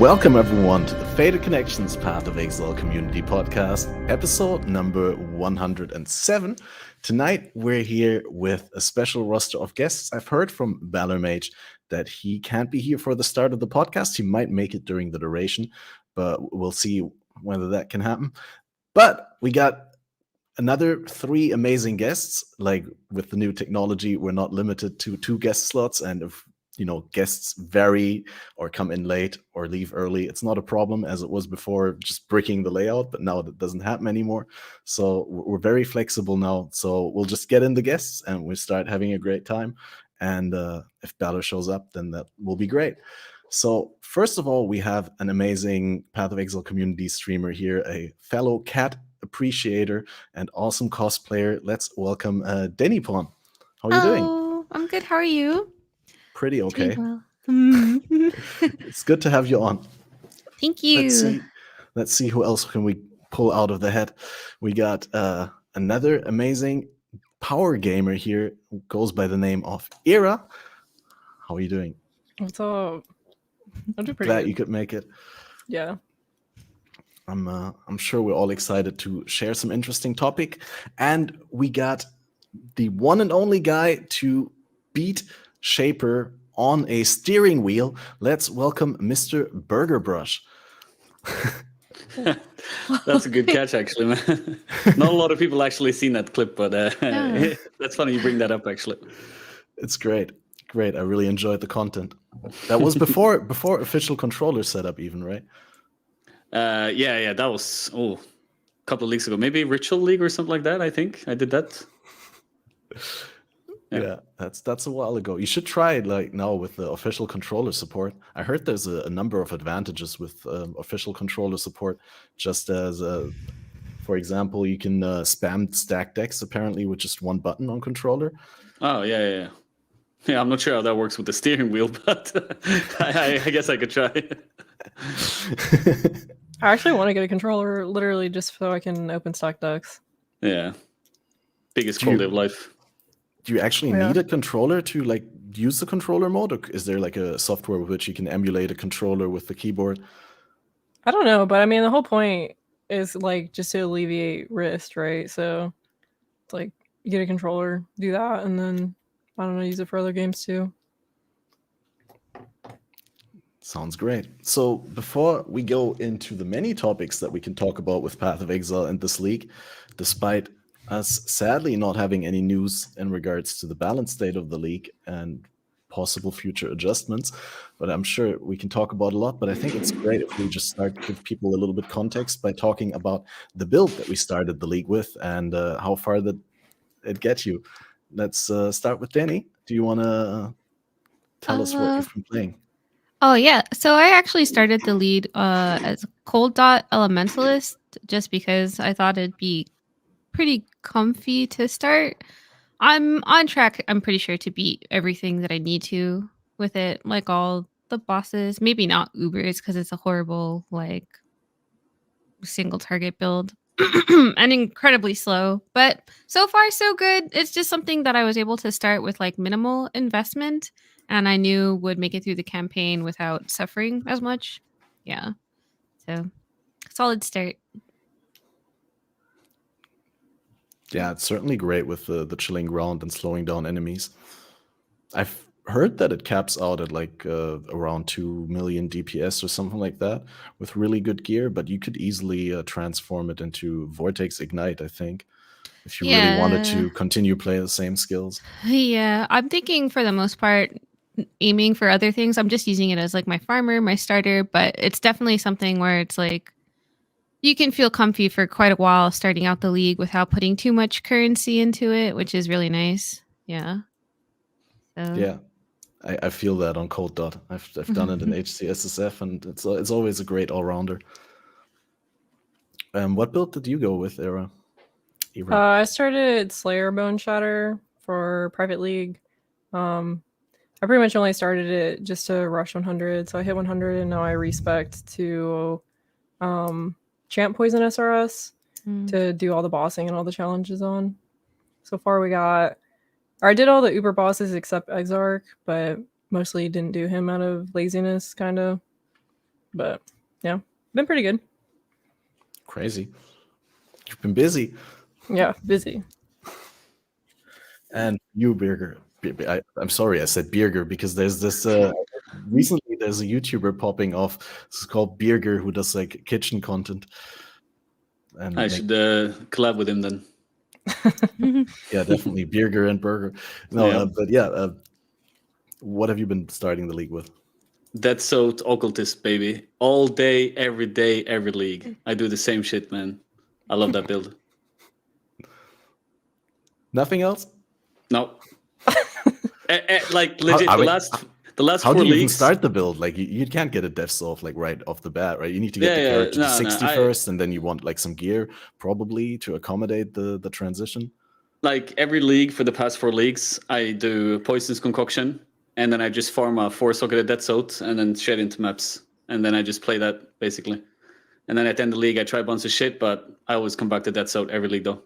Welcome everyone to the Fated Connections Path of Exile Community Podcast, episode number 107. Tonight we're here with a special roster of guests. I've heard from Balor Mage that he can't be here for the start of the podcast. He might make it during the duration, but we'll see whether that can happen. But we got another 3 amazing guests. Like with the new technology, we're not limited to 2 guest slots, and if guests vary or come in late or leave early, it's not a problem as it was before, just breaking the layout, but now that doesn't happen anymore. So we're very flexible now. So we'll just get in the guests and we start having a great time. And if Balor shows up, then that will be great. So first of all, we have an amazing Path of Exile community streamer here, a fellow cat appreciator and awesome cosplayer. Let's welcome Denny Pon. How are you doing? Oh, I'm good. How are you? Pretty okay. Well. It's good to have you on. Thank you. Let's see who else can we pull out of the hat. We got another amazing power gamer here who goes by the name of Ira. How are you doing? What's up? I'm doing pretty Glad good. you could make it. Yeah. I'm sure we're all excited to share some interesting topic. And we got the one and only guy to beat Shaper on a steering wheel. Let's welcome Mr. Burger Brush. That's a good catch, actually, man. Not a lot of people actually seen that clip, but that's funny you bring that up, actually. It's great. I really enjoyed the content. That was before official controller setup even, right? Yeah, that was a couple of leagues ago. Maybe Ritual League or something like that, I think. I did that. Yeah, that's a while ago. You should try it like now with the official controller support. I heard there's a number of advantages with official controller support. Just as, for example, you can spam stack decks apparently with just one button on controller. Oh, yeah. Yeah, I'm not sure how that works with the steering wheel, but I guess I could try. I actually want to get a controller literally just so I can open stack decks. Yeah. Biggest quality of life. Do you actually need a controller to like use the controller mode, or is there like a software with which you can emulate a controller with the keyboard? I don't know, but I mean the whole point is like just to alleviate wrist, right? So it's like you get a controller, do that, and then I don't know, use it for other games too. Sounds great. So before we go into the many topics that we can talk about with Path of Exile and this league, despite us sadly not having any news in regards to the balance state of the league and possible future adjustments, but I'm sure we can talk about a lot. But I think it's great if we just start to give people a little bit context by talking about the build that we started the league with and how far that it gets you. Let's start with Danny. Do you want to tell us what you've been playing? Oh, yeah. So I actually started the lead as Cold Dot Elementalist just because I thought it'd be pretty comfy to start. I'm on track, I'm pretty sure, to beat everything that I need to with it, like all the bosses. Maybe not Ubers because it's a horrible like single target build and incredibly slow, but so far so good. It's just something that I was able to start with like minimal investment and I knew would make it through the campaign without suffering as much. Yeah, so solid start. Yeah, it's certainly great with the chilling ground and slowing down enemies. I've heard that it caps out at like around 2 million DPS or something like that with really good gear, but you could easily transform it into Vortex Ignite, I think, if you really wanted to continue play the same skills. Yeah, I'm thinking for the most part, aiming for other things. I'm just using it as like my farmer, my starter, but it's definitely something where it's like you can feel comfy for quite a while starting out the league without putting too much currency into it, which is really nice. Yeah. So. Yeah, I feel that on Cold Dot. I've done it in HCSSF, and it's always a great all-rounder. What build did you go with, Era? I started Slayer Bone Shatter for Private League. I pretty much only started it just to rush 100, so I hit 100, and now I respect to Champ Poison SRS to do all the bossing and all the challenges on. So far I did all the Uber bosses except Exarch, but mostly didn't do him out of laziness, kind of. But yeah, been pretty good. Crazy. You've been busy. Yeah, busy. And you, Birger. I'm sorry, I said Birger because there's this. Recently, there's a YouTuber popping off. It's called Birger, who does like kitchen content. And I should collab with him then. yeah, definitely Birger and Burger. No, Yeah. but yeah, what have you been starting the league with? That's so occultist, baby. All day, every league. I do the same shit, man. I love that build. Nothing else? No. Like legit, I mean, the last how 4 do you even leagues. start the build? Like you can't get a dev solve like right off the bat, right? You need to get the character to 60 first, and then you want like some gear probably to accommodate the transition. Like every league for the past 4 leagues, I do Poisonous Concoction, and then I just farm a 4-socketed Dead Soat, and then shed into maps, and then I just play that basically. And then at the end of the league, I try a bunch of shit, but I always come back to Dead Soat every league though.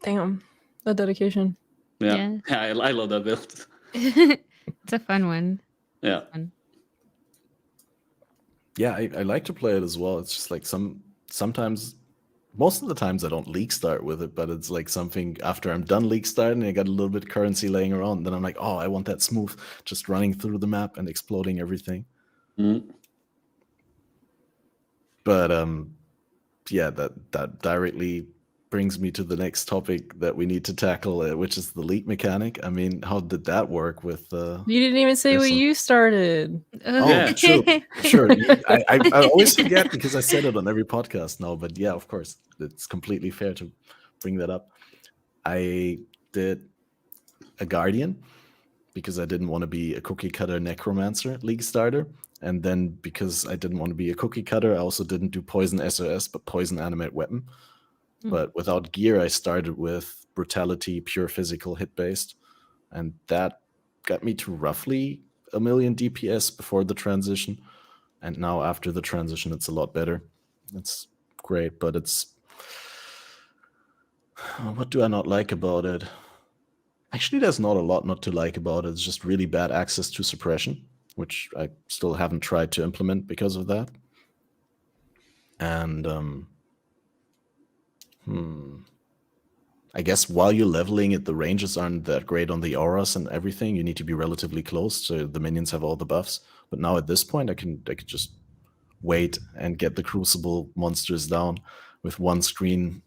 Damn, that dedication. Yeah, I love that build. It's a fun one. Yeah. Fun. Yeah, I like to play it as well. It's just like sometimes, most of the times I don't league start with it, but it's like something after I'm done league starting, I got a little bit of currency laying around. Then I'm like, oh, I want that smooth, just running through the map and exploding everything. Mm-hmm. But yeah, that directly brings me to the next topic that we need to tackle, which is the league mechanic. I mean, how did that work with? You didn't even say what you started. Oh, Yeah. Sure. I always forget because I said it on every podcast now. But yeah, of course, it's completely fair to bring that up. I did a Guardian because I didn't want to be a cookie cutter necromancer league starter. And then because I didn't want to be a cookie cutter, I also didn't do poison SOS, but poison animate weapon. But without gear, I started with brutality, pure physical hit based. And that got me to roughly 1 million DPS before the transition. And now after the transition, it's a lot better. It's great, but it's... What do I not like about it? Actually, there's not a lot not to like about it. It's just really bad access to suppression, which I still haven't tried to implement because of that. And I guess while you're leveling it, the ranges aren't that great on the auras and everything. You need to be relatively close, so the minions have all the buffs. But now at this point, I could just wait and get the Crucible monsters down with one screen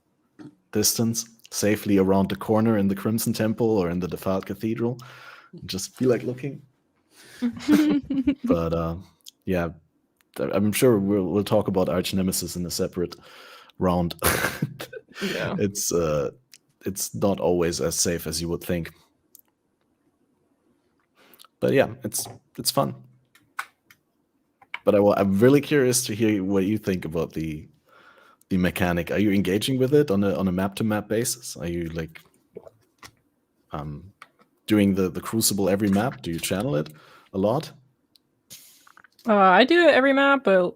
distance, safely around the corner in the Crimson Temple or in the Defiled Cathedral. Just feel like looking. But yeah, I'm sure we'll talk about Arch Nemesis in a separate round. Yeah. It's not always as safe as you would think. But yeah, it's fun. But I'm really curious to hear what you think about the mechanic. Are you engaging with it on a map to map basis? Are you like doing the Crucible every map? Do you channel it a lot? I do it every map, but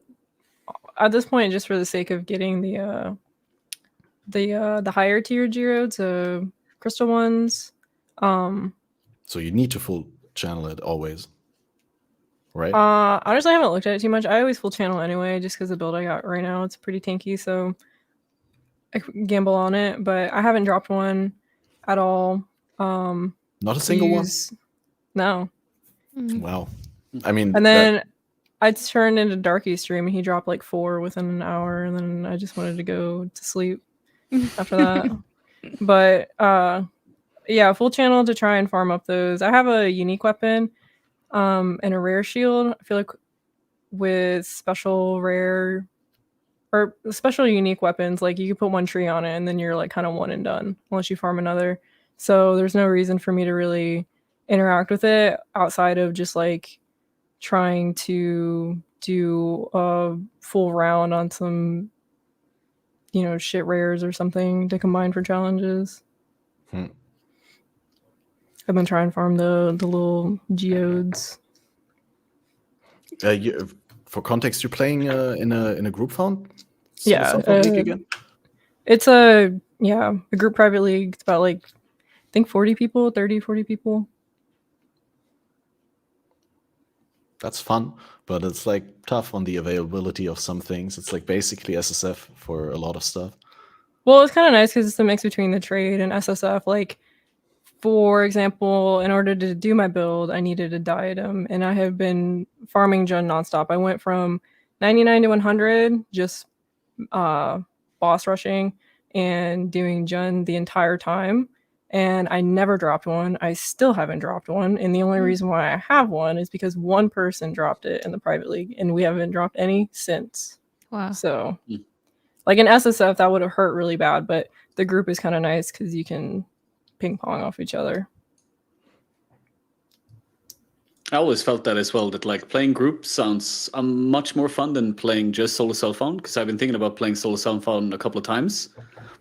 at this point, just for the sake of getting the higher tier geodes, crystal ones. So you need to full channel it always, right? Honestly, I haven't looked at it too much. I always full channel anyway, just because the build I got right now, it's pretty tanky, so I gamble on it. But I haven't dropped one at all. Not a single one? No. Wow. I mean, and then I turned into Darky stream, and he dropped like 4 within an hour, and then I just wanted to go to sleep after that. But yeah, full channel to try and farm up those. I have a unique weapon and a rare shield. I feel like with special rare or special unique weapons, like you can put one tree on it and then you're like kind of one and done unless you farm another. So there's no reason for me to really interact with it outside of just like trying to do a full round on some, you know, shit rares or something to combine for challenges. I've been trying to farm the little geodes. For context, you're playing in a group found? Yeah, league again? It's a group private league. It's about like I think 40 people, 30, 40 people. that's fun, but it's like tough on the availability of some things. It's like basically SSF for a lot of stuff. Well, it's kind of nice because it's a mix between the trade and SSF. Like, for example, in order to do my build, I needed a diadem, and I have been farming Jund nonstop. I went from 99 to 100, just boss rushing and doing Jund the entire time, and I never dropped one. I still haven't dropped one, and the only reason why I have one is because one person dropped it in the private league, and we haven't dropped any since. Wow. So, like in SSF, that would have hurt really bad, but the group is kind of nice because you can ping pong off each other. I always felt that as well, that like playing group sounds much more fun than playing just solo self-found, because I've been thinking about playing solo self-found a couple of times,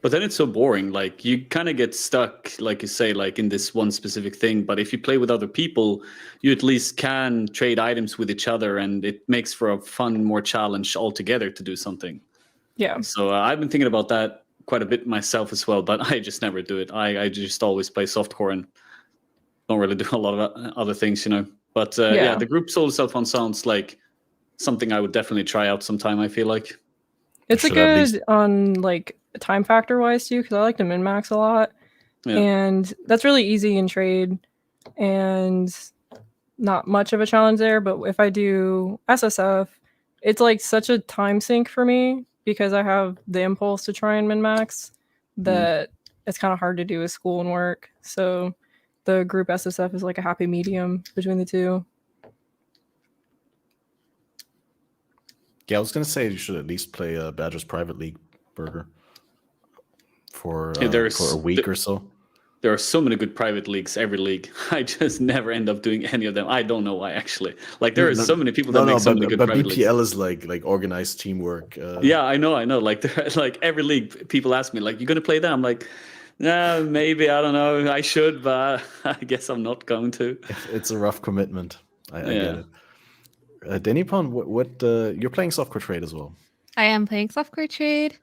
but then it's so boring. Like you kind of get stuck, like you say, like in this one specific thing. But if you play with other people, you at least can trade items with each other, and it makes for a fun, more challenge altogether to do something. Yeah. So I've been thinking about that quite a bit myself as well, but I just never do it. I just always play softcore and don't really do a lot of other things, you know. But yeah, the group solo self-found sounds like something I would definitely try out sometime, I feel like. It's a good on like time factor wise too, because I like to min-max a lot. Yeah. And that's really easy in trade and not much of a challenge there. But if I do SSF, it's like such a time sink for me because I have the impulse to try and min-max that it's kind of hard to do with school and work. So the group SSF is like a happy medium between the two. Yeah, I was gonna say you should at least play Badger's Private League, Burger, for a week or so. There are so many good private leagues, every league. I just never end up doing any of them. I don't know why, actually. Like there are so many people that make so many good private leagues. But BPL is like organized teamwork. Yeah, I know. Like every league, people ask me, like, "You gonna play that?" I'm like, "Nah, maybe. I don't know. I should, but I guess I'm not going to." It's a rough commitment. I get it. Denipon, what you're playing softcore trade as well? I am playing softcore trade.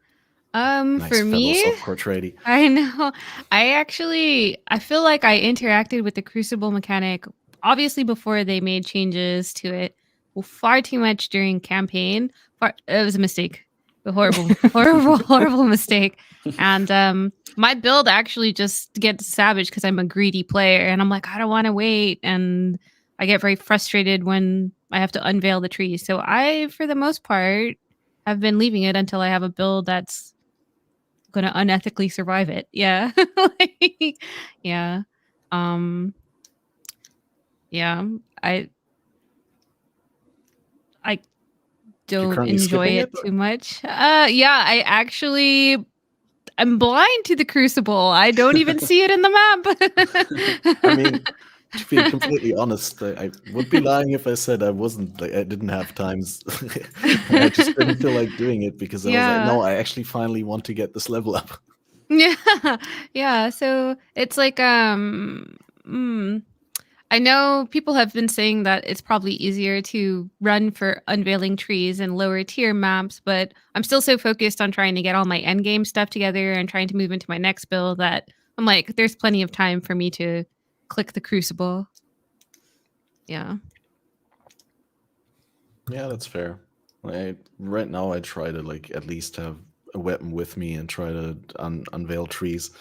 Nice for me, softcore tradie. I know. I feel like I interacted with the Crucible mechanic obviously before they made changes to it far too much during campaign. It was a mistake. A horrible mistake. And my build actually just gets savage because I'm a greedy player and I'm like, I don't want to wait, and I get very frustrated when I have to unveil the tree. So I, for the most part, have been leaving it until I have a build that's going to unethically survive it. Yeah. Yeah. Yeah. I don't enjoy it too much. Yeah, I'm blind to the Crucible. I don't even see it in the map. I mean, to be completely honest, I would be lying if I said I wasn't. Like, I didn't have times. I just didn't feel like doing it because I was like, no, I actually finally want to get this level up. Yeah. So it's like, I know people have been saying that it's probably easier to run for unveiling trees and lower tier maps, but I'm still so focused on trying to get all my endgame stuff together and trying to move into my next build that I'm like, there's plenty of time for me to click the Crucible. Yeah, that's fair. Right now I try to like at least have a weapon with me and try to unveil trees,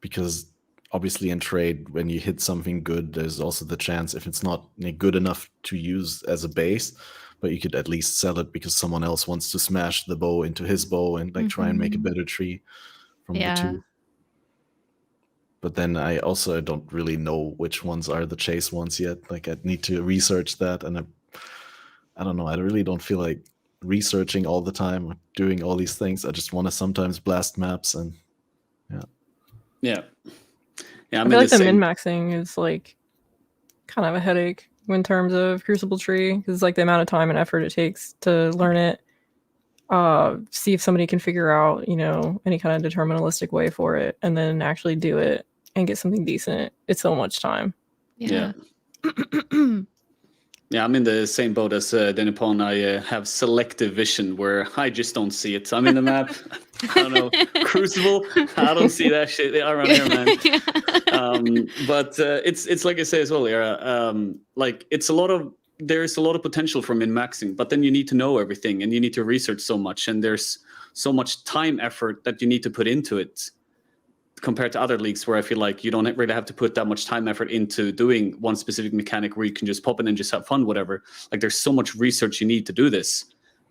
because obviously in trade, when you hit something good, there's also the chance, if it's not good enough to use as a base, but you could at least sell it because someone else wants to smash the bow into his bow and like try and make a better tree from the two. But then I also don't really know which ones are the chase ones yet. Like I need to research that, and I don't know. I really don't feel like researching all the time or doing all these things. I just want to sometimes blast maps and I feel like the min-maxing is like kind of a headache in terms of Crucible tree, because like the amount of time and effort it takes to learn it. See if somebody can figure out, any kind of deterministic way for it, and then actually do it and get something decent. It's so much time. Yeah. Yeah, I'm in the same boat as Denipon. I have selective vision where I just don't see it. I'm in the map. I don't know. Crucible, I don't see that shit around here, man. But it's like I say as well, Era. Like it's a lot of there's a lot of potential for min-maxing, but then you need to know everything and you need to research so much, and there's so much time effort that you need to put into it compared to other leagues where I feel like you don't really have to put that much time effort into doing one specific mechanic where you can just pop in and just have fun, whatever. Like there's so much research you need to do this.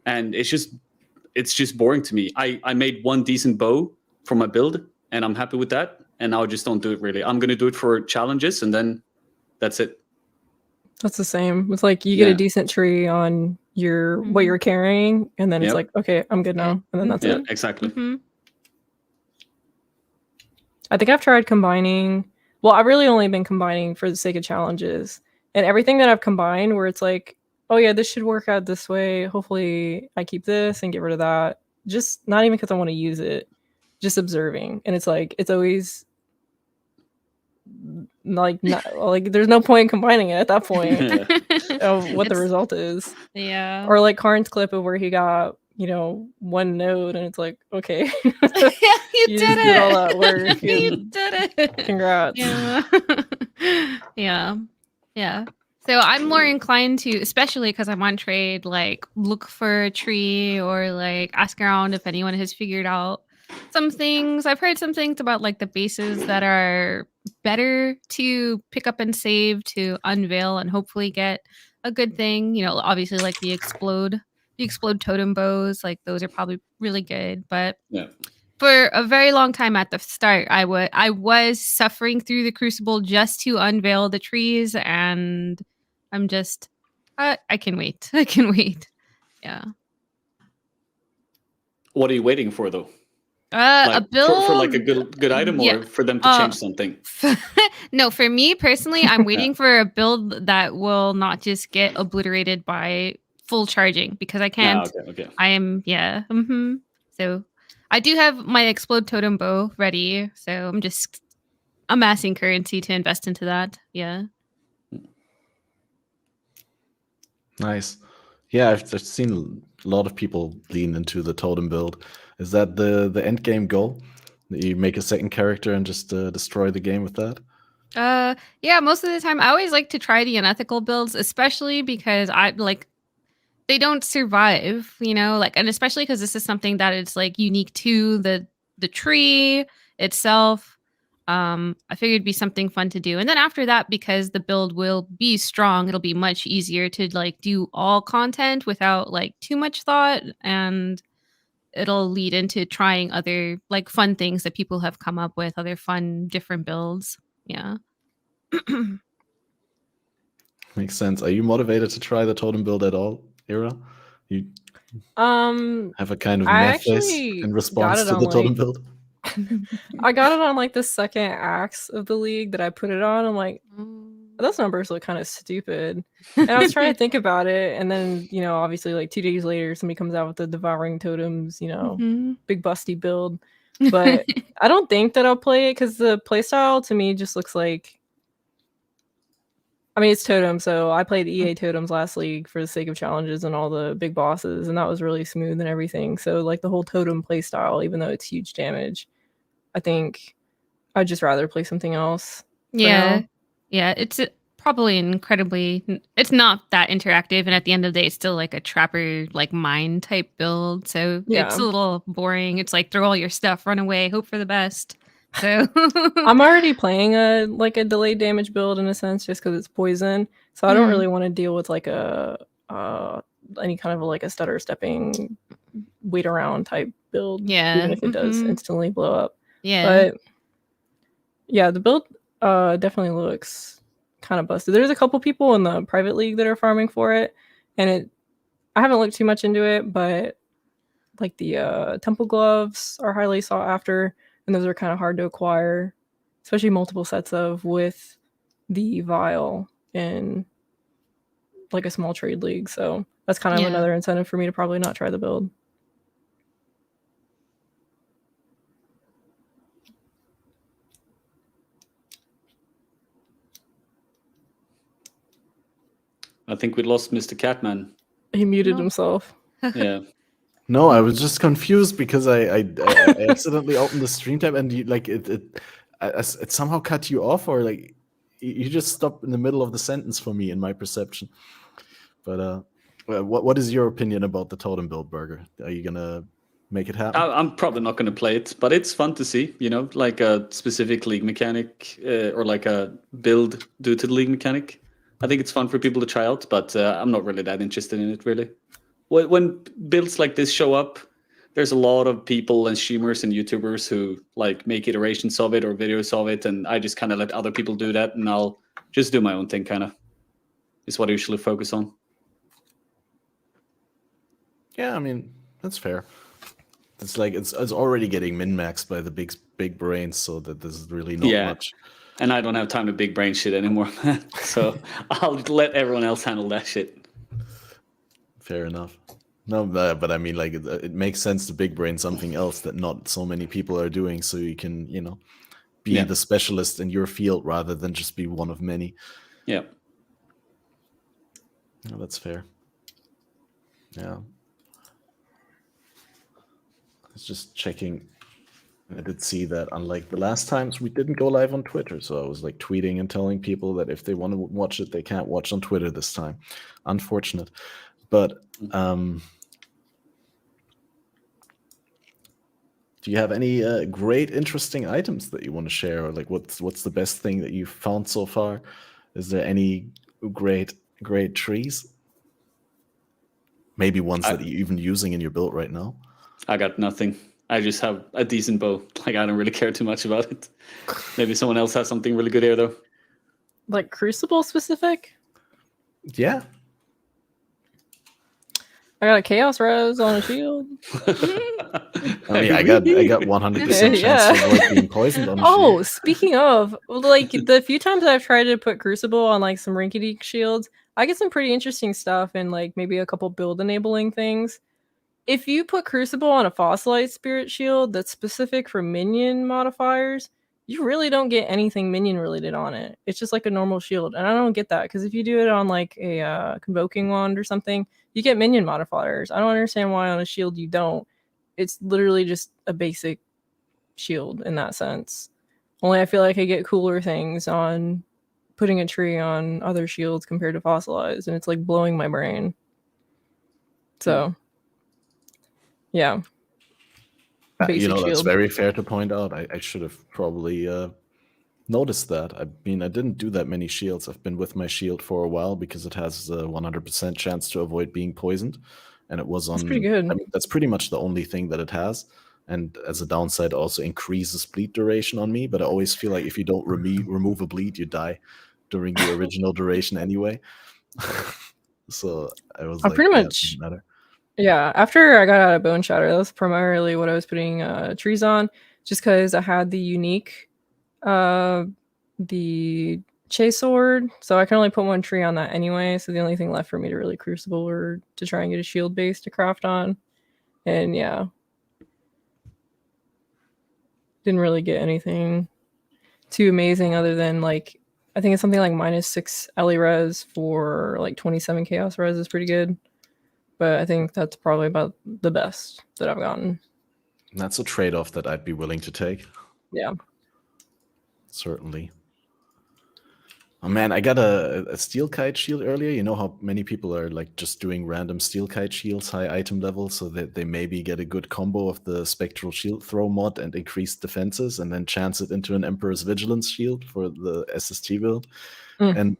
And it's just boring to me. I made one decent bow for my build and I'm happy with that. And now I just don't do it really. I'm going to do it for challenges and then that's it. That's the same. It's like you get a decent tree on your what you're carrying, and then it's like, okay, I'm good now, and then that's it. Exactly. I think I've tried combining. Well, I've really only been combining for the sake of challenges, and everything that I've combined, where it's like, oh yeah, this should work out this way. Hopefully, I keep this and get rid of that. Just not even because I want to use it, just observing, and it's like it's always. Like not, like there's no point in combining it at that point of what the result is. Yeah. Or like Karn's clip of where he got, one node and it's like, okay. Yeah, you did it. Did all that work. You did it. Congrats. Yeah. Yeah. So I'm more inclined to, especially because I'm on trade, like look for a tree or like ask around if anyone has figured out some things. I've heard some things about like the bases that are better to pick up and save to unveil and hopefully get a good thing. Obviously like the explode totem bows, like those are probably really good. But for a very long time at the start, I was suffering through the Crucible just to unveil the trees, and I'm just I can wait. I can wait. Yeah. What are you waiting for though? A build for like a good item, or for them to change something? No, for me personally, I'm waiting for a build that will not just get obliterated by full charging, because I can't. Okay. I am So I do have my explode totem bow ready, so I'm just amassing currency to invest into that. Yeah. Nice. Yeah, I've seen a lot of people lean into the totem build. Is that the end game goal? That you make a second character and just destroy the game with that? Yeah, most of the time I always like to try the unethical builds, especially because they don't survive, and especially because this is something that is like unique to the tree itself. I figured it'd be something fun to do. And then after that, because the build will be strong, it'll be much easier to like do all content without like too much thought, and it'll lead into trying other like fun things that people have come up with, other fun different builds. Yeah. Makes sense. Are you motivated to try the totem build at all, Ira? You have a kind of math face in response to the totem build? I got it on like the second axe of the league that I put it on. I'm like, those numbers look kind of stupid. And I was trying to think about it. And then, obviously like 2 days later, somebody comes out with the devouring totems, big busty build. But I don't think that I'll play it because the playstyle to me just looks like, I mean, it's totem. So I played EA totems last league for the sake of challenges and all the big bosses. And that was really smooth and everything. So like the whole totem playstyle, even though it's huge damage, I think I'd just rather play something else. Yeah. Yeah. It's probably it's not that interactive. And at the end of the day, it's still like a trapper, like mine type build. So it's a little boring. It's like throw all your stuff, run away, hope for the best. So I'm already playing a delayed damage build in a sense, just because it's poison. So I don't really want to deal with like any kind of like a stutter stepping wait around type build. Yeah. Even if it does instantly blow up. Yeah. But yeah, the build definitely looks kind of busted. There's a couple people in the private league that are farming for it, and I haven't looked too much into it, but like the temple gloves are highly sought after, and those are kind of hard to acquire, especially multiple sets of with the vial in like a small trade league. So that's kind of another incentive for me to probably not try the build. I think we lost Mr. Catman. He muted himself. Yeah. No, I was just confused because I accidentally opened the stream tab and it somehow cut you off, or like you just stopped in the middle of the sentence for me in my perception. But what is your opinion about the totem build burger? Are you gonna make it happen? I'm probably not going to play it, but it's fun to see, like a specific league mechanic or like a build due to the league mechanic. I think it's fun for people to try out, but I'm not really that interested in it, really. When builds like this show up, there's a lot of people and streamers and YouTubers who like make iterations of it or videos of it, and I just kind of let other people do that, and I'll just do my own thing, kind of. Is what I usually focus on. Yeah, I mean, that's fair. It's like it's already getting min-maxed by the big brains, so that there's really not much. And I don't have time to big brain shit anymore, so I'll let everyone else handle that shit. Fair enough. No, but I mean, like, it makes sense to big brain something else that not so many people are doing, so you can, be the specialist in your field rather than just be one of many. Yeah. No, that's fair. Yeah. I was just checking. I did see that unlike the last times, we didn't go live on Twitter. So I was like tweeting and telling people that if they want to watch it, they can't watch on Twitter this time. Unfortunate. But do you have any great, interesting items that you want to share? Or like what's the best thing that you've found so far? Is there any great trees? Maybe ones that you're even using in your build right now? I got nothing. I just have a decent bow. Like, I don't really care too much about it. Maybe someone else has something really good here, though. Like Crucible specific? Yeah. I got a Chaos Res on a shield. I mean, I got 100% chance to avoid being poisoned on a shield. Oh, speaking of, like, the few times I've tried to put Crucible on, like, some rinky-dink shields, I get some pretty interesting stuff and, like, maybe a couple build-enabling things. If you put Crucible on a Fossilite Spirit shield that's specific for minion modifiers, you really don't get anything minion related on it. It's just like a normal shield. And I don't get that, because if you do it on like a Convoking Wand or something, you get minion modifiers. I don't understand why on a shield you don't. It's literally just a basic shield in that sense. Only I feel like I get cooler things on putting a tree on other shields compared to Fossilized, and it's like blowing my brain. So... yeah. That's very fair to point out. I should have probably noticed that. I mean, I didn't do that many shields. I've been with my shield for a while because it has a 100% chance to avoid being poisoned. And it was on... That's pretty good. I mean, that's pretty much the only thing that it has. And as a downside, also increases bleed duration on me. But I always feel like if you don't remove a bleed, you die during the original duration anyway. So I was like, pretty much... it doesn't matter. Yeah, after I got out of Bone Shatter, that's primarily what I was putting trees on, just because I had the unique, the Chase Sword, so I can only put one tree on that anyway, so the only thing left for me to really Crucible or to try and get a shield base to craft on. And yeah. Didn't really get anything too amazing other than, like, I think it's something like -6 Ellie res for like 27 Chaos res is pretty good. But I think that's probably about the best that I've gotten. That's a trade-off that I'd be willing to take. Yeah. Certainly. Oh man, I got a steel kite shield earlier. You know how many people are like just doing random steel kite shields, high item level, so that they maybe get a good combo of the spectral shield throw mod and increased defenses, and then chance it into an Emperor's Vigilance shield for the SST build. And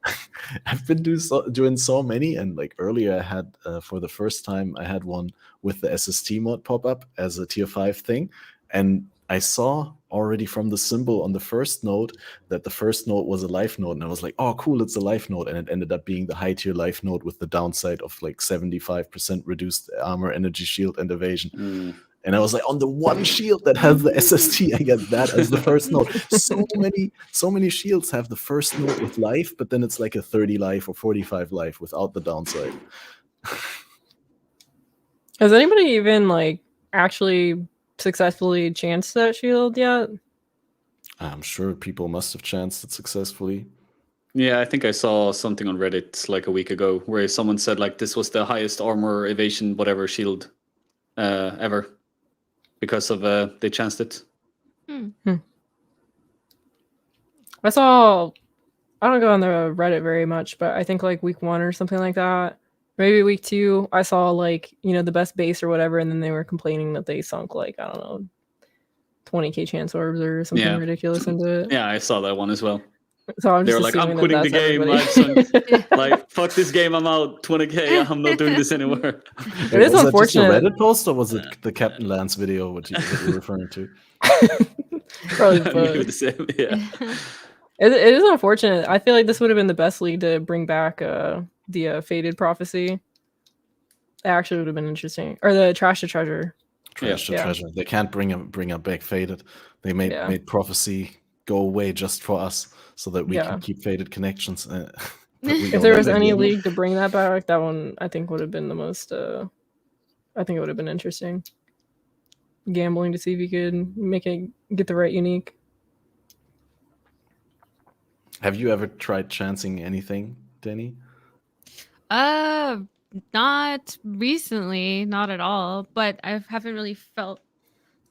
I've been doing so many, and like earlier I had for the first time I had one with the SST mod pop up as a tier 5 thing, and I saw already from the symbol on the first node that the first node was a life node, and I was like, oh cool, it's a life node, and it ended up being the high tier life node with the downside of like 75% reduced armor, energy, shield, and evasion. And I was like, on the one shield that has the SST, I get that as the first node. So many shields have the first node with life, but then it's like a 30 life or 45 life without the downside. Has anybody even like actually successfully chanced that shield yet? I'm sure people must have chanced it successfully. Yeah, I think I saw something on Reddit like a week ago where someone said like this was the highest armor, evasion, whatever shield ever. Because of they chanced it. I saw, I don't go on the Reddit very much, but I think like week 1 or something like that, Maybe week 2, I saw like, the best base or whatever, and then they were complaining that they sunk like, I don't know, 20k chance orbs or something ridiculous into it. Yeah, I saw that one as well. So I'm They just were like, I'm assuming quitting the that's game. everybody. I've sunk. Like, fuck this game. I'm out. 20k. I'm not doing this anymore. It is was that just a unfortunate. Reddit post or was it the Captain Lance video what you're referring to? Probably Maybe both. the same. Yeah. It is unfortunate. I feel like this would have been the best league to bring back the FATED prophecy. That actually would have been interesting. Or the Trash to Treasure. Trash to Yeah. treasure. They can't bring up back Faded. They Yeah. made prophecy go away just for us, so that we Yeah. can keep Faded connections. If there was any league to bring that back, that one I think would have been the most. I think it would have been interesting. Gambling to see if you could get the right unique. Have you ever tried chancing anything, Denny? Not recently, not at all. But I haven't really felt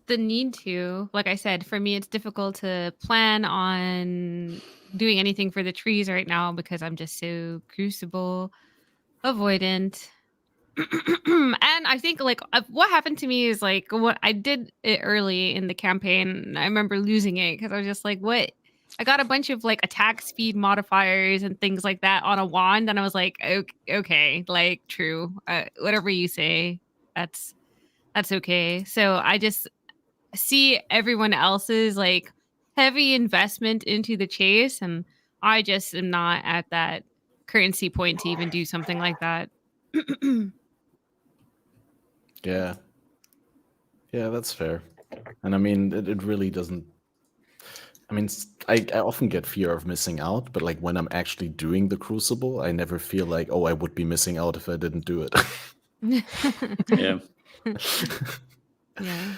the need to. Like I said, for me, it's difficult to plan on doing anything for the trees right now because I'm just so Crucible avoidant. And I think like what happened to me is like what I did it early in the campaign. I remember losing it because I was just like, what? I got a bunch of like attack speed modifiers and things like that on a wand, and I was like, okay, like true, whatever you say, that's okay. So I just see everyone else's like heavy investment into the chase, and I just am not at that currency point to even do something like that. Yeah, that's fair. And I mean, it really doesn't. I mean, I often get fear of missing out, but like when I'm actually doing the Crucible, I never feel like, oh, I would be missing out if I didn't do it. Yeah. Yeah.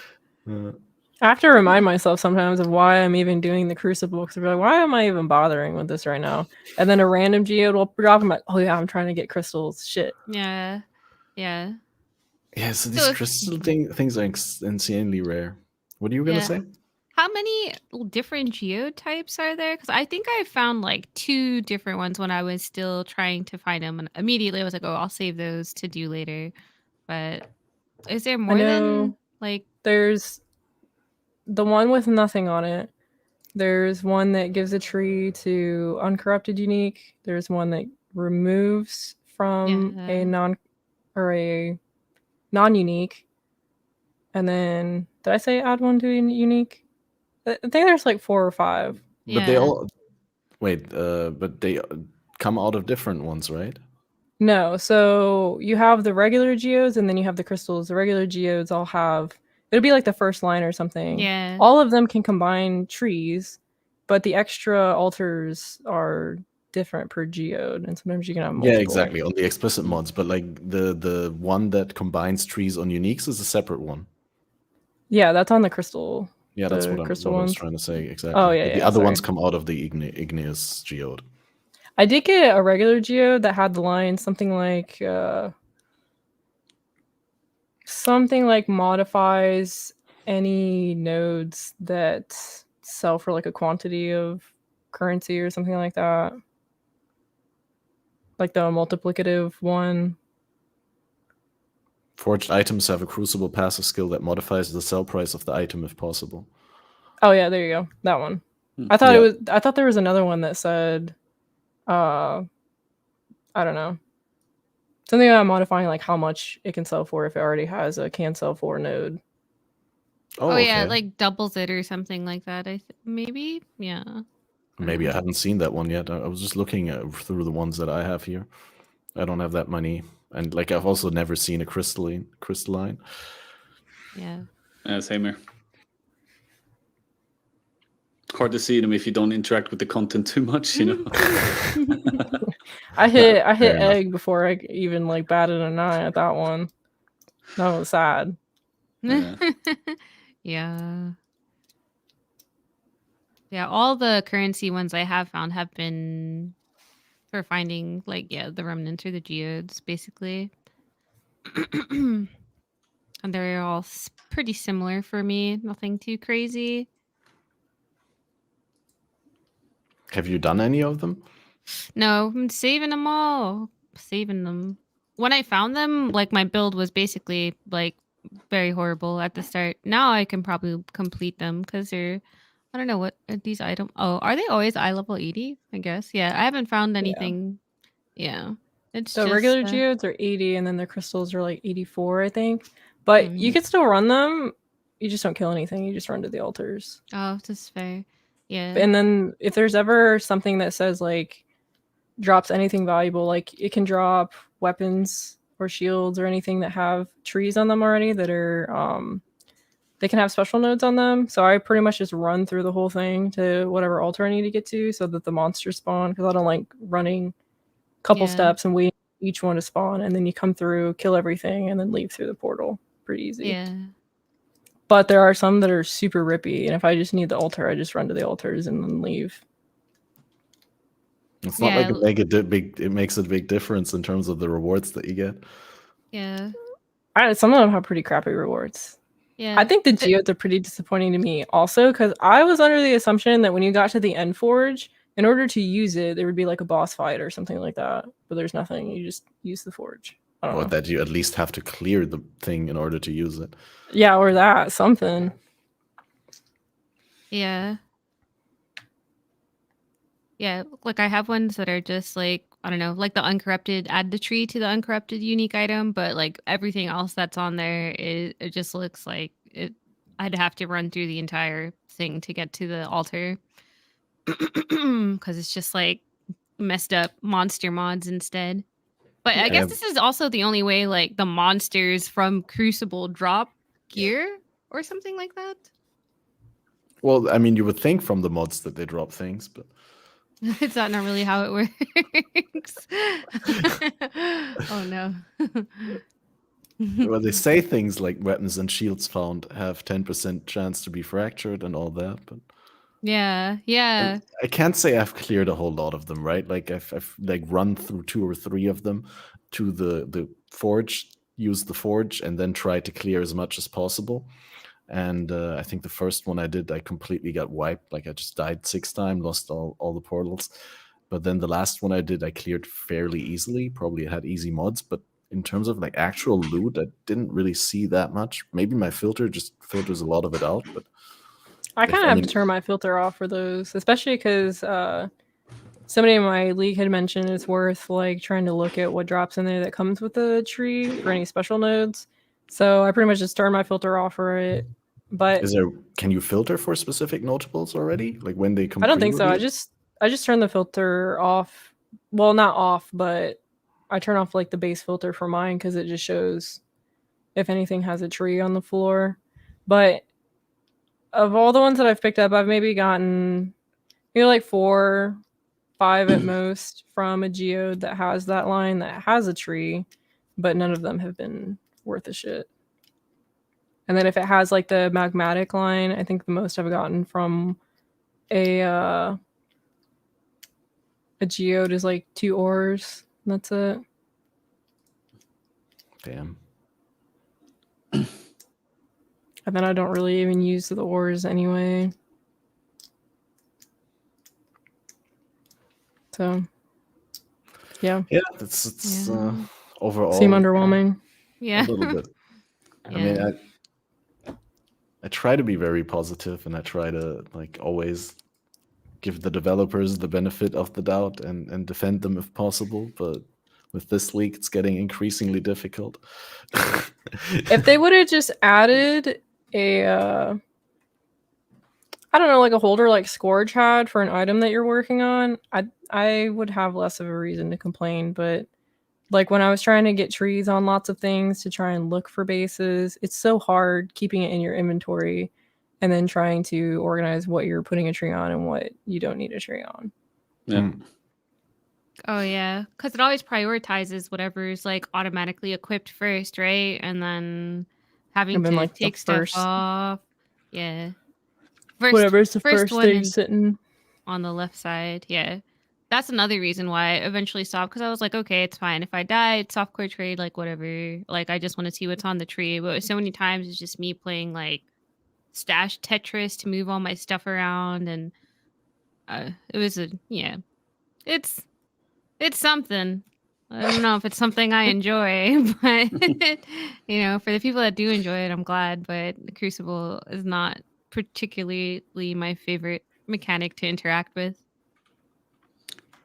I have to remind myself sometimes of why I'm even doing the Crucible, because I'm like, why am I even bothering with this right now? And then a random Geode will drop. I'm like, oh yeah, I'm trying to get crystals. Shit. Yeah. Yeah, so these crystal things are insanely rare. What are you gonna say? How many different geode types are there? Because I think I found like 2 different ones when I was still trying to find them, and immediately I was like, oh, I'll save those to do later. But is there more than like? There's the one with nothing on it. There's one that gives a tree to uncorrupted unique. There's one that removes from a non-unique. And then did I say add one to a unique? I think there's like 4 or 5. But they all but they come out of different ones, right? No, so you have the regular geodes and then you have the crystals. The regular geodes all have, it'll be like the first line or something. Yeah. All of them can combine trees, but the extra altars are different per geode, and sometimes you can have multiple. Yeah, exactly, on the explicit mods, but like the one that combines trees on uniques is a separate one. Yeah, that's on the crystal. Yeah, that's what I was trying to say, exactly. Oh, yeah, but the other ones come out of the igneous geode. I did get a regular geode that had the line something like modifies any nodes that sell for like a quantity of currency or something like that. Like the multiplicative one. Forged items have a Crucible passive skill that modifies the sell price of the item if possible. Oh yeah, there you go. That one. I thought I thought there was another one that said I don't know. Something about modifying like how much it can sell for if it already has a can sell for node. Oh yeah, like doubles it or something like that. Maybe, yeah. Maybe I haven't seen that one yet. I was just looking through the ones that I have here. I don't have that many, and like I've also never seen a crystalline. Yeah. Same here. Hard to see them if you don't interact with the content too much, you know. I hit egg before I even like batted an eye at that one. That was sad. Yeah. Yeah. Yeah, all the currency ones I have found have been for finding like the remnants or the geodes basically. And they're all pretty similar for me, nothing too crazy. Have you done any of them? No, I'm saving them all. Saving them. when I found them, like my build was basically like very horrible at the start. Now I can probably complete them because they're, I don't know what are these items. Oh, are they always eye level 80? I guess. Yeah, I haven't found anything. Yeah, it's The just regular geodes are 80, and then the crystals are like 84, I think. But you can still run them. You just don't kill anything. You just run to the altars. Oh, that's fair. Yeah. And then if there's ever something that says like drops anything valuable, like it can drop weapons or shields or anything that have trees on them already that are they can have special nodes on them. So I pretty much just run through the whole thing to whatever altar I need to get to so that the monsters spawn, because I don't like running a couple steps and waiting for each one to spawn, and then you come through, kill everything, and then leave through the portal. Pretty easy. Yeah. But there are some that are super rippy, and if I just need the altar, I just run to the altars and then leave. It's not like it makes a big difference in terms of the rewards that you get. Yeah. Some of them have pretty crappy rewards. Yeah. I think the geodes are pretty disappointing to me also, because I was under the assumption that when you got to the end forge, in order to use it, there would be like a boss fight or something like that. But there's nothing. You just use the forge. Or that you at least have to clear the thing in order to use it. Yeah, or that. Something. Yeah. Yeah, like I have ones that are just like, I don't know, like the uncorrupted, add the tree to the uncorrupted unique item, but like everything else that's on there it just looks like I'd have to run through the entire thing to get to the altar. Because it's just like messed up monster mods instead. But I guess this is also the only way like the monsters from Crucible drop gear or something like that. Well, I mean, you would think from the mods that they drop things, but It's not really how it works. Oh no. well, they say things like weapons and shields found have 10% chance to be fractured and all that, but yeah. and I can't say I've cleared a whole lot of them, right? Like I've like run through 2 or 3 of them to the forge, use the forge, and then try to clear as much as possible. And I think the first one I did, I completely got wiped. Like I just died 6 times, lost all the portals. But then the last one I did, I cleared fairly easily. Probably had easy mods, but in terms of like actual loot, I didn't really see that much. Maybe my filter just filters a lot of it out, but I kind of have to turn my filter off for those, especially because somebody in my league had mentioned it's worth like trying to look at what drops in there that comes with the tree for any special nodes. So I pretty much just turn my filter off for it. But can you filter for specific notables already? Like when they come? I don't think so. I just turn the filter off. Well, not off, but I turn off like the base filter for mine because it just shows if anything has a tree on the floor. But of all the ones that I've picked up, I've maybe gotten like 4, 5 at most from a geode that has that line that has a tree, but none of them have been worth a shit. And then if it has like the magmatic line, I think the most I've gotten from a geode is like 2 ores. That's it. Damn. And then I don't really even use the ores anyway. So, yeah. Yeah, it's overall seem underwhelming. Yeah. A little bit. Yeah. I mean, I try to be very positive, and I try to like always give the developers the benefit of the doubt and defend them if possible. But with this leak, it's getting increasingly difficult. If they would have just added a, I don't know, like a holder like Scourge had for an item that you're working on, I would have less of a reason to complain. But like when I was trying to get trees on lots of things to try and look for bases, it's so hard keeping it in your inventory and then trying to organize what you're putting a tree on and what you don't need a tree on. Yeah. Oh yeah, because it always prioritizes whatever's like automatically equipped first, right? And then having to like take stuff off. Yeah. Whatever's the first one thing sitting on the left side. Yeah. That's another reason why I eventually stopped, because I was like, okay, it's fine. If I die, it's softcore trade, like whatever. Like I just want to see what's on the tree. But so many times it's just me playing like stash Tetris to move all my stuff around, and it was it's something. I don't know if it's something I enjoy, but for the people that do enjoy it, I'm glad. But the Crucible is not particularly my favorite mechanic to interact with.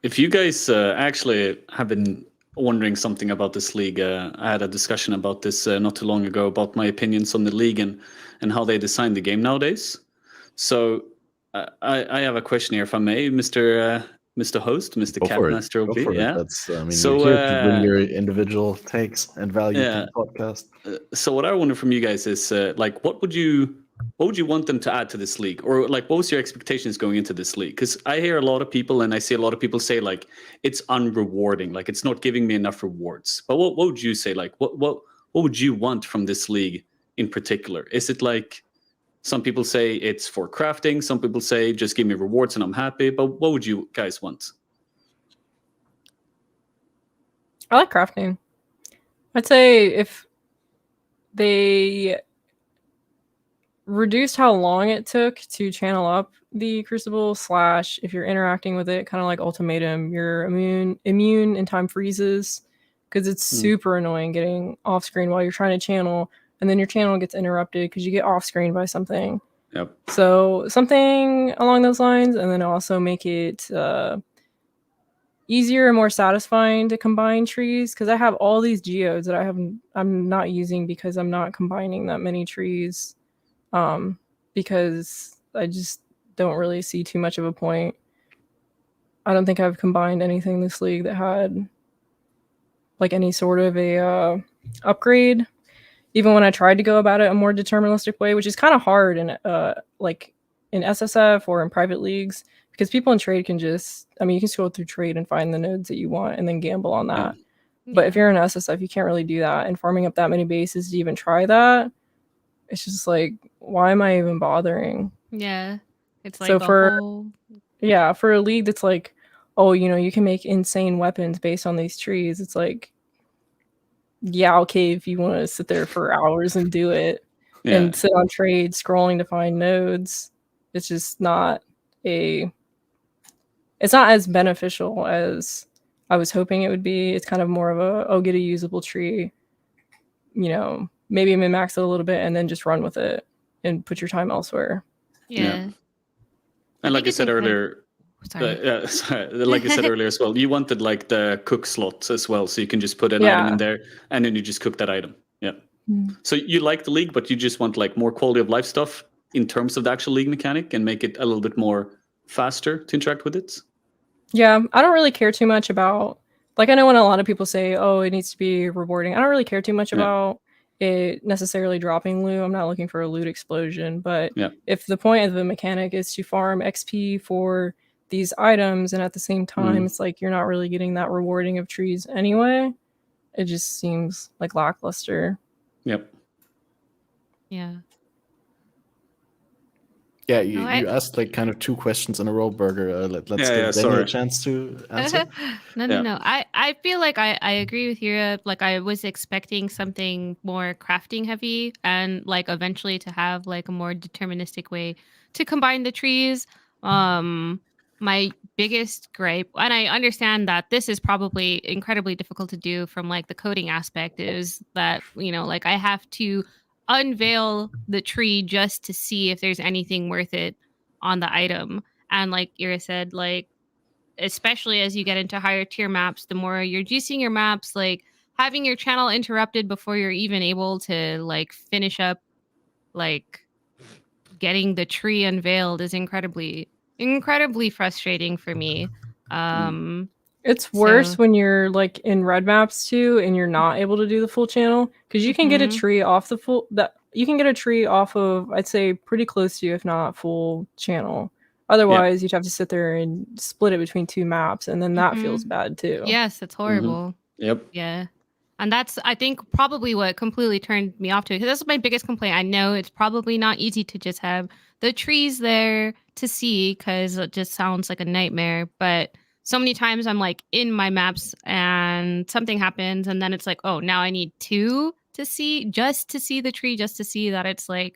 If you guys actually have been wondering something about this league, I had a discussion about this not too long ago about my opinions on the league and how they design the game nowadays. So I have a question here, if I may, Mr. Host, Mr. Catmaster OP. Go for Yeah. it. That's, I mean, So, you're here to bring your individual takes and value yeah. to the podcast. So what I wonder from you guys is like, what would you want them to add to this league, or like, what was your expectations going into this league? Because I hear a lot of people, and I see a lot of people say like it's unrewarding, like it's not giving me enough rewards. But what would you say? Like, what would you want from this league in particular? Is it like some people say it's for crafting, some people say just give me rewards and I'm happy? But what would you guys want? I like crafting. I'd say if they reduced how long it took to channel up the Crucible, / if you're interacting with it, kind of like Ultimatum, you're immune in time freezes, because it's super annoying getting off screen while you're trying to channel, and then your channel gets interrupted because you get off screen by something. Yep. So something along those lines, and then also make it easier and more satisfying to combine trees, because I have all these geodes that I'm not using because I'm not combining that many trees, because I just don't really see too much of a point. I don't think I've combined anything this league that had like any sort of a upgrade, even when I tried to go about it a more deterministic way, which is kind of hard in like in SSF or in private leagues, because people in trade can just, I mean, you can scroll through trade and find the nodes that you want and then gamble on that. But if you're in SSF, you can't really do that. And farming up that many bases to even try that, it's just like, why am I even bothering? Yeah. It's like So for whole... for a league that's like, oh, you can make insane weapons based on these trees, it's like, yeah, okay, if you want to sit there for hours and do it and sit on trade scrolling to find nodes, it's just not it's not as beneficial as I was hoping it would be. It's kind of more of a, get a usable tree, maybe min-max it a little bit and then just run with it and put your time elsewhere. Yeah. And like I said earlier, like I said earlier as well, you wanted like the cook slots as well, so you can just put an item in there and then you just cook that item. Yeah. So you like the league, but you just want like more quality of life stuff in terms of the actual league mechanic and make it a little bit more faster to interact with it. Yeah, I don't really care too much about, like, I know when a lot of people say, oh, it needs to be rewarding, I don't really care too much about it necessarily dropping loot. I'm not looking for a loot explosion, but if the point of the mechanic is to farm XP for these items, and at the same time it's like you're not really getting that rewarding of trees anyway, it just seems like lackluster. Yep. Yeah. Yeah, you asked like kind of two questions in a row, Burger. Let's give Daniel a chance to answer. No. I feel like I agree with you. Like I was expecting something more crafting heavy, and like eventually to have like a more deterministic way to combine the trees. My biggest gripe, and I understand that this is probably incredibly difficult to do from like the coding aspect, is that like I have to unveil the tree just to see if there's anything worth it on the item. And like Ira said, like especially as you get into higher tier maps, the more you're juicing your maps, like having your channel interrupted before you're even able to like finish up like getting the tree unveiled is incredibly frustrating for me. It's worse when you're like in red maps too, and you're not able to do the full channel, because you can get a tree off you can get a tree off of, I'd say, pretty close to you, if not full channel. Otherwise, you'd have to sit there and split it between two maps, and then that feels bad too. Yes, it's horrible. Yep. Yeah. And that's, I think, probably what completely turned me off to it, because that's my biggest complaint. I know it's probably not easy to just have the trees there to see, because it just sounds like a nightmare. But so many times I'm like in my maps and something happens, and then it's like, oh, now I need two to see, just to see the tree, just to see that it's like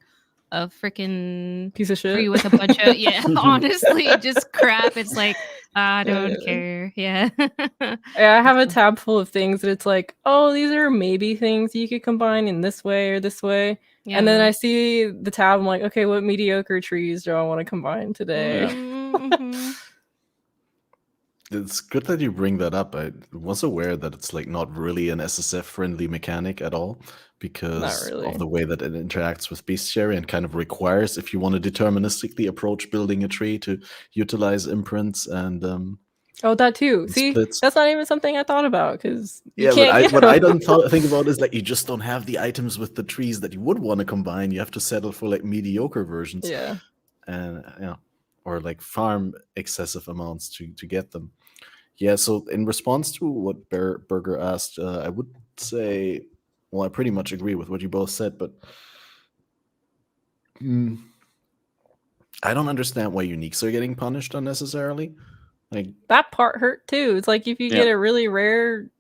freaking Piece of shit. tree with a bunch of honestly, just crap. It's like I don't Yeah. care. Yeah. Yeah, I have a tab full of things that it's like, oh, these are maybe things you could combine in this way or this way. Yeah. And then I see the tab, I'm like, okay, what mediocre trees do I want to combine today? Mhm. It's good that you bring that up. I was aware that it's like not really an SSF friendly mechanic at all because really. of the way that it interacts with bestiary and kind of requires, if you want to deterministically approach building a tree, to utilize imprints and Oh, that too. See, splits. that's not even something I thought about because you Yeah, can't get what I them. don't think about is like you just don't have the items with the trees that you would want to combine. You have to settle for like mediocre versions. Yeah. And or like farm excessive amounts to get them. Yeah, so in response to what Berger asked, I would say, well, I pretty much agree with what you both said, but I don't understand why uniques are getting punished unnecessarily. Like That part hurt too. It's like if you get Yeah. a really rare,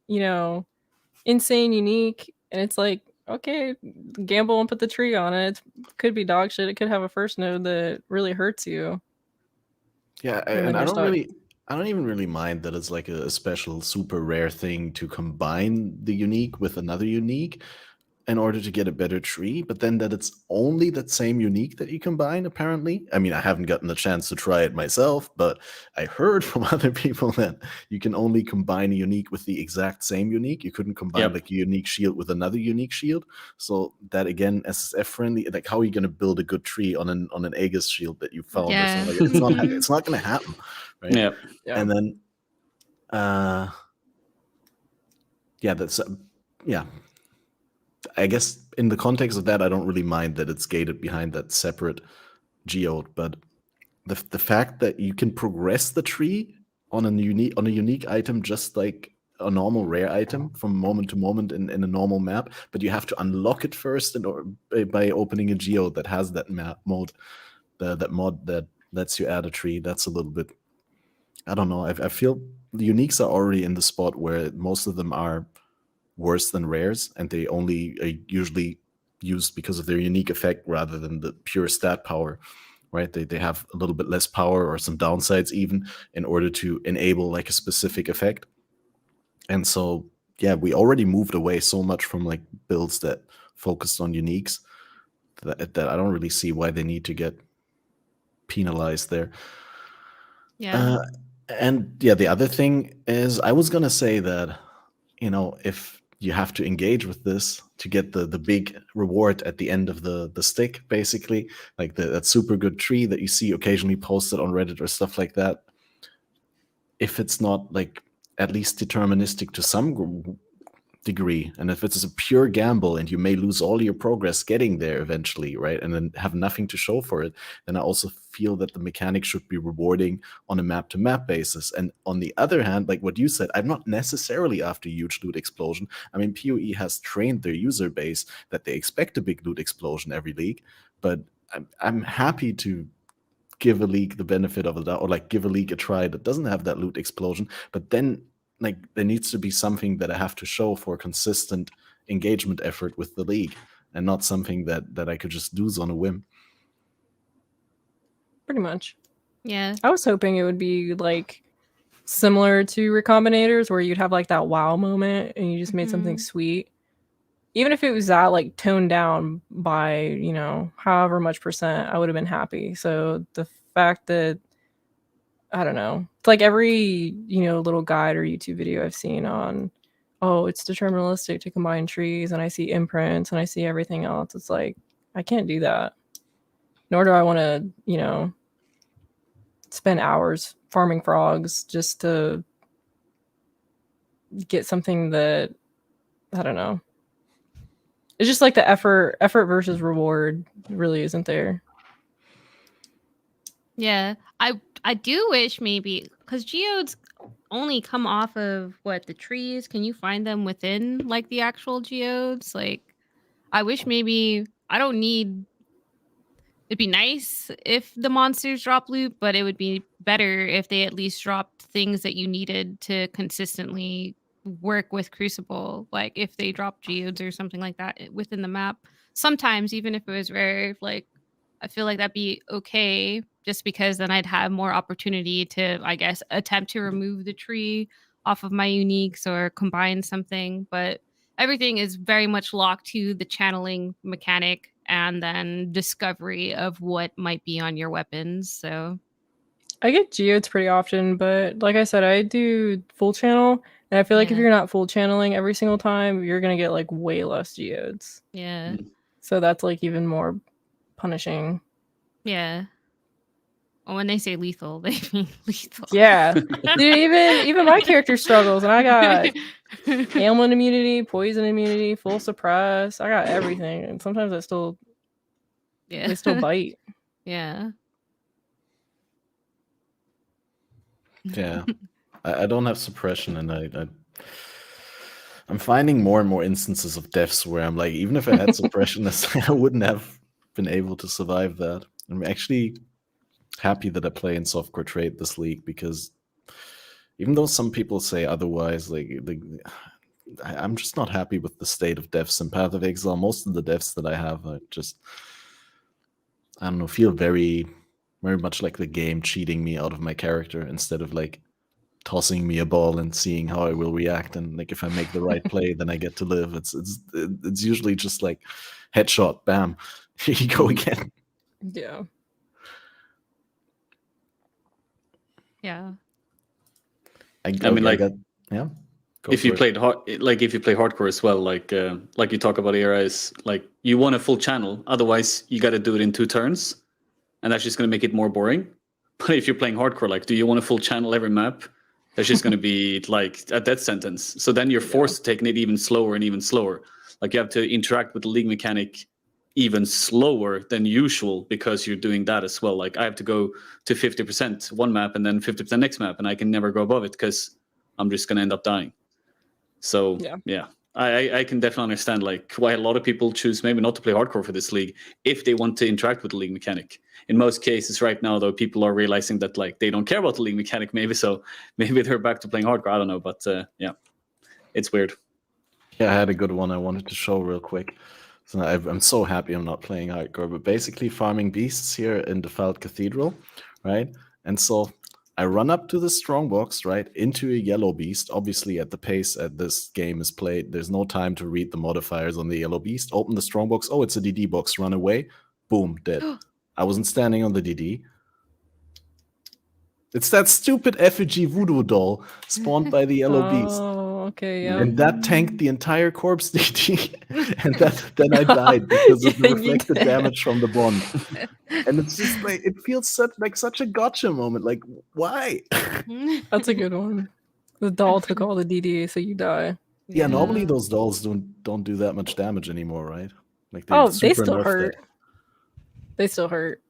insane unique, and it's like, okay, gamble and put the tree on it. It could be dog shit. It could have a first node that really hurts you. yeah, And then and I you're don't stuck. I don't even really mind that it's like a special super rare thing to combine the unique with another unique in order to get a better tree, but then that it's only that same unique that you combine, apparently. I mean, I haven't gotten the chance to try it myself, but I heard from other people that you can only combine a unique with the exact same unique. You couldn't combine Yep. like a unique shield with another unique shield. So that again, SSF friendly, like how are you gonna build a good tree on an Aegis shield that you found or something? Like, it's not gonna happen, right? Yeah. Yeah. And then yeah, that's yeah. I guess in the context of that, I don't really mind that it's gated behind that separate geode, but the fact that you can progress the tree on a unique item just like a normal rare item from moment to moment in a normal map, but you have to unlock it first by opening a geode that has that map mode, that mod that lets you add a tree. That's a little bit, I don't know. I feel the uniques are already in the spot where most of them are worse than rares, and they only usually used because of their unique effect rather than the pure stat power, right? They have a little bit less power or some downsides even in order to enable like a specific effect. And so, yeah, we already moved away so much from like builds that focused on uniques that I don't really see why they need to get penalized there. Yeah. And yeah, the other thing is I was gonna say that, if you have to engage with this to get the big reward at the end of the stick, basically, like that super good tree that you see occasionally posted on Reddit or stuff like that, if it's not like at least deterministic to some degree, and if it's a pure gamble and you may lose all your progress getting there eventually, right, and then have nothing to show for it, then I also feel that the mechanic should be rewarding on a map to map basis. And on the other hand, like what you said, I'm not necessarily after huge loot explosion. I mean, PoE has trained their user base that they expect a big loot explosion every league, but I'm happy to give a league the benefit of the doubt, or like give a league a try that doesn't have that loot explosion, but then like there needs to be something that I have to show for consistent engagement effort with the league, and not something that I could just lose on a whim. Pretty much. Yeah. I was hoping it would be like similar to Recombinators where you'd have like that wow moment and you just made something sweet. Even if it was that like toned down by, however much percent, I would have been happy. So the fact that, I don't know, it's like every, little guide or YouTube video I've seen on, oh, it's deterministic to combine trees, and I see imprints and I see everything else. It's like, I can't do that. Nor do I want to, spend hours farming frogs just to get something that, I don't know. It's just like the effort versus reward really isn't there. Yeah. I do wish maybe, because geodes only come off of the trees. Can you find them within like the actual geodes? Like, I wish maybe I don't need. It'd be nice if the monsters drop loot, but it would be better if they at least dropped things that you needed to consistently work with Crucible. Like if they dropped geodes or something like that within the map. Sometimes, even if it was rare, like I feel like that'd be okay, just because then I'd have more opportunity to, I guess, attempt to remove the tree off of my uniques or combine something. But everything is very much locked to the channeling mechanic and then discovery of what might be on your weapons. So I get geodes pretty often, but like I said, I do full channel, and I feel like if Yeah. you're not full channeling every single time, you're gonna get like way less geodes. yeah, So that's like even more punishing. yeah. Well, when they say lethal, they mean lethal. Yeah, dude, even my character struggles, and I got ailment immunity, poison immunity, full suppress. I got everything, and sometimes they still bite. Yeah. Yeah, I don't have suppression, and I'm finding more and more instances of deaths where I'm like, even if I had suppression, I wouldn't have been able to survive that. I'm actually happy that I play in softcore trade this league, because even though some people say otherwise, I'm just not happy with the state of deaths in Path of Exile. Most of the deaths that I have are just, I don't know, feel very, very much like the game cheating me out of my character instead of like tossing me a ball and seeing how I will react. And like if I make the right play, then I get to live. It's usually just like headshot, bam, here you go again. Yeah. Yeah. I mean, like, yeah. If you played if you play hardcore as well, like you talk about era, is like you want a full channel. Otherwise, you got to do it in 2 turns, and that's just going to make it more boring. But if you're playing hardcore, like, do you want a full channel every map? That's just going to be like a death sentence. So then you're forced to take it even slower and even slower. Like you have to interact with the league mechanic even slower than usual because you're doing that as well. Like I have to go to 50% one map and then 50% next map, and I can never go above it because I'm just going to end up dying. So yeah, I can definitely understand like why a lot of people choose maybe not to play hardcore for this league if they want to interact with the league mechanic. In most cases right now, though, people are realizing that like they don't care about the league mechanic maybe, so maybe they're back to playing hardcore. I don't know, but yeah, it's weird. Yeah, I had a good one I wanted to show real quick. So I'm so happy I'm not playing hardcore, but basically farming beasts here in the Felt Cathedral, right? And so I run up to the strongbox, right, into a yellow beast. Obviously, at the pace at this game is played, there's no time to read the modifiers on the yellow beast. Open the strongbox. Oh, it's a DD box. Run away. Boom, dead. I wasn't standing on the DD. It's that stupid effigy voodoo doll spawned by the yellow beast. Oh, okay, yeah. And that tanked the entire corpse DD. And then I died because of the reflected damage from the bond. And it's just like, it feels such a gotcha moment. Like, why? That's a good one. The doll took all the DD, so you die. Yeah, normally those dolls don't do that much damage anymore, right? Like they still nerfed hurt. it. They still hurt.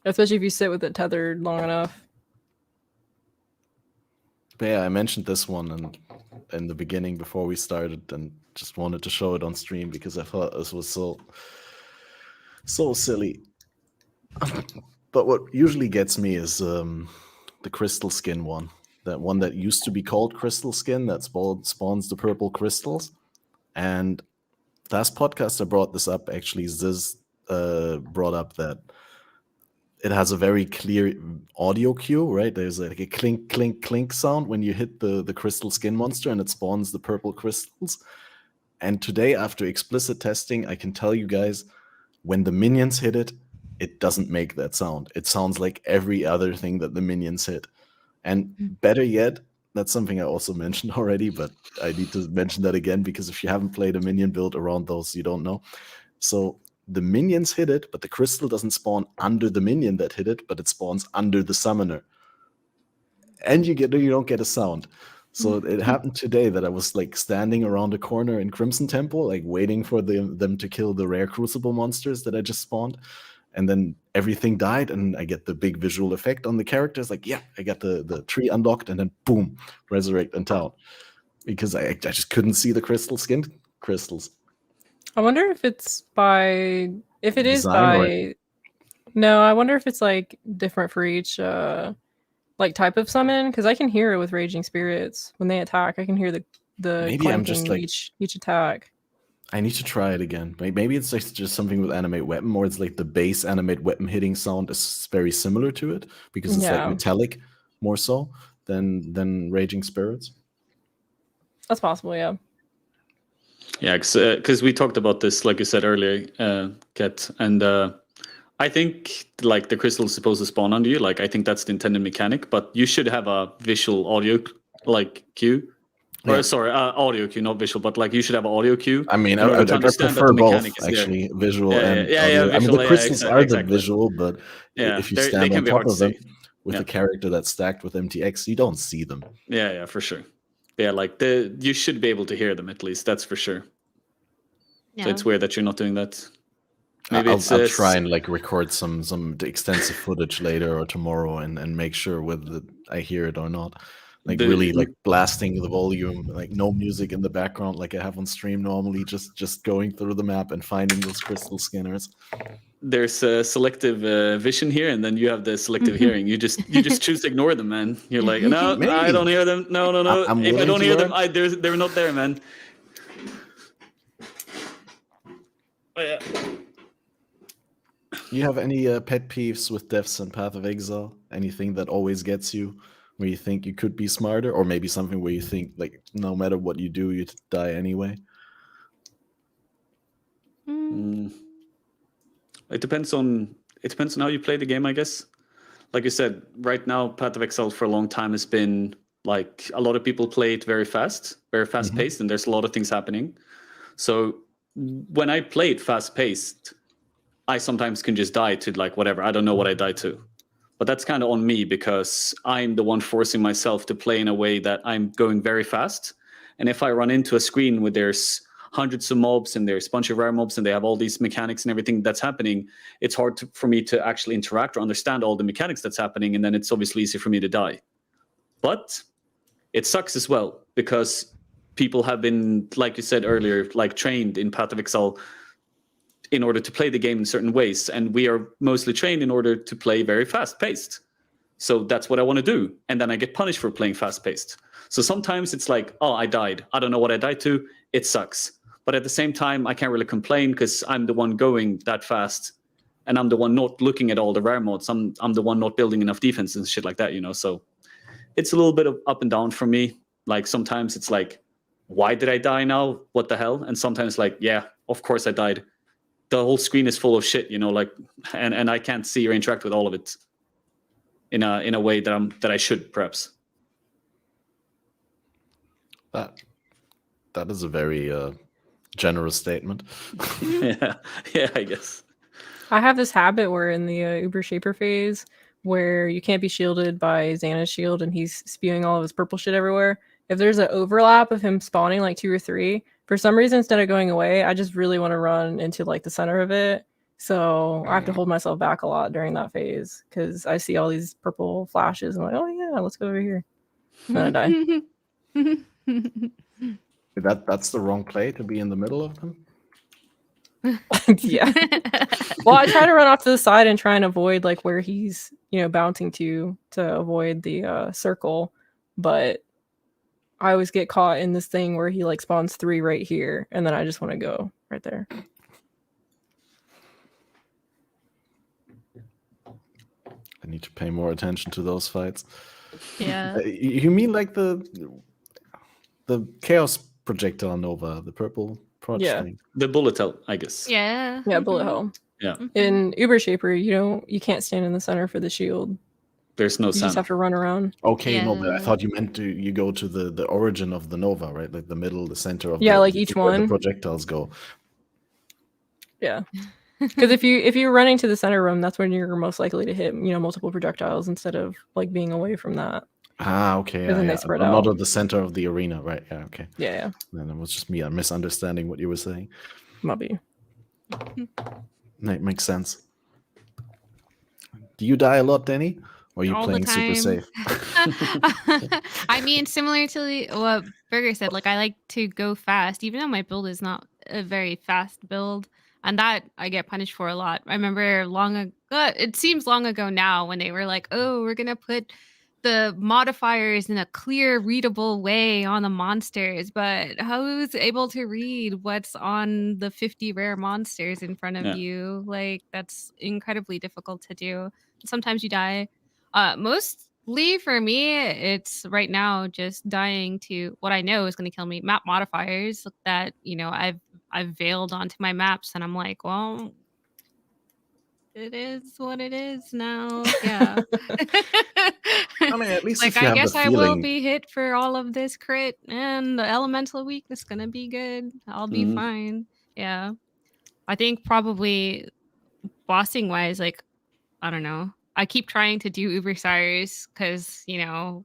Especially if you sit with it tethered long enough. But yeah, I mentioned this one in the beginning before we started, and just wanted to show it on stream because I thought this was so silly. But what usually gets me is the crystal skin one. That one that used to be called crystal skin that spawns the purple crystals. And last podcast I brought this up, actually, Ziz brought up that it has a very clear audio cue, right? There's like a clink, clink, clink sound when you hit the crystal skin monster and it spawns the purple crystals. And today, after explicit testing, I can tell you guys, when the minions hit it, it doesn't make that sound. It sounds like every other thing that the minions hit. And better yet, that's something I also mentioned already, but I need to mention that again because if you haven't played a minion build around those, you don't know. So the minions hit it, but the crystal doesn't spawn under the minion that hit it, but it spawns under the summoner. And you don't get a sound. So it happened today that I was like standing around a corner in Crimson Temple, like waiting for them to kill the rare Crucible monsters that I just spawned. And then everything died, and I get the big visual effect on the characters. Like, yeah, I got the tree unlocked, and then boom, resurrect in town. Because I just couldn't see the crystal skin crystals. I wonder if it's by... If it is by... No, I wonder if it's like different for each like type of summon, because I can hear it with Raging Spirits when they attack. I can hear the maybe I'm just like each attack. I need to try it again. Maybe it's like just something with animate weapon, or it's like the base animate weapon hitting sound is very similar to it because it's like Yeah. metallic more so than Raging Spirits. That's possible, yeah. Yeah, because we talked about this, like you said earlier, Ket, and I think like the crystal is supposed to spawn under you. Like I think that's the intended mechanic, but you should have a visual audio like cue. Or Yeah. sorry, audio cue, not visual, but like you should have an audio cue. I mean, in order to I understand that prefer the both mechanic is there. actually, visual Yeah, and yeah, audio. I mean, visual, the yeah, crystals are the exactly. visual, but Yeah, if you they stand can on be top hard to of them see. with Yeah. a character that's stacked with MTX, you don't see them. Yeah, for sure. Yeah, like you should be able to hear them at least. That's for sure. Yeah. So it's weird that you're not doing that. Maybe I'll it's try and like record some extensive footage later or tomorrow and make sure whether I hear it or not. Like really like blasting the volume, like no music in the background like I have on stream normally, just going through the map and finding those crystal skinners. there's a selective vision here, and then you have the selective hearing. You just choose to ignore them, man. You're like, no, Maybe. I don't hear them. No. I'm If I willing don't to hear them, learn. they're not there, man. Oh, yeah. You have any pet peeves with deaths and Path of Exile? Anything that always gets you, where you think you could be smarter, or maybe something where you think like no matter what you do, you die anyway? It depends on how you play the game, I guess. Like you said, right now, Path of Exile for a long time has been like a lot of people play it very fast paced, and there's a lot of things happening. So when I play it fast paced, I sometimes can just die to like whatever. I don't know what I die to. But that's kind of on me because I'm the one forcing myself to play in a way that I'm going very fast. And if I run into a screen where there's hundreds of mobs and there's a bunch of rare mobs and they have all these mechanics and everything that's happening, it's hard for me to actually interact or understand all the mechanics that's happening. And then it's obviously easy for me to die. But it sucks as well because people have been, like you said earlier, like trained in Path of Exile in order to play the game in certain ways. And we are mostly trained in order to play very fast paced. So that's what I want to do. And then I get punished for playing fast paced. So sometimes it's like, oh, I died. I don't know what I died to. It sucks. But at the same time, I can't really complain because I'm the one going that fast. And I'm the one not looking at all the rare mods. I'm the one not building enough defense and shit like that, you know? So it's a little bit of up and down for me. Like sometimes it's like, why did I die now? What the hell? And sometimes like, yeah, of course I died. The whole screen is full of shit, you know, like, and I can't see or interact with all of it in a way that I should, perhaps. That is a very generous statement. yeah, I guess. I have this habit where in the Uber Shaper phase, where you can't be shielded by Xana's shield and he's spewing all of his purple shit everywhere. If there's an overlap of him spawning like 2 or 3, for some reason, instead of going away, I just really want to run into like the center of it. So I have to hold myself back a lot during that phase because I see all these purple flashes. I'm like, oh yeah, let's go over here. And then I die. That's the wrong play to be in the middle of them. Yeah. Well, I try to run off to the side and try and avoid like where he's, bouncing to avoid the circle. But I always get caught in this thing where he like spawns 3 right here, and then I just want to go right there. I need to pay more attention to those fights. Yeah. You mean like the Chaos Projectile Nova, the purple proj thing? The bullet hell, I guess. Yeah. Yeah, bullet hell. Yeah. In Uber Shaper, you can't stand in the center for the shield. There's no You sound. just have to run around. Okay, no, but I thought you meant you go to the origin of the Nova, right? Like the middle, the center of like each where one. the projectiles go. Yeah. Because if you're running to the center room, that's when you're most likely to hit, multiple projectiles instead of like being away from that. Ah, okay. Then they spread Not out. at the center of the arena, right? Yeah, okay. Yeah. Then it was just me misunderstanding what you were saying. Might be. That makes sense. Do you die a lot, Danny? Or are you All playing the super time. safe? I mean, similar to what Burger said, like I like to go fast, even though my build is not a very fast build, and that I get punished for a lot. I remember long ago, it seems long ago now, when they were like, "Oh, we're gonna put the modifiers in a clear, readable way on the monsters, but who's able to read what's on the 50 rare monsters in front of Yeah. you? Like, that's incredibly difficult to do. Sometimes you die. Mostly for me, it's right now just dying to what I know is going to kill me. Map modifiers that, you know, I've veiled onto my maps, and I'm like, well, it is what it is now. Yeah. I mean, at least Like, if you I have the guess I will feeling. be hit for all of this crit, and the elemental weakness gonna be good. I'll be Mhm. fine. Yeah. I think probably bossing wise, like, I don't know. I keep trying to do Uber Sires because, you know,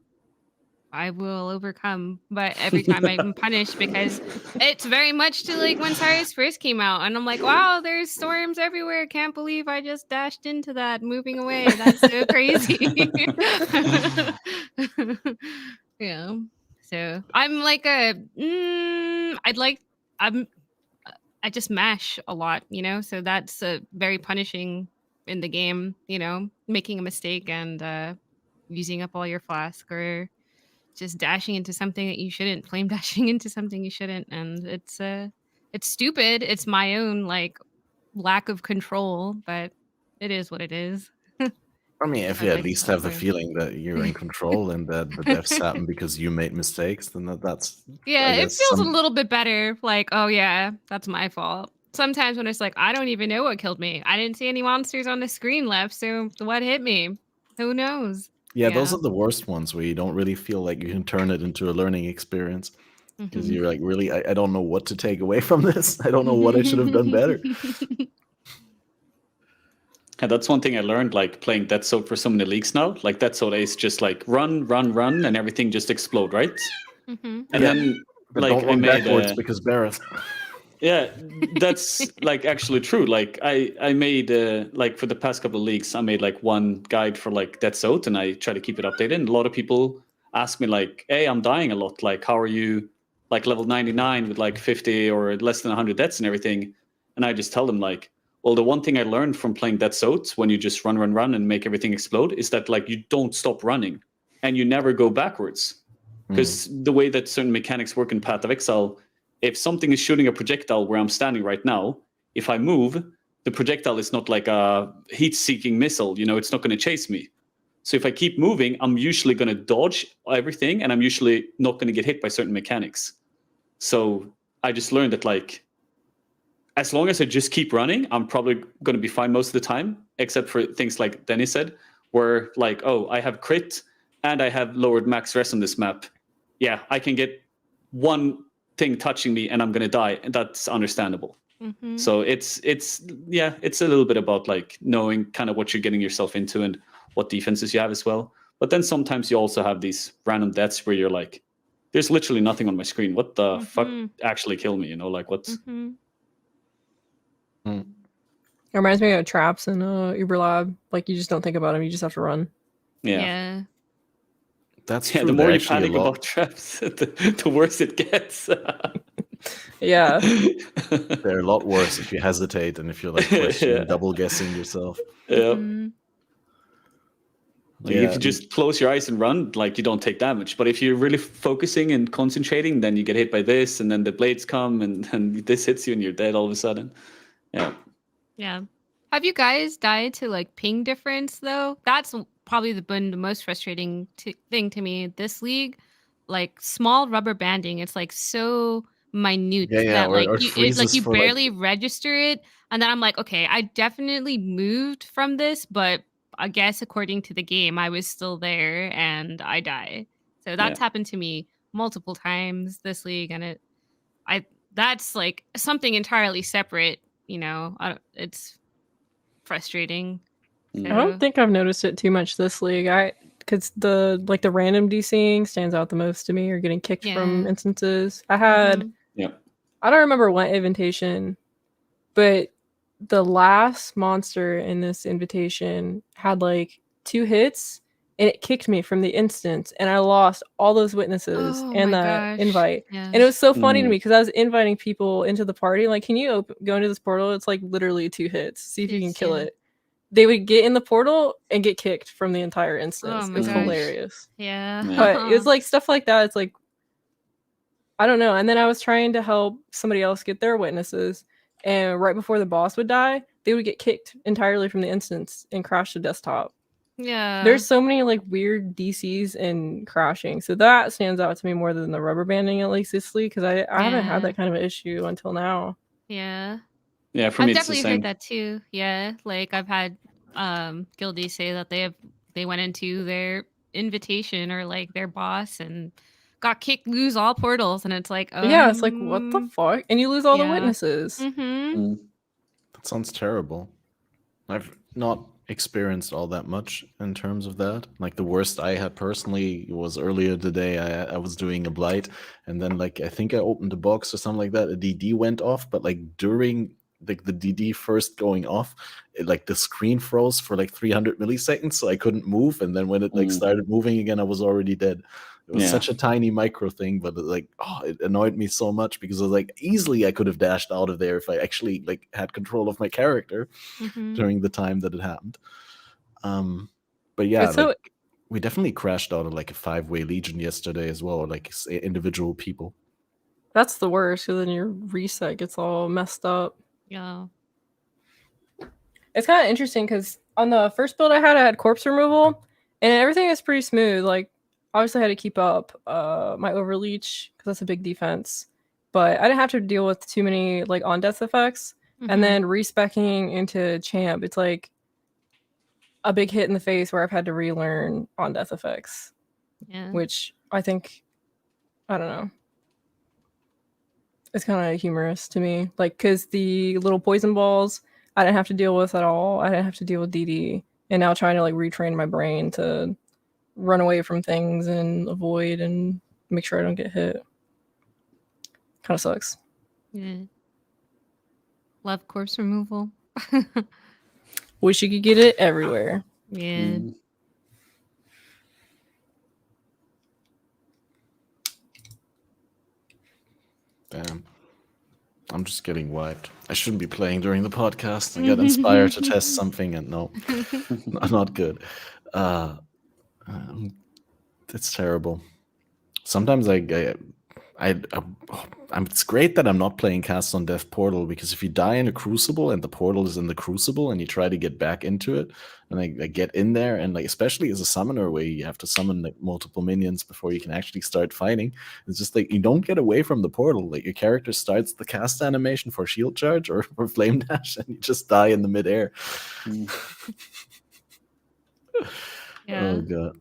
I will overcome, but every time I'm punished because it's very much to like when Cyrus first came out, and I'm like, wow, there's storms everywhere. Can't believe I just dashed into that, moving away. That's so crazy. Yeah. So I'm like I'm I just mash a lot, you know. So that's very punishing in the game, you know, making a mistake and using up all your flask or just dashing into something that you shouldn't, flame dashing into something you shouldn't, and it's stupid. It's my own like lack of control, but it is what it is. I mean, if I you at like least that have the way. feeling that you're in control and that the deaths happen because you made mistakes, then that's, Yeah, I it guess, feels a some. little bit better. Like, oh yeah, that's my fault. Sometimes when it's like, I don't even know what killed me. I didn't see any monsters on the screen left, so what hit me? Who knows? Yeah, those Yeah. are the worst ones where you don't really feel like you can turn it into a learning experience because Mhm. you're like, really, I don't know what to take away from this. I don't know what I should have done better. And that's one thing I learned, like playing Dead Zone for so many leagues now. Like Dead Zone is just like run, run, run, and everything just explode, right? Mhm. And Yeah, then but like don't I run made backwards because Barrett. yeah, that's like actually true. Like I made like for the past couple of leagues, I made like one guide for like Dead Zone, and I try to keep it updated. And a lot of people ask me like, "Hey, I'm dying a lot. Like, how are you like level 99 with like 50 or less than 100 deaths and everything?" And I just tell them like, well, the one thing I learned from playing Dead Zone when you just run, run, run and make everything explode is that like you don't stop running and you never go backwards. Because the way that certain mechanics work in Path of Exile, if something is shooting a projectile where I'm standing right now, if I move, the projectile is not like a heat-seeking missile. You know, it's not going to chase me. So if I keep moving, I'm usually going to dodge everything, and I'm usually not going to get hit by certain mechanics. So I just learned that like, as long as I just keep running, I'm probably going to be fine most of the time, except for things like Dennis said, where like, oh, I have crit and I have lowered max res on this map. Yeah, I can get one thing touching me and I'm going to die, and that's understandable. Mhm. So it's yeah, it's a little bit about like knowing kind of what you're getting yourself into and what defenses you have as well. But then sometimes you also have these random deaths where you're like, there's literally nothing on my screen. What the fuck actually killed me? You know, like what's Mhm. It reminds me of traps in Uber Lab. Like you just don't think about them; you just have to run. yeah. Yeah. That's Yeah, true. the more They're you actually a panic lot. about traps, the worse it gets. Yeah. They're a lot worse if you hesitate and if you're like questioning, double guessing yourself. Yeah. Mhm. Like Yeah, if you just close your eyes and run, like you don't take damage. But if you're really focusing and concentrating, then you get hit by this, and then the blades come, and then this hits you, and you're dead all of a sudden. Yeah. Yeah. Have you guys died to like ping difference though? That's probably been the most frustrating thing to me this league. Like small rubber banding, it's like so minute yeah, that like or it freezes you for like. barely register it, and then I'm like, okay, I definitely moved from this, but I guess according to the game, I was still there and I die. So that's happened to me multiple times this league, and I that's like something entirely separate. You know, it's frustrating. I don't So think I've noticed it too much this league. Because the random DCing stands out the most to me, or getting kicked from yeah. instances. I had Yeah. I don't remember what invitation, but the last monster in this invitation had like 2 hits and it kicked me from the instance, and I lost all those witnesses Oh and my that gosh. invite. Yeah. And it was so funny to me because I was inviting people into the party like, can you go into this portal? It's like literally 2 hits. See if you can It's kill yeah. it. they would get in the portal and get kicked from the entire instance. Oh It my was gosh. hilarious. Yeah. But it was like stuff like that. It's like, I don't know. And then I was trying to help somebody else get their witnesses. And right before the boss would die, they would get kicked entirely from the instance and crash the desktop. Yeah. There's so many like weird DCs and crashing. So that stands out to me more than the rubber banding, at least this league, because I haven't had Yeah. that kind of an issue until now. Yeah. Yeah, for I've me it's the definitely same. heard that too. Yeah. Like I've had guildies say that they went into their invitation or like their boss and got kicked, lose all portals, and it's like, Yeah, it's like, what the fuck? And you lose all the yeah. witnesses. Mm-hmm. Mm. That sounds terrible. I've not experienced all that much in terms of that. Like the worst I had personally was earlier today. I was doing a blight, and then like I think I opened a box or something like that. A DD went off, but like during the DD first going off, like the screen froze for like 300 milliseconds, so I couldn't move. And then when it like started moving again, I was already dead. It was such a tiny micro thing, but it annoyed me so much because I was like, easily I could have dashed out of there if I actually like had control of my character during the time that it happened. But yeah, So we definitely crashed out of like a 5-way legion yesterday as well, like individual people. that's the worst, because then your reset gets all messed up. Yeah. It's kind of interesting because on the first build I had corpse removal, and everything is pretty smooth. Like, obviously, I had to keep up my overleech because that's a big defense, but I didn't have to deal with too many like on death effects. And then respecking into champ, it's like a big hit in the face where I've had to relearn on death effects, which I think, I don't know. It's kind of humorous to me, like, because the little poison balls I didn't have to deal with at all. I didn't have to deal with DD, and now trying to like retrain my brain to run away from things and avoid and make sure I don't get hit. Kind of sucks. Yeah. Love corpse removal. Wish you could get it everywhere. Yeah. Damn. I'm just getting wiped. I shouldn't be playing during the podcast. I got inspired to test something, and no, not good. It's terrible. Sometimes it's great that I'm not playing Cast on Death Portal, because if you die in a Crucible and the portal is in the Crucible and you try to get back into it and I get in there, and like especially as a summoner where you have to summon like multiple minions before you can actually start fighting, it's just like you don't get away from the portal. Like your character starts the cast animation for shield charge or for flame dash and you just die in the midair. Oh god.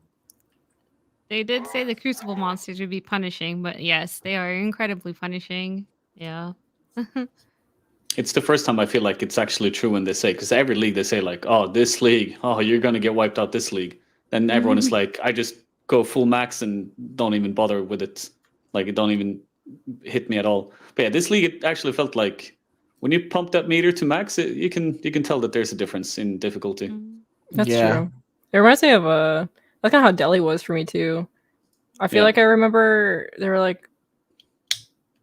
They did say the Crucible monsters would be punishing, but yes, they are incredibly punishing. Yeah. It's the first time I feel like it's actually true when they say, because every league they say like, oh, this league, oh, you're going to get wiped out this league. Then everyone is like, I just go full max and don't even bother with it. Like it don't even hit me at all. But yeah, this league, it actually felt like when you pump that meter to max, you can tell that there's a difference in difficulty. That's true. It reminds me of that's kind of how Delhi was for me too. I feel like I remember they were like,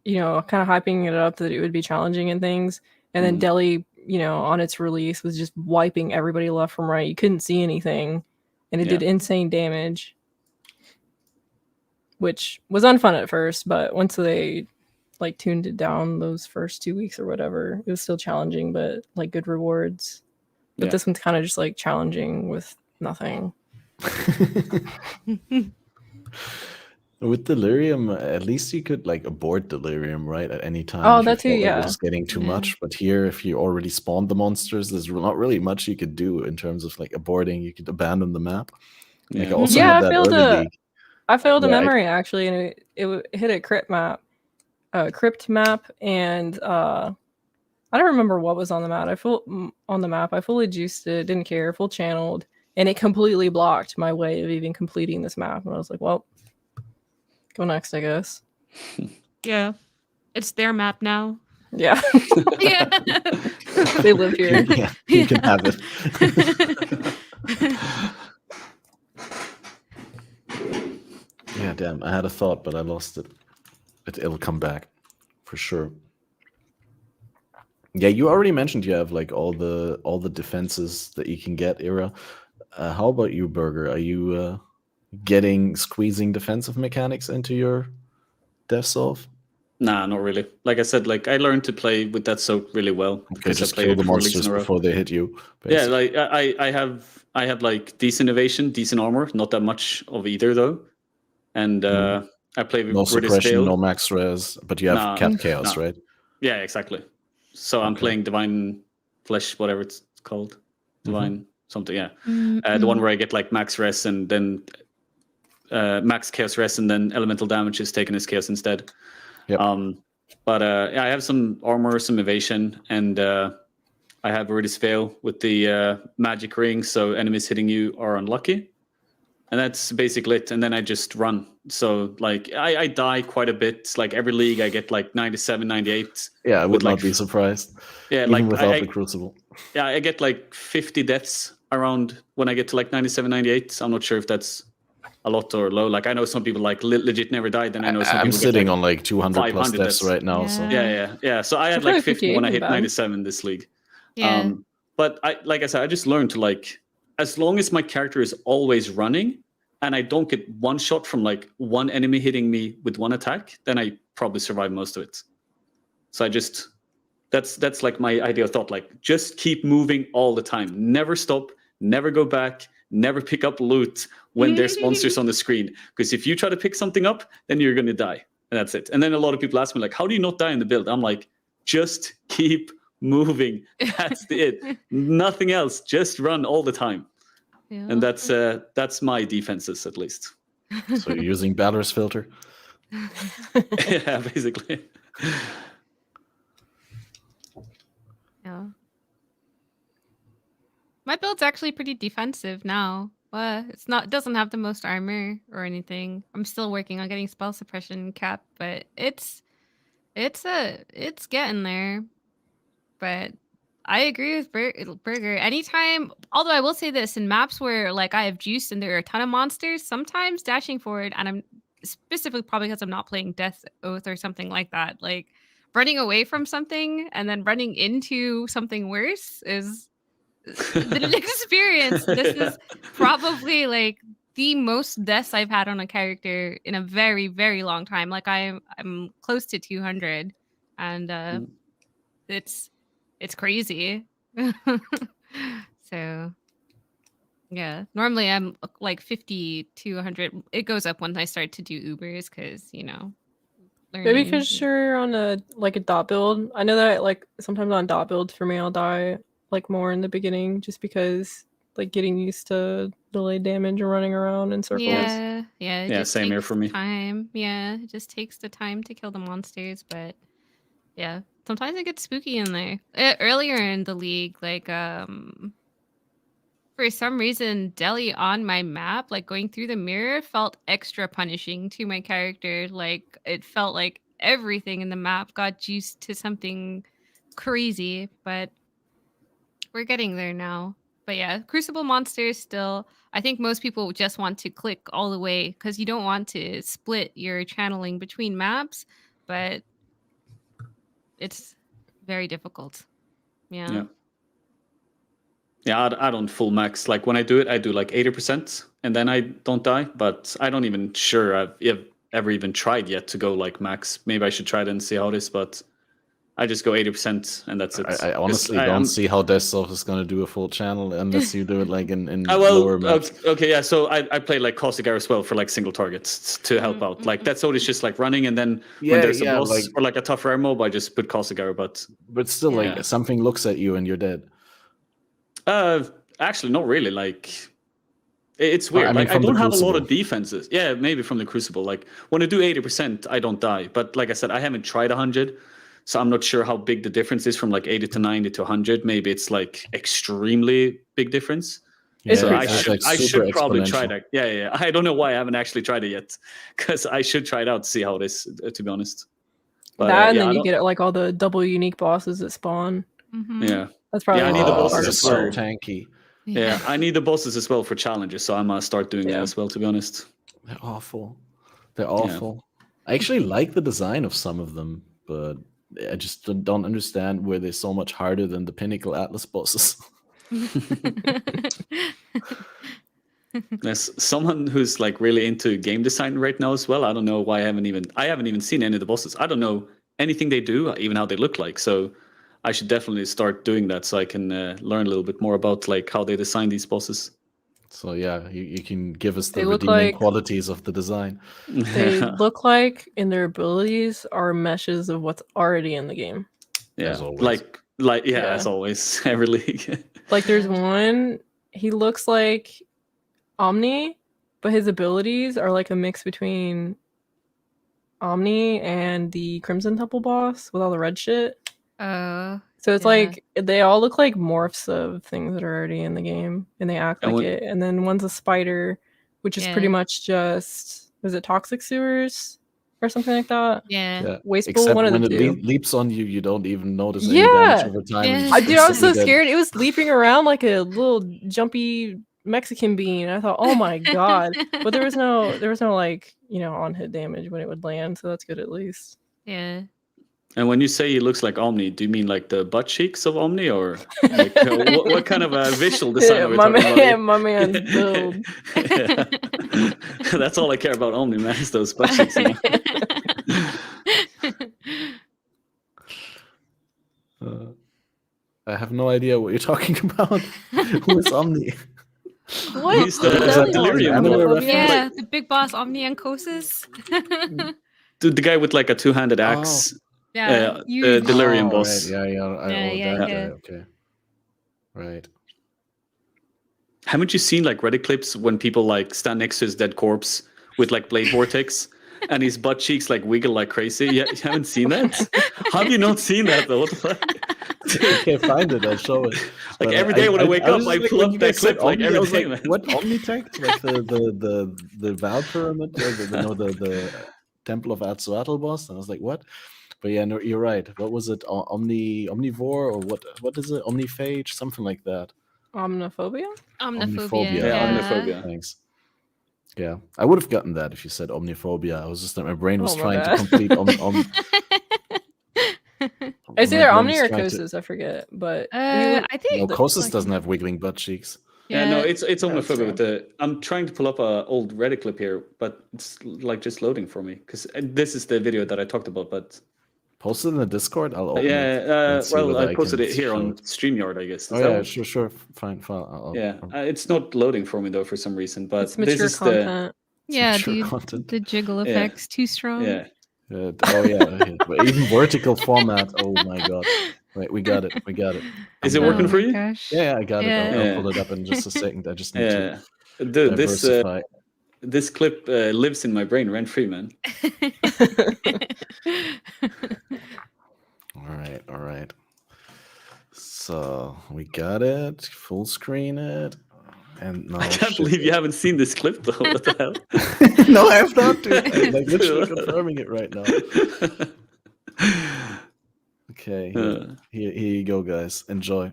you know, kind of hyping it up that it would be challenging and things. And then Delhi, you know, on its release was just wiping everybody left from right. You couldn't see anything. And it did insane damage, which was unfun at first. But once they like tuned it down those first 2 weeks or whatever, it was still challenging, but like good rewards. But this one's kind of just like challenging with nothing. With Delirium, at least you could like abort Delirium, right, at any time. Oh, if that you too, felt like yeah. it was getting too much. But here, if you already spawned the monsters, there's not really much you could do in terms of like aborting. You could abandon the map. Like I also had that early league. I failed a memory actually, and it hit a crypt map, and I don't remember what was on the map. I fully juiced it, didn't care, full channeled, and it completely blocked my way of even completing this map. And I was like, well, go next, I guess. Yeah. It's their map now. Yeah. Yeah. They live here. Yeah, you can have it. Yeah, damn. I had a thought, but I lost it. It'll come back for sure. Yeah, you already mentioned you have like all the defenses that you can get, Ira. How about you, Burger? Are you squeezing defensive mechanics into your Death Solve? Nah, not really. Like I said, like I learned to play with that soak really well Okay, because I just played kill it the 4 leagues monsters in a row. before they hit you. Yeah, Basically. like I have like decent evasion, decent armor, not that much of either though. And I play No with British suppression, Veil. no max res, but you have Nah, Cat Chaos, nah. right? Yeah, exactly. So I'm Okay. playing Divine Flesh, whatever it's called. Divine something, yeah. The Mm. one where I get like max res and then max chaos res and then elemental damage is taken as chaos instead. Yep. But yeah, I have some armor, some evasion, and I have Viridius Veil with the magic ring, so enemies hitting you are unlucky. And that's basically it. And then I just run. So like I die quite a bit. Like every league I get like 97, 98. Yeah, I would with, not like, be surprised. Yeah, even like without the Crucible. Yeah, I get like 50 deaths around when I get to like 97, 98. I'm not sure if that's a lot or low. Like I know some people like legit never died, and I know some I'm people sitting get, like, on like 200 plus 500 deaths right now. So yeah. So I had feel like like 50 when 58 I hit isn't bad. 97 this league. Yeah. But like I said, I just learned to like, as long as my character is always running and I don't get one shot from like one enemy hitting me with one attack, then I probably survive most of it. So I just, that's like my ideal thought. Like just keep moving all the time. Never stop, never go back, never pick up loot when there's monsters on the screen. Because if you try to pick something up, then you're going to die. And that's it. And then a lot of people ask me like, how do you not die in the build? I'm like, just keep moving. That's it. Nothing else. Just run all the time. Yeah. And that's my defenses at least. So you're using Balor's filter? Yeah, basically. Yeah. My build's actually pretty defensive now. It doesn't have the most armor or anything. I'm still working on getting spell suppression cap, but it's getting there. But I agree with Burger. Anytime, although I will say this, in maps where like I have juice and there are a ton of monsters, sometimes dashing forward, and I'm specifically probably because I'm not playing Death Oath or something like that, like running away from something and then running into something worse is the experience. This is probably like the most deaths I've had on a character in a very, very long time. Like I'm close to 200, and it's crazy. So yeah, normally I'm like 50 to 100. It goes up when I start to do Ubers because Maybe learning. because you're on a dot build. I know that like sometimes on dot builds for me, I'll die like more in the beginning just because like getting used to delayed damage and running around in circles. Yeah, it Yeah, just same here takes for me. time. Yeah, it just takes the time to kill the monsters, but yeah, sometimes it gets spooky in there. Earlier in the league, like for some reason, Delhi on my map, like going through the mirror, felt extra punishing to my character. Like it felt like everything in the map got juiced to something crazy, but we're getting there now. But yeah, Crucible monsters still, I think most people just want to click all the way because you don't want to split your channeling between maps, but it's very difficult. Yeah. Yeah, I don't full max. Like when I do it, I do like 80%, and then I don't die. But I don't even sure I've ever even tried yet to go like max. Maybe I should try it and see how it is. But I just go 80%, and that's it. I honestly don't see how Death Solve is going to do a full channel unless you do it like in lower maps. Okay, yeah. So I play like Caustic Arrow as well for like single targets to help out. Like that's always just like running, and then when there's a boss or like a tough rare mob, I just put Caustic Arrow. But still, like something looks at you and you're dead. Actually, not really. Like it's weird. Like I don't have a lot of defenses. Yeah, maybe from the Crucible. Like when I do 80%, I don't die. But like I said, I haven't tried 100. So I'm not sure how big the difference is from like 80 to 90 to 100. Maybe it's like extremely big difference. Yeah, so I should probably try that. Yeah. I don't know why I haven't actually tried it yet, because I should try it out to see how it is. To be honest. But, and then you get like all the double unique bosses that spawn. Mm-hmm. Yeah, that's probably. I need the bosses as well. So tanky. Yeah, I need the bosses as well for challenges. So I'm gonna start doing that as well. To be honest, they're awful. I actually like the design of some of them, but I just don't understand where they're so much harder than the Pinnacle Atlas bosses. There's someone who's like really into game design right now as well. I don't know why I haven't even seen any of the bosses. I don't know anything they do, even how they look like. So I should definitely start doing that so I can learn a little bit more about like how they design these bosses. So yeah, you can give us the They look redeeming like- qualities of the design. They look like, and their abilities are meshes of what's already in the game. Yeah, As always. like Yeah. as always, every league. Like there's one, he looks like Omni, but his abilities are like a mix between Omni and the Crimson Temple boss with all the red shit. So it's Yeah. like they all look like morphs of things that are already in the game, and they act And like when- it. And then one's a spider, which is pretty Yeah. much just, was it toxic sewers or something like that? Yeah. Yeah. Waste Except pool, one of when the it two. leaps on you, you don't even notice any damage Yeah. over time. Yeah. and you I just dude, I was so instantly dead. scared. It was leaping around like a little jumpy Mexican bean. I thought, oh my god. But there was no like, on hit damage when it would land, so that's good at least. Yeah. And when you say he looks like Omni, do you mean like the butt cheeks of Omni, or like what kind of a visual design Yeah, are we my talking about here? man, my man's build. Yeah. That's all I care about Omni, man, is those butt cheeks. You know? I have no idea what you're talking about. Who is Omni? What? He's the Is that delirium anime one. reference? Yeah, the big boss Omniancosis. Dude, the guy with like a two-handed axe. Yeah. Delirium Oh, boss. Right. Yeah. Yeah, That yeah. guy. Okay. Right. Haven't you seen like Reddit clips when people like stand next to his dead corpse with like blade vortex and his butt cheeks like wiggle like crazy? Yeah, you haven't seen that? How have you not seen that though? What the fuck? I can't find it. I'll show it. Like But every day when I wake up, was I just pull when up you that guys said clip like Omni, every I was day, like, man. what Omnitech? Like the Val Pyramid, the Temple of Atzoatl boss. And I was like, what? But yeah, no, you're right. What was it? Omnivore or what is it? Omniphage, something like that. Omnophobia? Omniphobia. Omniphobia. Yeah, omniphobia. Thanks. Yeah, I would have gotten that if you said omniphobia. I was just my brain was Oh my trying to bad. complete It's my either brain Omni was or trying to- Kosis, I forget. But I think. No, Kosis doesn't have wiggling butt cheeks. Yeah, no, it's that's homophobia fair. with the. I'm trying to pull up a old Reddit clip here, but it's like just loading for me because this is the video that I talked about. But Post it in the Discord. I'll open it. yeah, and see well, whether I I posted can it here show on it. StreamYard, I guess. Is Oh that yeah, one? sure. Fine. I'll- Yeah, it's not loading for me though for some reason. But it's this mature is content. Yeah, mature dude. content. The jiggle Yeah. effect's too strong. the Oh yeah. But even vertical format. Oh my god. Right, we got it. Is it I'm working gonna- for you? Gosh. Yeah, I got it. Yeah. I'll Yeah. pull it up in just a second. I just need Yeah, to dude, diversify. this clip lives in my brain rent free, man. All right. So we got it. Full screen it. And no, I can't believe you haven't seen this clip though. What the hell? No, I have not. Dude. I'm like literally confirming it right now. Okay, here you go, guys. Enjoy.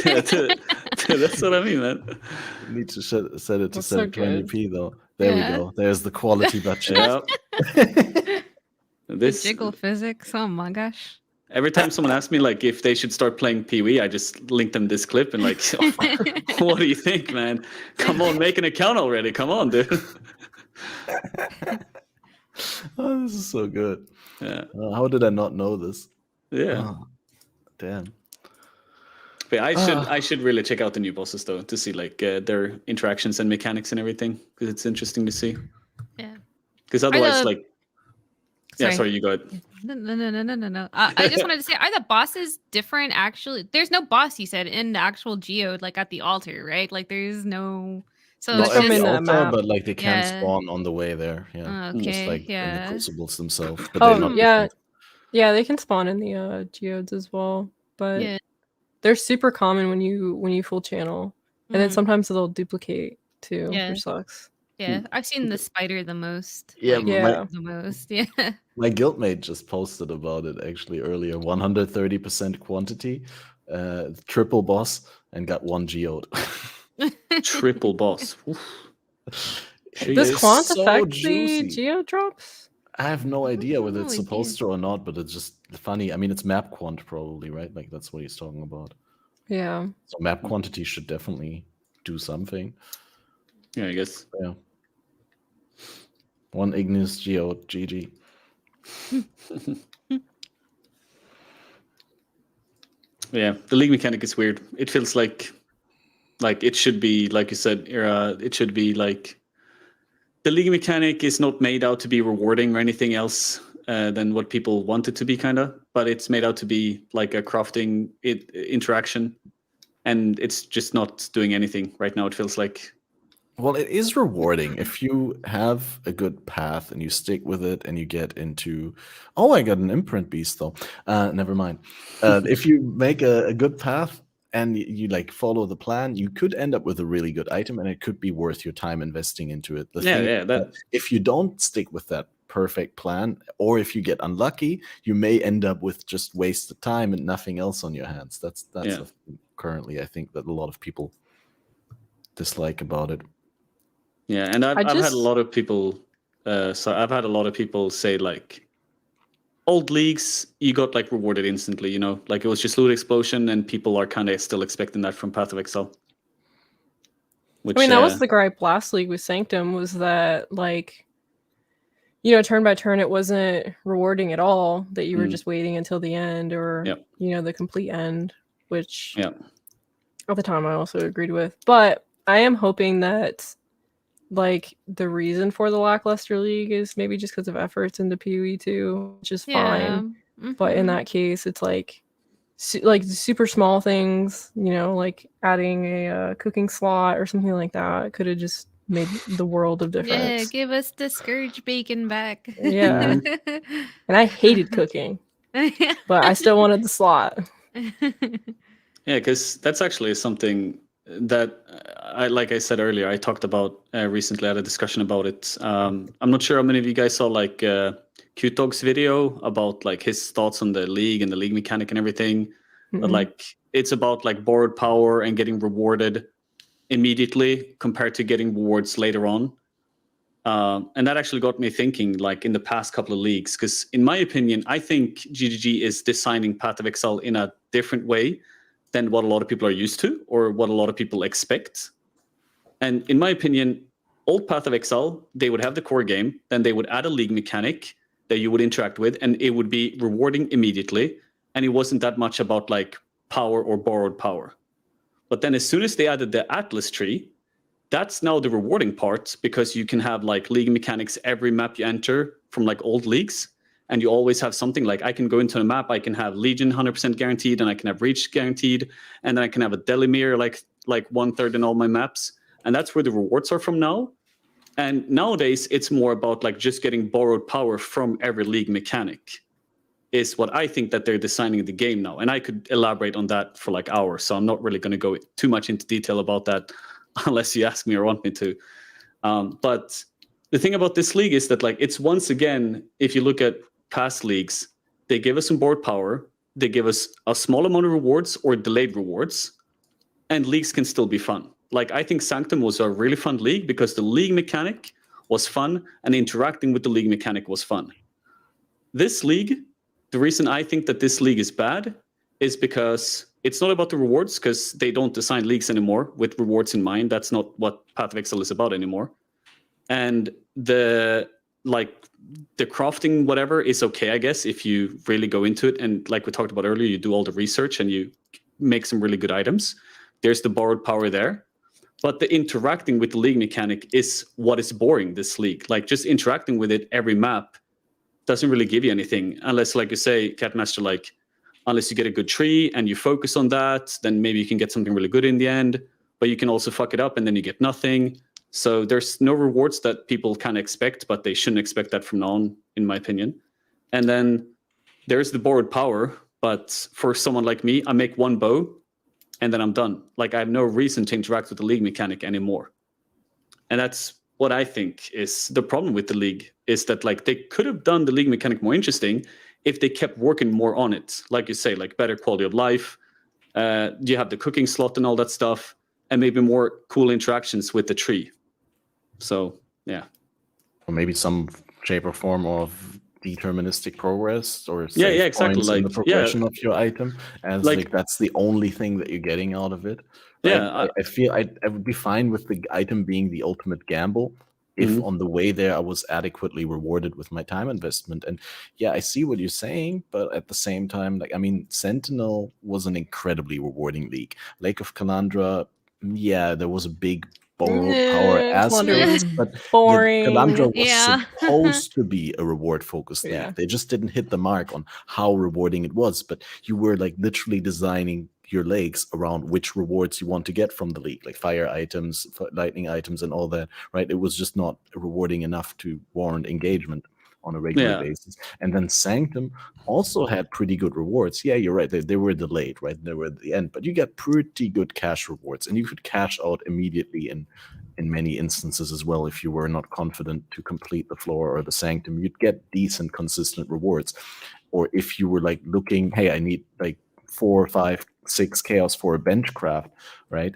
Yeah, dude, that's what I mean, man. Need to set it to That's so 720p though. There Yeah. we go. There's the quality butt cheeks. Yeah. The This jiggle physics. Oh my gosh. every time someone asks me like if they should start playing Pee-wee, I just link them this clip and like, what do you think, man? Come on, make an account already. Come on, dude. Oh, this is so good. Yeah, How did I not know this? yeah. Oh, damn. But I should really check out the new bosses though to see like their interactions and mechanics and everything because it's interesting to see. Yeah. Because otherwise, love- like, yeah, sorry, you go ahead. No. I just wanted to say, are the bosses different? Actually, there's no boss. You said in the actual Geode, like at the altar, right? Like there's no. So Not it's from at just. the in the altar, map. but like they can Yeah. spawn on the way there. Yeah. Just Okay. like in the Yeah. crucibles themselves. But they're Oh not yeah, different. yeah, they can spawn in the geodes as well, but Yeah. they're super common when you full channel, and then Mhm. sometimes they'll duplicate too, Yeah. which sucks. Yeah. I've seen the spider the most. Yeah, like, Yeah. the most. Yeah. My guildmate just posted about it actually earlier. 130% quantity, triple boss, and got 1 geode. Triple boss. Oof. Does It's quant so affect juicy. the geo drops? I have no idea whether it's no supposed to or not, but it's just funny. I mean, it's map quant probably, right? Like that's what he's talking about. Yeah. So map quantity should definitely do something. Yeah, I guess. Yeah. One Ignis Geode, GG. Yeah, the league mechanic is weird. It feels like it should be, like you said, it should be like the league mechanic is not made out to be rewarding or anything else than what people want it to be, kind of. But it's made out to be like a crafting interaction, and it's just not doing anything right now. It feels like. Well, it is rewarding if you have a good path and you stick with it and you get into. Oh, I got an imprint beast though. Never mind. If you make a good path and you like follow the plan, you could end up with a really good item, and it could be worth your time investing into it. The thing is that if you don't stick with that perfect plan, or if you get unlucky, you may end up with just wasted time and nothing else on your hands. That's the thing currently, I think, that a lot of people dislike about it. Yeah, and I've had a lot of people. I've had a lot of people say like, old leagues, you got like rewarded instantly. You know, like it was just loot explosion, and people are kind of still expecting that from Path of Exile. Which, I mean, that was the gripe last league with Sanctum, was that like, you know, turn by turn, it wasn't rewarding at all. That you were just waiting until the end, or you know, the complete end, which at the time I also agreed with. But I am hoping that, like, the reason for the lackluster league is maybe just because of efforts into PoE 2, which is fine. But in that case, it's like super small things, you know, like adding a cooking slot or something like that could have just made the world of difference. Yeah, give us the scourge bacon back. Yeah. And I hated cooking, but I still wanted the slot. Yeah, because that's actually something that like I said earlier, I talked about recently. I had a discussion about it. I'm not sure how many of you guys saw like Q-Dog's video about like his thoughts on the league and the league mechanic and everything. But like it's about like borrowed power and getting rewarded immediately compared to getting rewards later on. And that actually got me thinking, like in the past couple of leagues, because in my opinion, I think GGG is designing Path of Exile in a different way than what a lot of people are used to or what a lot of people expect. And in my opinion, old Path of Exile, they would have the core game, then they would add a league mechanic that you would interact with, and it would be rewarding immediately. And it wasn't that much about like power or borrowed power. But then as soon as they added the Atlas tree, that's now the rewarding part, because you can have like league mechanics every map you enter from like old leagues. And you always have something like, I can go into a map, I can have Legion 100% guaranteed, and I can have Reach guaranteed, and then I can have a Delimir like 1/3 in all my maps. And that's where the rewards are from now. And nowadays, it's more about like just getting borrowed power from every league mechanic is what I think that they're designing the game now. And I could elaborate on that for like hours, so I'm not really going to go too much into detail about that unless you ask me or want me to. But the thing about this league is that like it's once again, if you look at past leagues, they give us some board power, they give us a small amount of rewards or delayed rewards, and leagues can still be fun. Like I think Sanctum was a really fun league because the league mechanic was fun and interacting with the league mechanic was fun. This league, the reason I think that this league is bad is because it's not about the rewards, because they don't design leagues anymore with rewards in mind. That's not what Path of Exile is about anymore. And the crafting, whatever, is okay, I guess, if you really go into it. And like we talked about earlier, you do all the research and you make some really good items. There's the borrowed power there. But the interacting with the league mechanic is what is boring this league. Like just interacting with it every map doesn't really give you anything, unless, like you say, Catmaster, like unless you get a good tree and you focus on that, then maybe you can get something really good in the end. But you can also fuck it up and then you get nothing. So there's no rewards that people can expect, but they shouldn't expect that from now on, in my opinion. And then there's the borrowed power. But for someone like me, I make one bow and then I'm done. Like I have no reason to interact with the league mechanic anymore. And that's what I think is the problem with the league, is that like they could have done the league mechanic more interesting if they kept working more on it. Like you say, like better quality of life. You have the cooking slot and all that stuff, and maybe more cool interactions with the tree. So, yeah. Or maybe some shape or form of deterministic progress or Yeah, save exactly. points in the Like, progression of your item, as like, that's the only thing that you're getting out of it. yeah, I feel I would be fine with the item being the ultimate gamble if Mhm. on the way there I was adequately rewarded with my time investment. And yeah, I see what you're saying, but at the same time, like, I mean, Sentinel was an incredibly rewarding league. Lake of Calandra, yeah, there was a big borrowed power Calandra aspect, was but boring. Calandra was Yeah. supposed to be a reward focused league. Yeah. They just didn't hit the mark on how rewarding it was, but you were like literally designing your legs around which rewards you want to get from the league, like fire items, lightning items, and all that, right? It was just not rewarding enough to warrant engagement on a regular Yeah. basis. And then Sanctum also had pretty good rewards. Yeah, you're right. They were delayed, right? They were at the end, but you got pretty good cash rewards, and you could cash out immediately in many instances as well. If you were not confident to complete the floor or the Sanctum, you'd get decent, consistent rewards. Or if you were like looking, hey, I need like 4, 5, 6 chaos for a bench craft, right?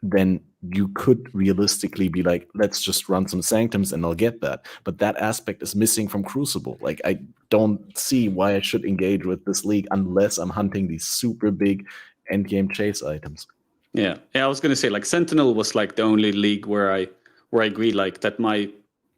Then you could realistically be like, let's just run some sanctums and I'll get that. But that aspect is missing from Crucible. Like, I don't see why I should engage with this league unless I'm hunting these super big endgame chase items. Yeah. I was gonna say, like, Sentinel was like the only league where I agree, like, that my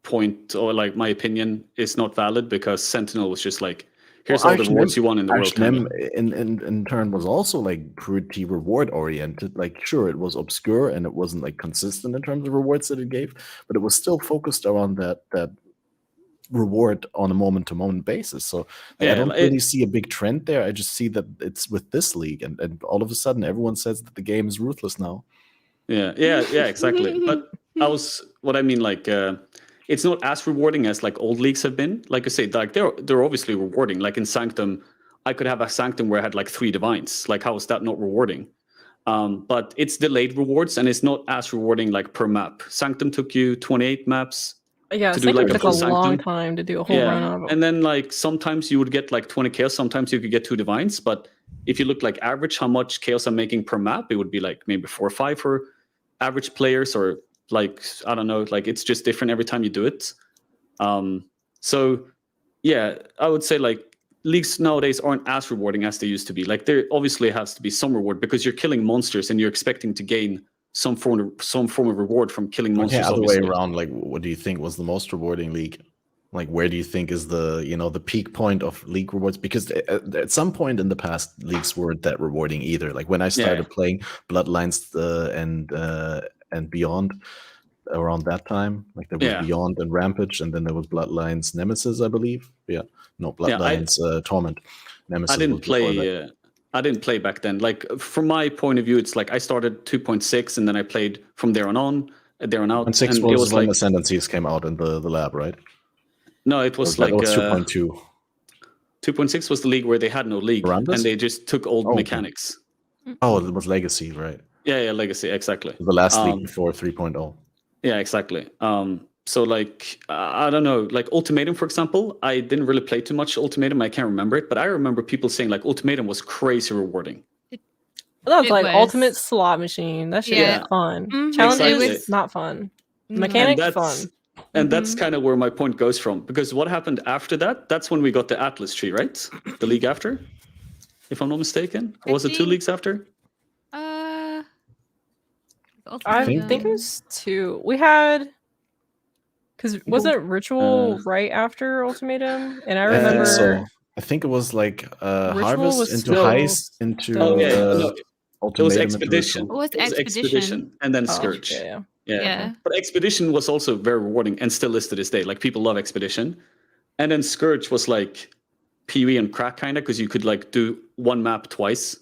point or like my opinion is not valid, because Sentinel was just like, here's all the rewards you want in the world. Archnem in turn was also like pretty reward oriented. Like, sure, it was obscure and it wasn't like consistent in terms of rewards that it gave, but it was still focused around that reward on a moment-to-moment basis. So I don't really see a big trend there. I just see that it's with this league, and all of a sudden everyone says that the game is ruthless now. Yeah, exactly. But what I mean, like, it's not as rewarding as like old leagues have been. Like I say, like they're obviously rewarding. Like in Sanctum, I could have a Sanctum where I had like 3 divines. Like, how is that not rewarding? But it's delayed rewards, and it's not as rewarding like per map. Sanctum took you 28 maps. Yeah, to do like took a a full long Sanctum. time to do a whole run of them. And then like sometimes you would get like 20 chaos, sometimes you could get 2 divines. But if you look like average how much chaos I'm making per map, it would be like maybe 4 or 5 for average players, or like, I don't know, like it's just different every time you do it. So yeah, I would say like leagues nowadays aren't as rewarding as they used to be. Like, there obviously has to be some reward because you're killing monsters and you're expecting to gain some form of reward from killing monsters. Okay, other obviously. way around, like, what do you think was the most rewarding league? Like, where do you think is the the peak point of league rewards? Because at some point in the past, leagues weren't that rewarding either. Like, when I started playing Bloodlines and Beyond around that time, like there was Beyond and Rampage, and then there was Bloodlines Nemesis, I believe. Bloodlines Torment. Nemesis. I didn't play back then. Like, from my point of view, it's like I started 2.6 and then I played from there on out. And 6 was when Ascendancies came out in the lab, right? No, it was like 2.2. 2.6 was the league where they had no league, and they just took old mechanics. Oh, it was Legacy, right? Yeah, Legacy, exactly. The last league before 3.0. Yeah, exactly. So like, I don't know, like Ultimatum, for example, I didn't really play too much Ultimatum. I can't remember it, but I remember people saying like Ultimatum was crazy rewarding. That was like ultimate slot machine. That shit was fun. Challenges, not fun. Mechanics, fun. And that's kind of where my point goes from, because what happened after that, that's when we got the Atlas tree, right? The league after, if I'm not mistaken. Or was it 2 leagues after? I think it was 2. We had, because wasn't Ritual right after Ultimatum? And I remember. So I think it was like Harvest into Heist into it was Expedition. It was Expedition. And then Scourge. Yeah. But Expedition was also very rewarding and still is to this day. Like, people love Expedition. And then Scourge was like PvE and crack kind of, because you could like do 1 map twice.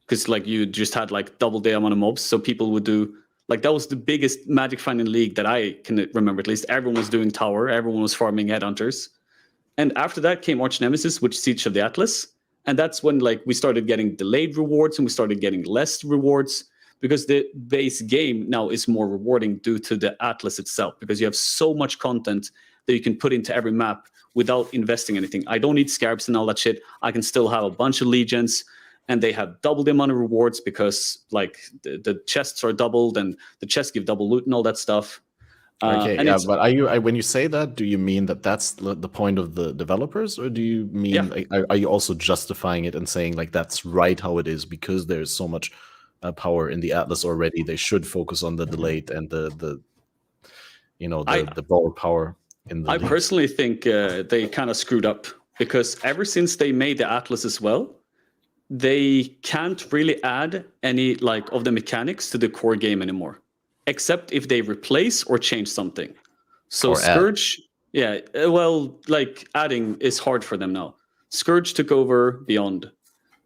Because like you just had like double the amount of mobs. So people would do, like, that was the biggest Magic finding league that I can remember, at least. Everyone was doing Tower. Everyone was farming Headhunters. And after that came Arch Nemesis, which Siege of the Atlas. And that's when like we started getting delayed rewards and we started getting less rewards, because the base game now is more rewarding due to the Atlas itself, because you have so much content that you can put into every map without investing anything. I don't need scarabs and all that shit. I can still have a bunch of legions, and they have double the amount of rewards because like the chests are doubled and the chests give double loot and all that stuff. Okay, and yeah, it's but when you say that, do you mean that that's the point of the developers, or do you mean Yeah. like, are you also justifying it and saying like that's right how it is because there's so much power in the Atlas already? They should focus on the delayed and the borrowed power in the I leagues. personally think they kind of screwed up, because ever since they made the Atlas as well, they can't really add any like of the mechanics to the core game anymore, except if they replace or change something. So Or add. Scourge, yeah, well, like adding is hard for them now. Scourge took over Beyond,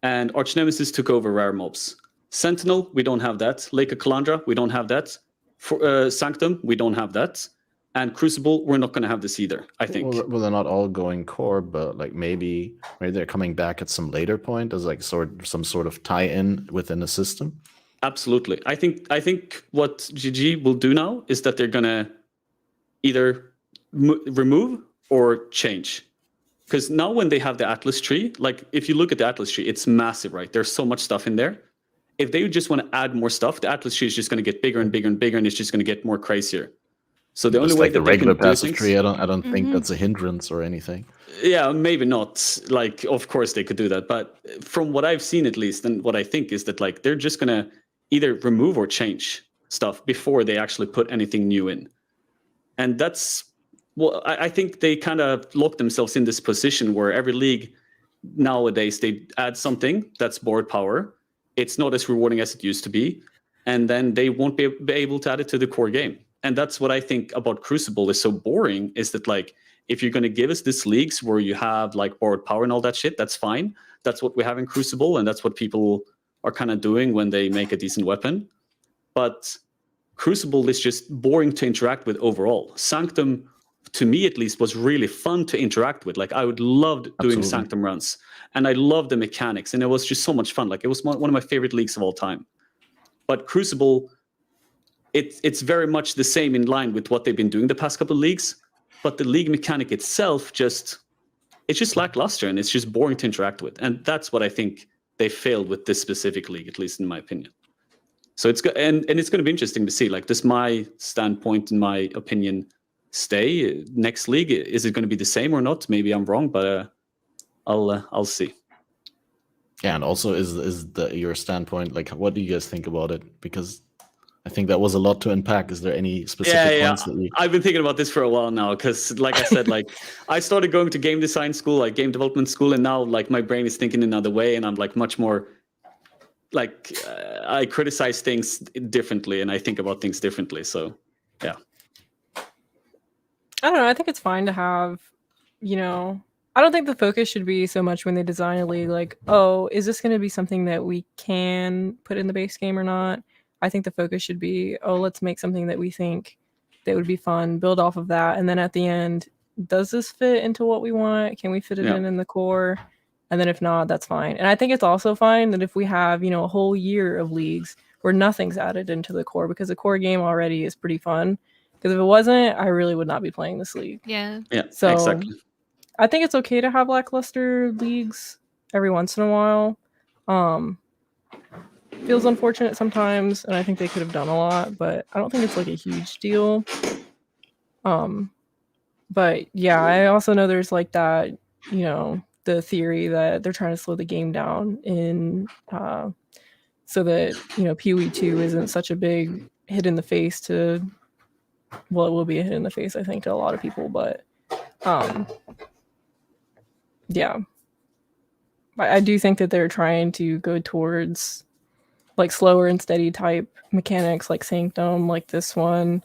and Archnemesis took over rare mobs. Sentinel, we don't have that. Lake of Calandra, we don't have that. For Sanctum, we don't have that. And Crucible, we're not going to have this either, I think. Well, they're not all going core, but like maybe they're coming back at some later point as like some sort of tie-in within the system. Absolutely. I think what GG will do now is that they're going to either remove or change. Because now when they have the Atlas tree, like if you look at the Atlas tree, it's massive, right? There's so much stuff in there. If they just want to add more stuff, the Atlas tree is just going to get bigger and bigger and bigger, and it's just going to get more crazier. So the only way like that the they regular can do passive things, tree, I don't think that's a hindrance or anything. yeah, maybe not. Like, of course they could do that, but from what I've seen at least, and what I think is that like they're just going to either remove or change stuff before they actually put anything new in. And that's, well, I think they kind of lock themselves in this position where every league nowadays, they add something that's borrowed power. It's not as rewarding as it used to be. And then they won't be able to add it to the core game. And that's what I think about Crucible is so boring, is that like, if you're going to give us these leagues where you have like borrowed power and all that shit, that's fine. That's what we have in Crucible. And that's what people are kind of doing when they make a decent weapon. But Crucible is just boring to interact with overall. Sanctum, to me at least, was really fun to interact with. Like I would love doing Absolutely. Sanctum runs, and I love the mechanics, and it was just so much fun. Like it was one of my favorite leagues of all time. But Crucible, it's very much the same in line with what they've been doing the past couple of leagues, but the league mechanic itself it's just lackluster, and it's just boring to interact with. And that's what I think they failed with this specific league, at least in my opinion. So it's and it's going to be interesting to see, like, does my standpoint and my opinion stay next league? Is it going to be the same or not? Maybe I'm wrong, but I'll see. Yeah, and also is your standpoint, like, what do you guys think about it? Because I think that was a lot to unpack. Is there any specific points that you... I've been thinking about this for a while now, because like I said, like I started going to game design school, like game development school, and now like my brain is thinking another way, and I'm like much more like I criticize things differently, and I think about things differently. So yeah, I don't know. I think it's fine to have, I don't think the focus should be so much when they design a league like, oh, is this going to be something that we can put in the base game or not? I think the focus should be, oh, let's make something that we think that would be fun, build off of that. And then at the end, does this fit into what we want? Can we fit it in the core? And then if not, that's fine. And I think it's also fine that if we have, a whole year of leagues where nothing's added into the core, because the core game already is pretty fun. Because if it wasn't, I really would not be playing this league. Yeah. Yeah, so exactly. I think it's okay to have lackluster leagues every once in a while. Feels unfortunate sometimes, and I think they could have done a lot, but I don't think it's like a huge deal. But yeah, I also know there's like that, the theory that they're trying to slow the game down in so that PoE 2 isn't such a big hit in the face to, well, it will be a hit in the face, I think, to a lot of people, but yeah, I do think that they're trying to go towards like slower and steady type mechanics, like Sanctum, like this one,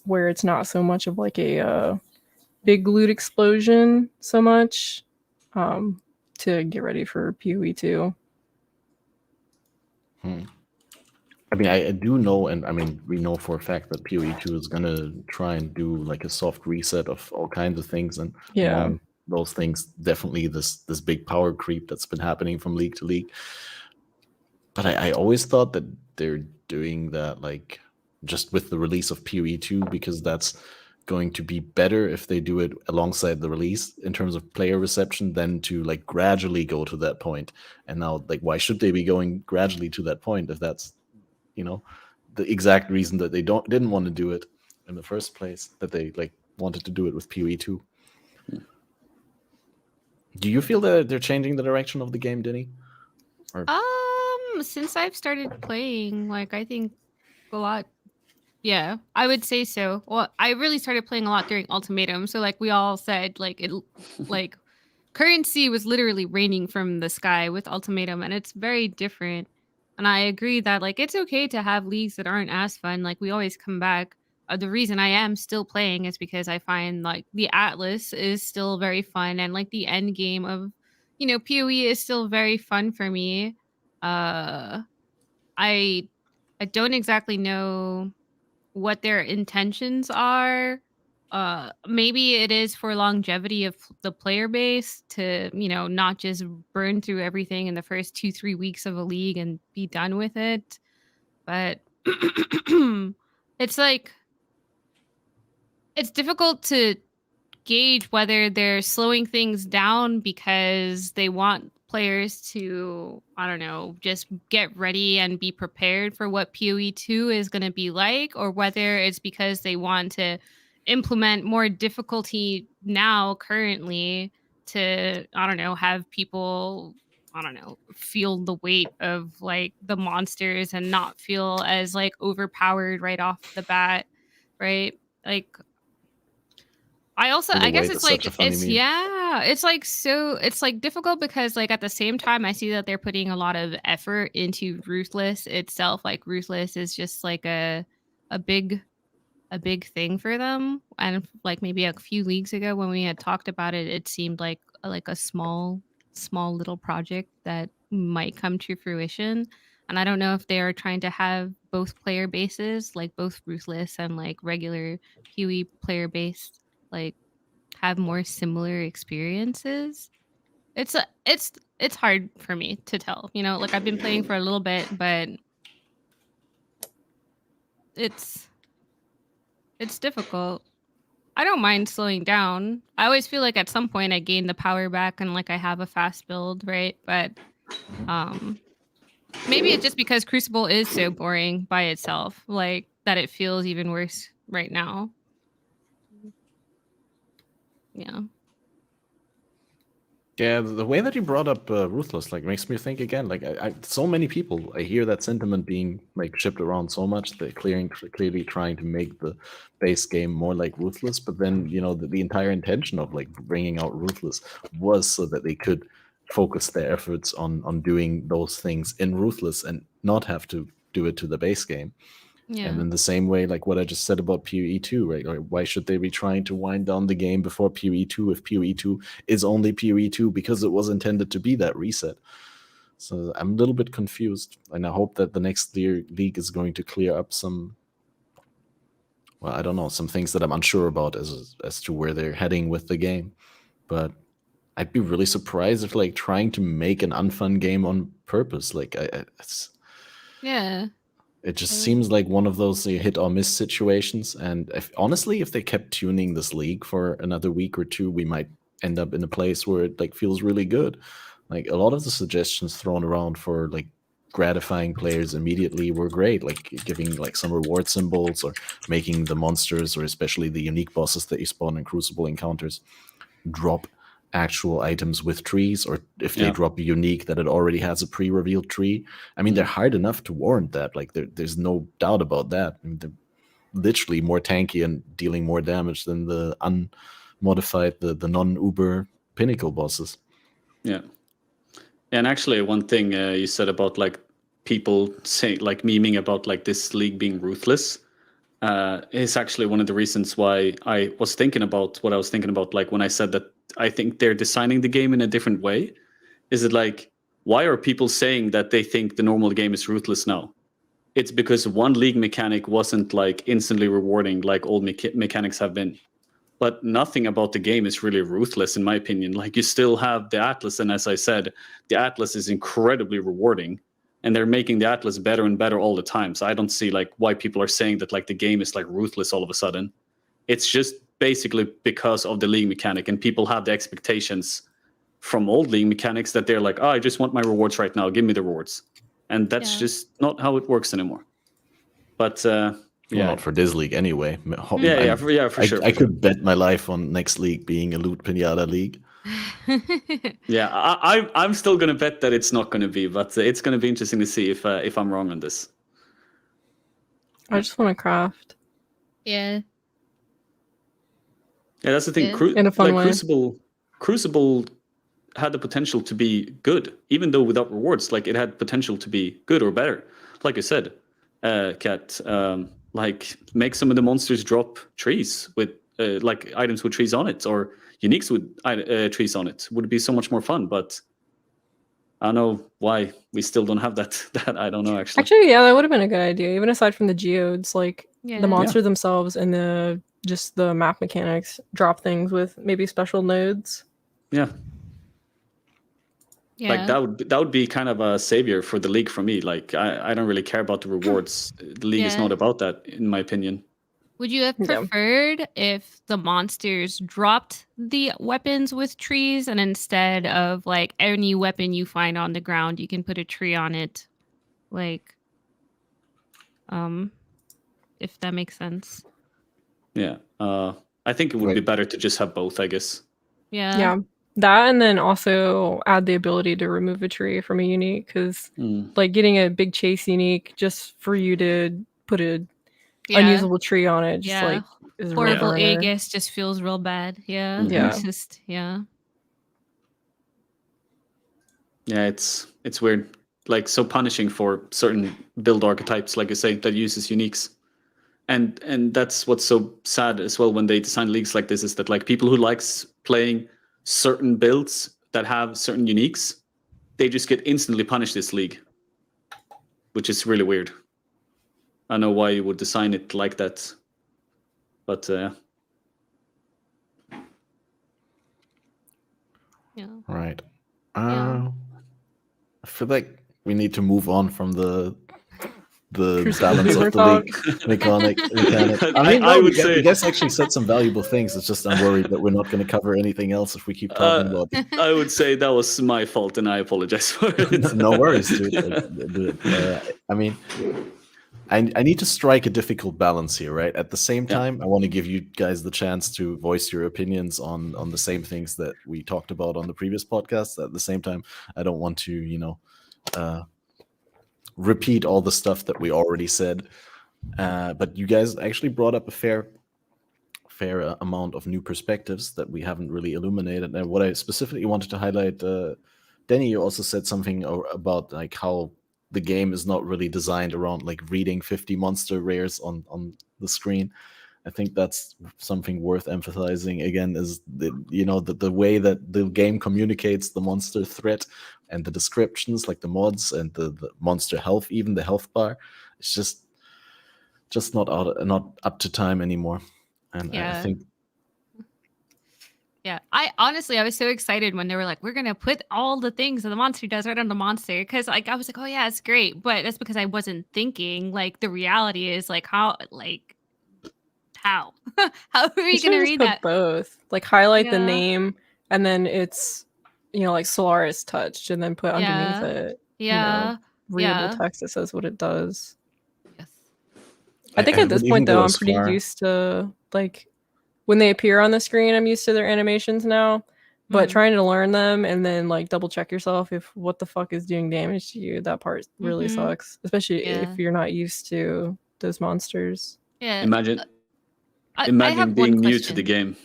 where it's not so much of like a big loot explosion so much, to get ready for PoE 2. I mean, I do know, and I mean, we know for a fact that PoE 2 is going to try and do like a soft reset of all kinds of things. And among those things, definitely this big power creep that's been happening from league to league. But I always thought that they're doing that like just with the release of PoE 2, because that's going to be better if they do it alongside the release in terms of player reception than to like gradually go to that point. And now, like, why should they be going gradually to that point if that's, the exact reason that they didn't want to do it in the first place, that they like wanted to do it with PoE 2. Do you feel that they're changing the direction of the game, Denny? Since I've started playing, like I think a lot. Yeah, I would say so. Well, I really started playing a lot during Ultimatum, so like we all said, like it, like currency was literally raining from the sky with Ultimatum, and it's very different. And I agree that like it's okay to have leagues that aren't as fun. Like we always come back. The reason I am still playing is because I find like the Atlas is still very fun, and like the end game of, PoE is still very fun for me. I I don't exactly know what their intentions are. Maybe it is for longevity of the player base to, not just burn through everything in the first 2-3 weeks of a league and be done with it. But it's like it's difficult to gauge whether they're slowing things down because they want players to, I don't know, just get ready and be prepared for what PoE 2 is going to be like, or whether it's because they want to implement more difficulty now currently to, I don't know, have people, I don't know, feel the weight of like the monsters and not feel as like overpowered right off the bat, right? Like I guess Weight it's is such like a funny meme. it's like difficult because like at the same time I see that they're putting a lot of effort into Ruthless itself. Like Ruthless is just like a big thing for them. And like maybe a few leagues ago when we had talked about it, it seemed like a small little project that might come to fruition. And I don't know if they are trying to have both player bases, like both Ruthless and like regular PoE player base, like have more similar experiences. It's hard for me to tell. Like I've been playing for a little bit, but it's difficult. I don't mind slowing down. I always feel like at some point I gain the power back and like I have a fast build, right? But maybe it's just because Crucible is so boring by itself, like that it feels even worse right now. Yeah. Yeah, the way that you brought up Ruthless like makes me think again. Like, so many people, I hear that sentiment being like shipped around so much. They're clearly trying to make the base game more like Ruthless. But then, the entire intention of like bringing out Ruthless was so that they could focus their efforts on doing those things in Ruthless and not have to do it to the base game. Yeah. And in the same way, like what I just said about PoE 2, right? Like, why should they be trying to wind down the game before PoE 2 if PoE 2 is only PoE 2 because it was intended to be that reset? So I'm a little bit confused, and I hope that the next league is going to clear up some, well, I don't know, some things that I'm unsure about as to where they're heading with the game. But I'd be really surprised if like trying to make an unfun game on purpose, like Yeah. it just seems like one of those hit or miss situations. And honestly, if they kept tuning this league for another week or two, we might end up in a place where it like feels really good. Like a lot of the suggestions thrown around for like gratifying players immediately were great, like giving like some reward symbols or making the monsters or especially the unique bosses that you spawn in Crucible encounters drop actual items with trees, or if they drop a unique that it already has a pre-revealed tree. I mean, they're hard enough to warrant that. Like there's no doubt about that. I mean, they're literally more tanky and dealing more damage than the unmodified, the non-Uber pinnacle bosses. Yeah. And actually, one thing you said about like people saying like memeing about like this league being ruthless is actually one of the reasons why I was thinking about what I was thinking about, like when I said that I think they're designing the game in a different way. Is it like, why are people saying that they think the normal game is ruthless now? It's because one league mechanic wasn't like instantly rewarding like old mechanics have been. But nothing about the game is really ruthless, in my opinion. Like you still have the Atlas, and as I said, the Atlas is incredibly rewarding, and they're making the Atlas better and better all the time. So I don't see like why people are saying that like the game is like ruthless all of a sudden. It's just basically because of the league mechanic, and people have the expectations from old league mechanics that they're like, oh, I just want my rewards right now. Give me the rewards. And that's just not how it works anymore. But Well, yeah, not for this league anyway. for sure. I could bet my life on next league being a loot pinata league. Yeah, I'm still gonna bet that it's not gonna be, but it's gonna be interesting to see if I'm wrong on this. I just want to craft. Yeah. Yeah, that's the thing. Yeah. In a fun way. Crucible had the potential to be good, even though without rewards. Like it had potential to be good or better. Like I said, Kat, like make some of the monsters drop trees with like items with trees on it, or uniques with trees on it. Would be so much more fun. But I don't know why we still don't have that. That I don't know actually. Actually, yeah, that would have been a good idea. Even aside from the geodes, like Yeah. the monsters themselves and just the map mechanics drop things with maybe special nodes. Yeah. Yeah. Like that would be kind of a savior for the league for me. Like I don't really care about the rewards. The league is Yeah. not about that, in my opinion. Would you have Yeah. preferred if the monsters dropped the weapons with trees, and instead of like any weapon you find on the ground, you can put a tree on it? Like, if that makes sense. Yeah. I think it would be better to just have both, I guess. Yeah. Yeah. That, and then also add the ability to remove a tree from a unique, because like getting a big chase unique just for you to put a unusable tree on it, just like is a real horrible burner. Aegis just feels real bad. Yeah. Yeah. It's just Yeah, it's weird. Like so punishing for certain build archetypes, like I say, that uses uniques. And that's what's so sad as well when they design leagues like this, is that like people who likes playing certain builds that have certain uniques, they just get instantly punished this league, which is really weird. I know why you would design it like that, but yeah. Right. Yeah. I feel like we need to move on from the Crucible balance boomer of the league mechanic. I mean, I would you say- guys actually said some valuable things. It's just I'm worried that we're not going to cover anything else if we keep talking about it. I would say that was my fault, and I apologize for it. No worries, dude. I mean, I need to strike a difficult balance here, right? At the same time, I want to give you guys the chance to voice your opinions on the same things that we talked about on the previous podcast. At the same time, I don't want to, repeat all the stuff that we already said. But you guys actually brought up a fair amount of new perspectives that we haven't really illuminated. And what I specifically wanted to highlight, Danny, you also said something about like how the game is not really designed around like reading 50 monster rares on the screen. I think that's something worth emphasizing again, is the way that the game communicates the monster threat and the descriptions, like the mods and the monster health, even the health bar. It's just not up to time anymore. And I think I was so excited when they were like, we're gonna put all the things that the monster does right on the monster, because like I was like, oh yeah, it's great, but that's because I wasn't thinking like the reality is like how how are we gonna read that? Both, like highlight the name, and then it's like Solaris touched, and then put underneath it readable text that says what it does. Yes. I think at this point though, I'm pretty used to like when they appear on the screen, I'm used to their animations now. But trying to learn them and then like double check yourself if what the fuck is doing damage to you, that part really sucks, especially if you're not used to those monsters. Yeah. Imagine have being new to the game.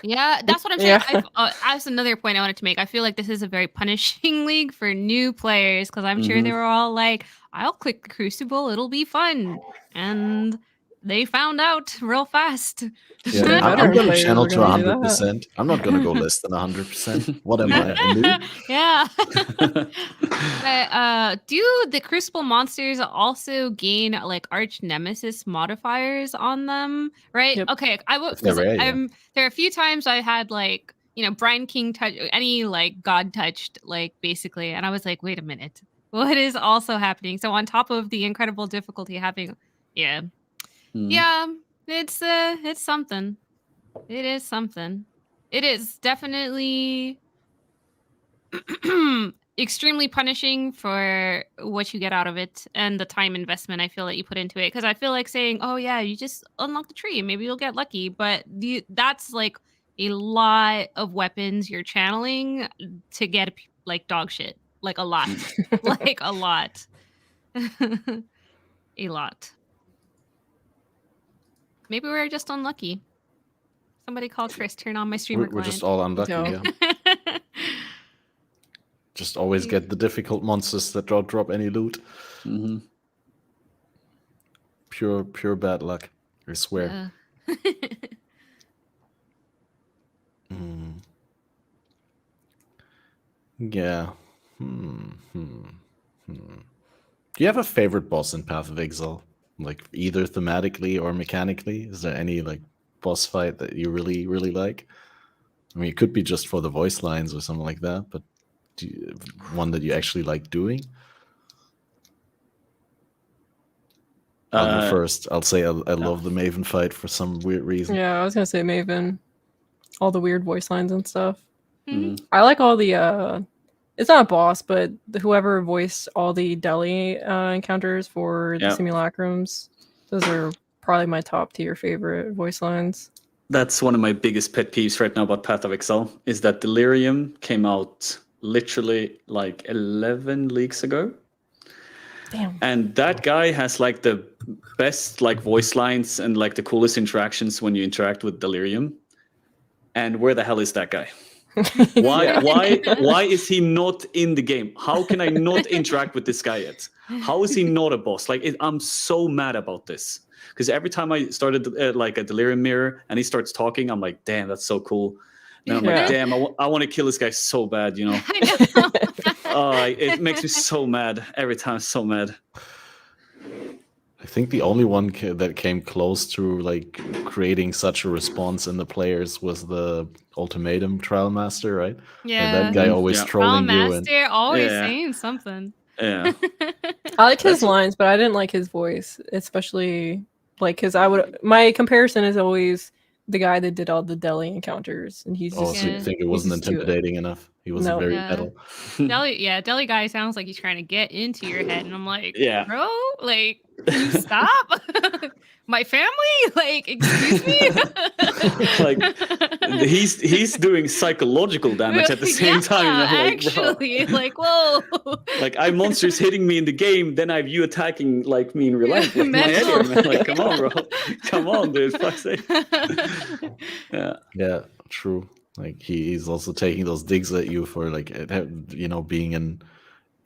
Yeah, that's what I'm saying. That's another point I wanted to make. I feel like this is a very punishing league for new players, because I'm sure they were all like, I'll click the Crucible, it'll be fun. And they found out real fast. Yeah, I'm going to channel to 100%. I'm not going to go less than 100%. What am I, a noob? Yeah. Do the Crucible monsters also gain like arch nemesis modifiers on them? Right? Yep. Okay. There are a few times I had like, Brian King touch, any like god touched, like basically, and I was like, wait a minute, what is also happening? So on top of the incredible difficulty having, yeah, it's something. It is something. It is definitely extremely punishing for what you get out of it and the time investment I feel that you put into it. Because I feel like saying, "Oh yeah, you just unlock the tree, maybe you'll get lucky," but that's like a lot of weapons you're channeling to get like dog shit, like a lot, like a lot, a lot. Maybe we're just unlucky. Somebody call Chris. Turn on my streamer We're just client. all unlucky. No. Yeah. Just always get the difficult monsters that don't drop any loot. hmm Pure bad luck. I swear. Yeah. Mm. Yeah. Do you have a favorite boss in Path of Exile? Like either thematically or mechanically? Is there any like boss fight that you really, really like? I mean, it could be just for the voice lines or something like that, but one that you actually like doing? I'll go first. I'll say I love the Maven fight for some weird reason. Yeah, I was gonna say Maven. All the weird voice lines and stuff. Mhm. I like all the it's not a boss, but whoever voiced all the deli encounters for the Yeah. simulacrums. Those are probably my top tier favorite voice lines. That's one of my biggest pet peeves right now about Path of Exile, is that Delirium came out literally like 11 leagues ago. Damn. And that guy has like the best like voice lines and like the coolest interactions when you interact with Delirium. And where the hell is that guy? Why is he not in the game? How can I not interact with this guy yet? How is he not a boss? Like I'm so mad about this, because every time I started like a Delirium mirror and he starts talking, I'm like, damn, that's so cool. And I'm like, damn, I want to kill this guy so bad, you know. It makes me so mad every time. So mad. I think the only one that came close to like creating such a response in the players was the Ultimatum Trial Master, right? Yeah. And that guy always Yeah. trolling you. Master always Yeah. saying something. Yeah. I like his lines, but I didn't like his voice, especially like because my comparison is always the guy that did all the deli encounters, and he's Oh, just so you Yeah. think it wasn't just too- intimidating enough? He wasn't No. very Yeah. metal. Deli guy sounds like he's trying to get into your head, and I'm like, Yeah. bro, like, can you stop? My family, like, excuse me. Like he's doing psychological damage at the same time. You know, like, actually, like, whoa. like I have monsters hitting me in the game, then I have you attacking like me in real life. Like, my head Mental. here, man. Like, come on, bro. Come on, dude. Fuck's sake. Yeah. Yeah, true. Like he's also taking those digs at you for like being an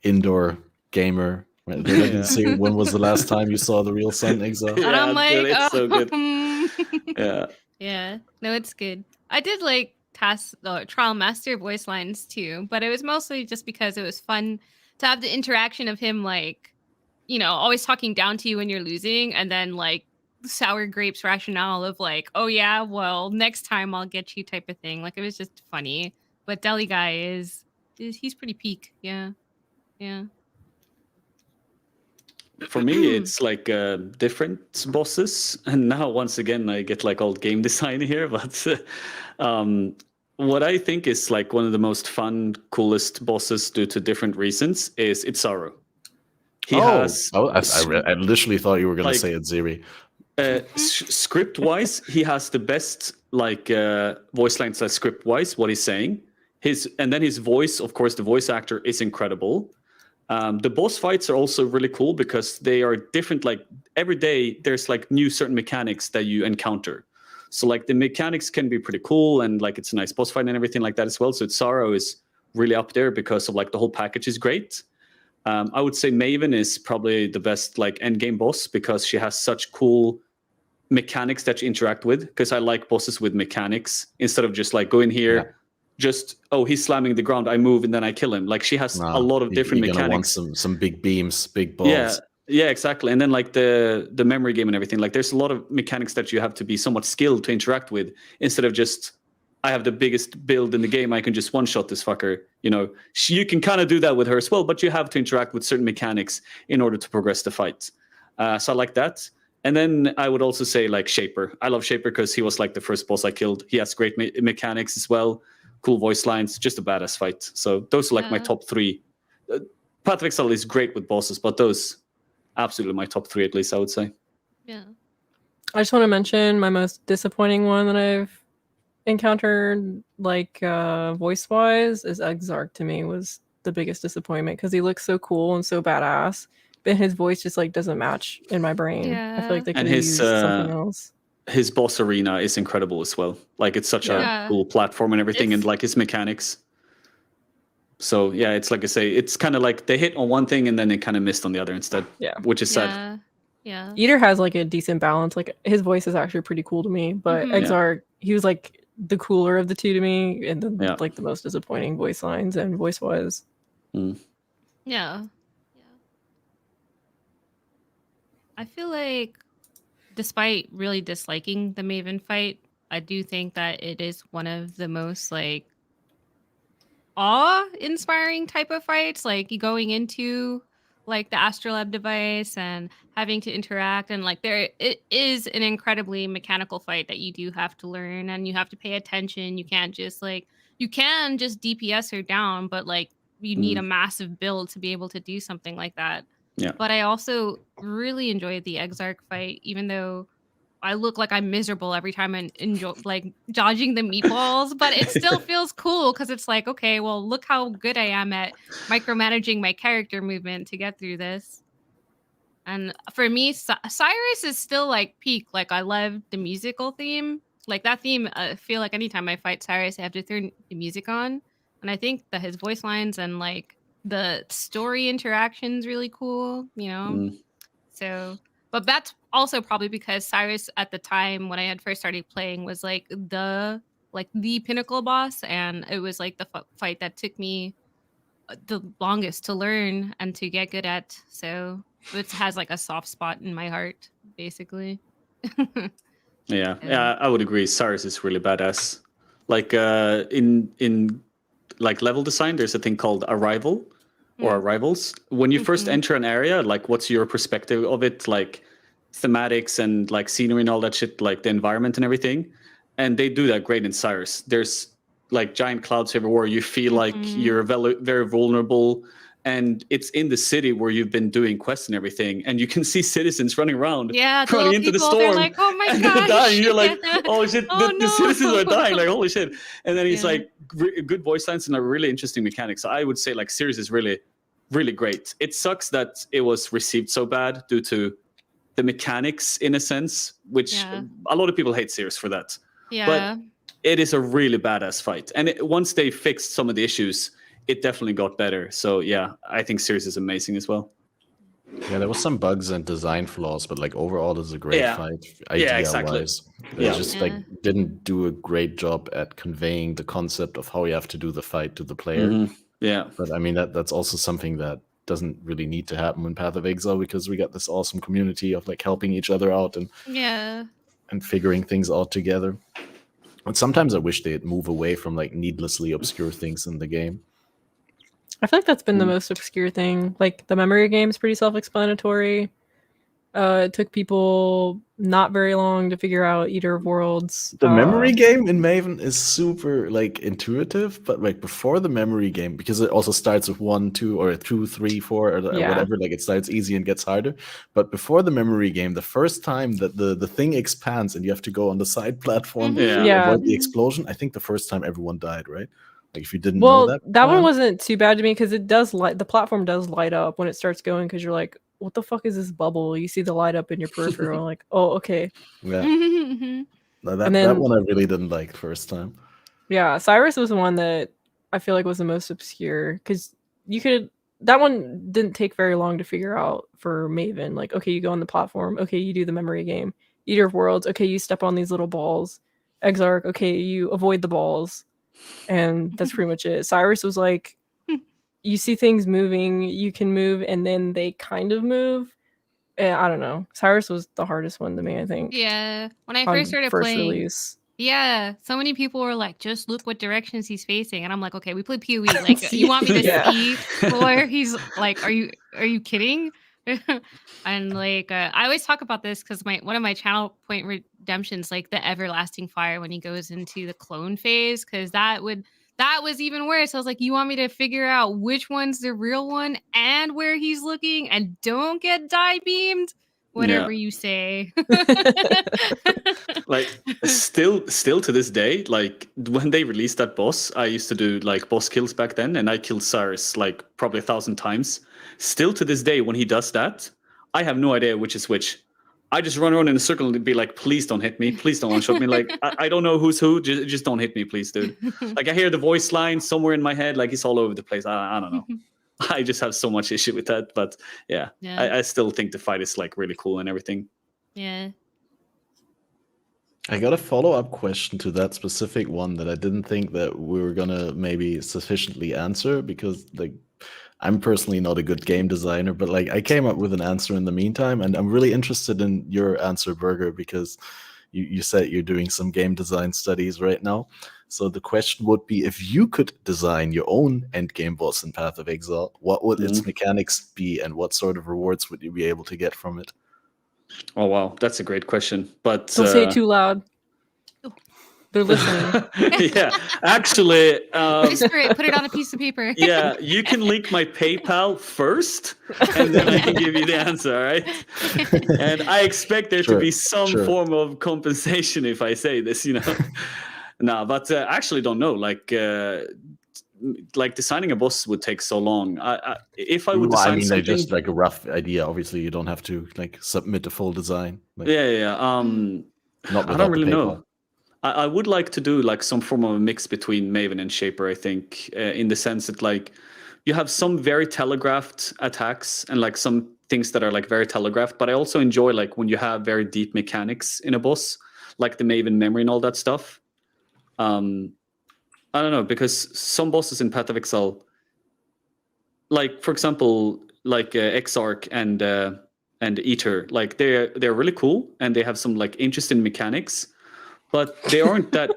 indoor gamer. Right? They're looking to see when was the last time you saw the real Sun Exile. And I'm Yeah, like, dude, it's so good. Yeah. Yeah, no, it's good. I did like Trial Master voice lines too, but it was mostly just because it was fun to have the interaction of him, like, always talking down to you when you're losing, and then like sour grapes rationale of like, oh yeah, well next time I'll get you type of thing. Like it was just funny. But Deli guy he's pretty peak. Yeah. For me, it's like different bosses, and now once again I get like old game design here. But what I think is like one of the most fun, coolest bosses due to different reasons is Itzaru. I literally thought you were going like, to say it, Ziri. Script wise, he has the best like voice lines like script wise what he's saying. And then his voice, of course, the voice actor is incredible. The boss fights are also really cool because they are different. Like every day there's like new certain mechanics that you encounter. So like the mechanics can be pretty cool, and like it's a nice boss fight and everything like that as well. So Sorrow is really up there because of like the whole package is great. I would say Maven is probably the best like end game boss because she has such cool mechanics that you interact with. Because I like bosses with mechanics instead of just like go in here. Yeah. Just he's slamming the ground, I move and then I kill him. Like she has a lot of different mechanics. Want some big beams, big balls. Yeah, exactly. And then like the memory game and everything, like there's a lot of mechanics that you have to be somewhat skilled to interact with instead of just I have the biggest build in the game, I can just one shot this fucker. You can kind of do that with her as well, but you have to interact with certain mechanics in order to progress the fight. So I like that. And then I would also say like Shaper. I love Shaper because he was like the first boss I killed. He has great mechanics as well. Cool voice lines, just a badass fight. So those are like my top 3 Path of Exile is great with bosses, but those absolutely my top 3 at least, I would say. Yeah. I just want to mention my most disappointing one that I've encountered, like voice wise, is Exarch. To me, was the biggest disappointment because he looks so cool and so badass, but his voice just like doesn't match in my brain. I feel like they could And have his, used something else. His boss arena is incredible as well. Like it's such Yeah. a cool platform and everything, and It's- like his mechanics. So yeah, it's like I say, it's kind of like they hit on one thing and then they kind of missed on the other instead. Yeah. Which is sad. Yeah. Yeah. Eater has like a decent balance. Like his voice is actually pretty cool to me, but Mhm. Exarch, he was like the cooler of the two to me, and then Yeah. like the most disappointing voice lines and voice wise. Yeah. Yeah. I feel like despite really disliking the Maven fight, I do think that it is one of the most like awe-inspiring type of fights. Like you going into like the Astrolab device and having to interact, and like it is an incredibly mechanical fight that you do have to learn and you have to pay attention. You can just DPS her down, but like you need a massive build to be able to do something like that. Yeah. But I also really enjoyed the Exarch fight, even though I look like I'm miserable every time I'm like dodging the meatballs, but it still feels cool because it's like, okay, well, look how good I am at micromanaging my character movement to get through this. And for me, Cyrus is still like peak. Like I love the musical theme. Like that theme, I feel like anytime I fight Cyrus, I have to turn the music on. And I think that his voice lines and like the story interactions really cool, you know? So, but that's also probably because Cyrus at the time when I had first started playing was like the pinnacle boss, and it was like the fight that took me the longest to learn and to get good at. So it has like a soft spot in my heart, basically. Yeah, I would agree. Cyrus is really badass. Like in like level design, there's a thing called arrival or arrivals. When you first enter an area, like what's your perspective of it? Like thematics and like scenery and all that shit, like the environment and everything. And they do that great in Cyrus. There's like giant clouds everywhere. You feel like you're very vulnerable. And it's in the city where you've been doing quests and everything, and you can see citizens running around, running into the storm, they're like, "Oh my and gosh!" they're dying. You're like, "Oh shit, Oh, the citizens no. are dying!" Like, holy shit! And then he's Yeah. like, good voice lines and a really interesting mechanic. So I would say like series is really, really great. It sucks that it was received so bad due to the mechanics, in a sense, which a lot of people hate series for that. Yeah. But it is a really badass fight, and once they fixed some of the issues, it definitely got better. So yeah, I think series is amazing as well. Yeah, there was some bugs and design flaws, but like overall, it's a great fight. Yeah, exactly. Idea-wise, they just like didn't do a great job at conveying the concept of how you have to do the fight to the player. Yeah, but I mean that's also something that doesn't really need to happen in Path of Exile, because we got this awesome community of like helping each other out and figuring things out together. And sometimes I wish they'd move away from like needlessly obscure things in the game. I feel like that's been the most obscure thing. Like the memory game is pretty self-explanatory. It took people not very long to figure out Eater of Worlds. The memory game in Maven is super like intuitive, but like before the memory game, because it also starts with 1, 2, or 2, 3, 4, or whatever, like it starts easy and gets harder. But before the memory game, the first time that the thing expands and you have to go on the side platform to avoid the explosion, I think the first time everyone died, right? Like if you didn't know that. That one wasn't too bad to me because it does the platform does light up when it starts going, because you're like, what the fuck is this bubble? You see the light up in your peripheral, like, oh, okay. Yeah. That one I really didn't like the first time. Yeah, Cyrus was the one that I feel like was the most obscure, because that one didn't take very long to figure out for Maven. Like, okay, you go on the platform, okay, you do the memory game. Eater of Worlds, okay, you step on these little balls. Exarch, okay, you avoid the balls. And that's pretty much it. Cyrus was like, you see things moving, you can move, and then they kind of move. I don't know. Cyrus was the hardest one to me, I think. Yeah. When I first started playing, release. Yeah, so many people were like, just look what directions he's facing. And I'm like, okay, we play PoE. Like, you want me to see where he's like, are you kidding? And like, I always talk about this because one of my channel point redemptions, like the everlasting fire when he goes into the clone phase, because that That was even worse. I was like, you want me to figure out which one's the real one and where he's looking and don't get die beamed? Whatever you say. Like still to this day, like when they released that boss, I used to do like boss kills back then, and I killed Cyrus like probably 1,000 times. Still to this day, when he does that, I have no idea which is which. I just run around in a circle and be like, please don't hit me. Please don't one-shot me. Like, I don't know who's who. Just don't hit me, please, dude. Like, I hear the voice line somewhere in my head. Like, it's all over the place. I don't know. I just have so much issue with that. But yeah. I still think the fight is like really cool and everything. Yeah. I got a follow-up question to that specific one that I didn't think that we were gonna maybe sufficiently answer, because like I'm personally not a good game designer, but like I came up with an answer in the meantime, and I'm really interested in your answer, Burger, because you said you're doing some game design studies right now. So the question would be, if you could design your own endgame boss in Path of Exile, what would its mechanics be, and what sort of rewards would you be able to get from it? Oh wow, that's a great question. But Don't say it too loud. They're listening. Yeah, actually, Whisper it, put it on a piece of paper. yeah, you can link my PayPal first, and then I can give you the answer, all right? And I expect there to be some form of compensation if I say this, you know. No, but I actually don't know. Like designing a boss would take so long. If I would design something, just like a rough idea. Obviously, you don't have to like submit a full design. Like, not I don't really know. I would like to do like some form of a mix between Maven and Shaper, I think, in the sense that like you have some very telegraphed attacks and like some things that are like very telegraphed, but I also enjoy like when you have very deep mechanics in a boss, like the Maven memory and all that stuff. I don't know, because some bosses in Path of Exile, like for example, like Exarch and Eater, like they're really cool and they have some like interesting mechanics. But they aren't that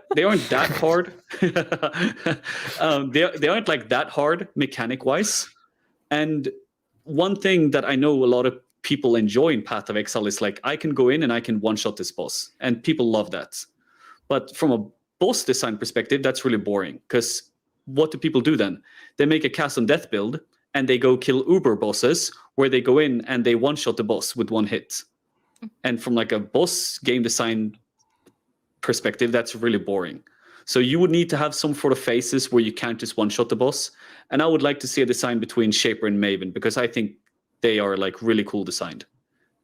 hard. They aren't like that hard mechanic wise. And one thing that I know a lot of people enjoy in Path of Exile is like I can go in and I can one shot this boss, and people love that. But from a boss design perspective, that's really boring, because what do people do then? They make a cast on death build and they go kill Uber bosses where they go in and they one shot the boss with one hit. And from like a boss game design perspective, that's really boring. So you would need to have some sort of phases where you can't just one-shot the boss. And I would like to see a design between Shaper and Maven, because I think they are like really cool designed.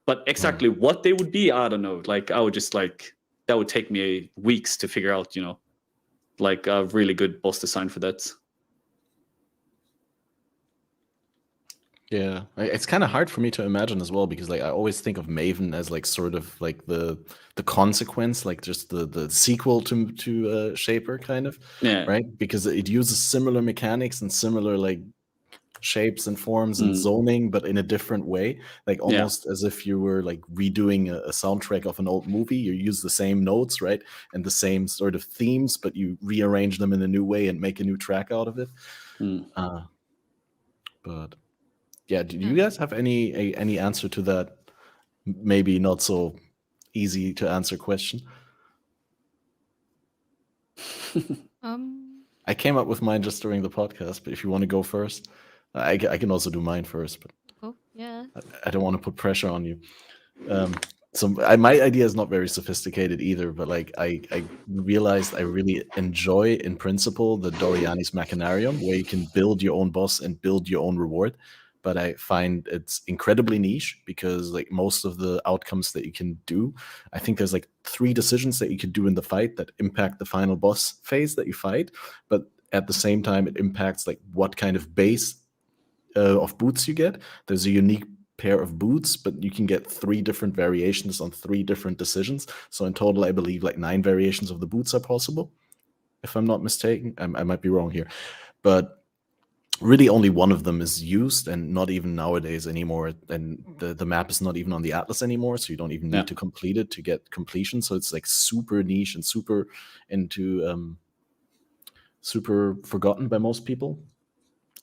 But exactly what they would be, I don't know. Like I would just like, that would take me weeks to figure out, you know, like a really good boss design for that. Yeah, it's kind of hard for me to imagine as well, because like I always think of Maven as like sort of like the consequence, like just the sequel to Shaper, kind of. Yeah. Right, because it uses similar mechanics and similar like shapes and forms and zoning, but in a different way, like almost as if you were like redoing a soundtrack of an old movie. You use the same notes, right, and the same sort of themes, but you rearrange them in a new way and make a new track out of it. But yeah, do you guys have any answer to that maybe not so easy to answer question? I came up with mine just during the podcast, but if you want to go first, I can also do mine first. But I don't want to put pressure on you. So my idea is not very sophisticated either, but like I realized I really enjoy in principle the Doriani's Machinarium, where you can build your own boss and build your own reward. But I find it's incredibly niche, because like most of the outcomes that you can do, I think there's like 3 decisions that you can do in the fight that impact the final boss phase that you fight. But at the same time, it impacts like what kind of base of boots you get. There's a unique pair of boots, but you can get 3 different variations on 3 different decisions. So in total, I believe like 9 variations of the boots are possible, if I'm not mistaken. I might be wrong here, but really only one of them is used, and not even nowadays anymore. And the map is not even on the Atlas anymore, so you don't even need to complete it to get completion. So it's like super niche and super into super forgotten by most people.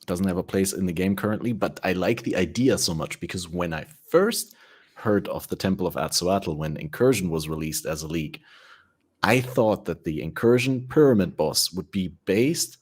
It doesn't have a place in the game currently, but I like the idea so much, because when I first heard of the Temple of Atzoatl, when Incursion was released as a league, I thought that the Incursion Pyramid boss would be based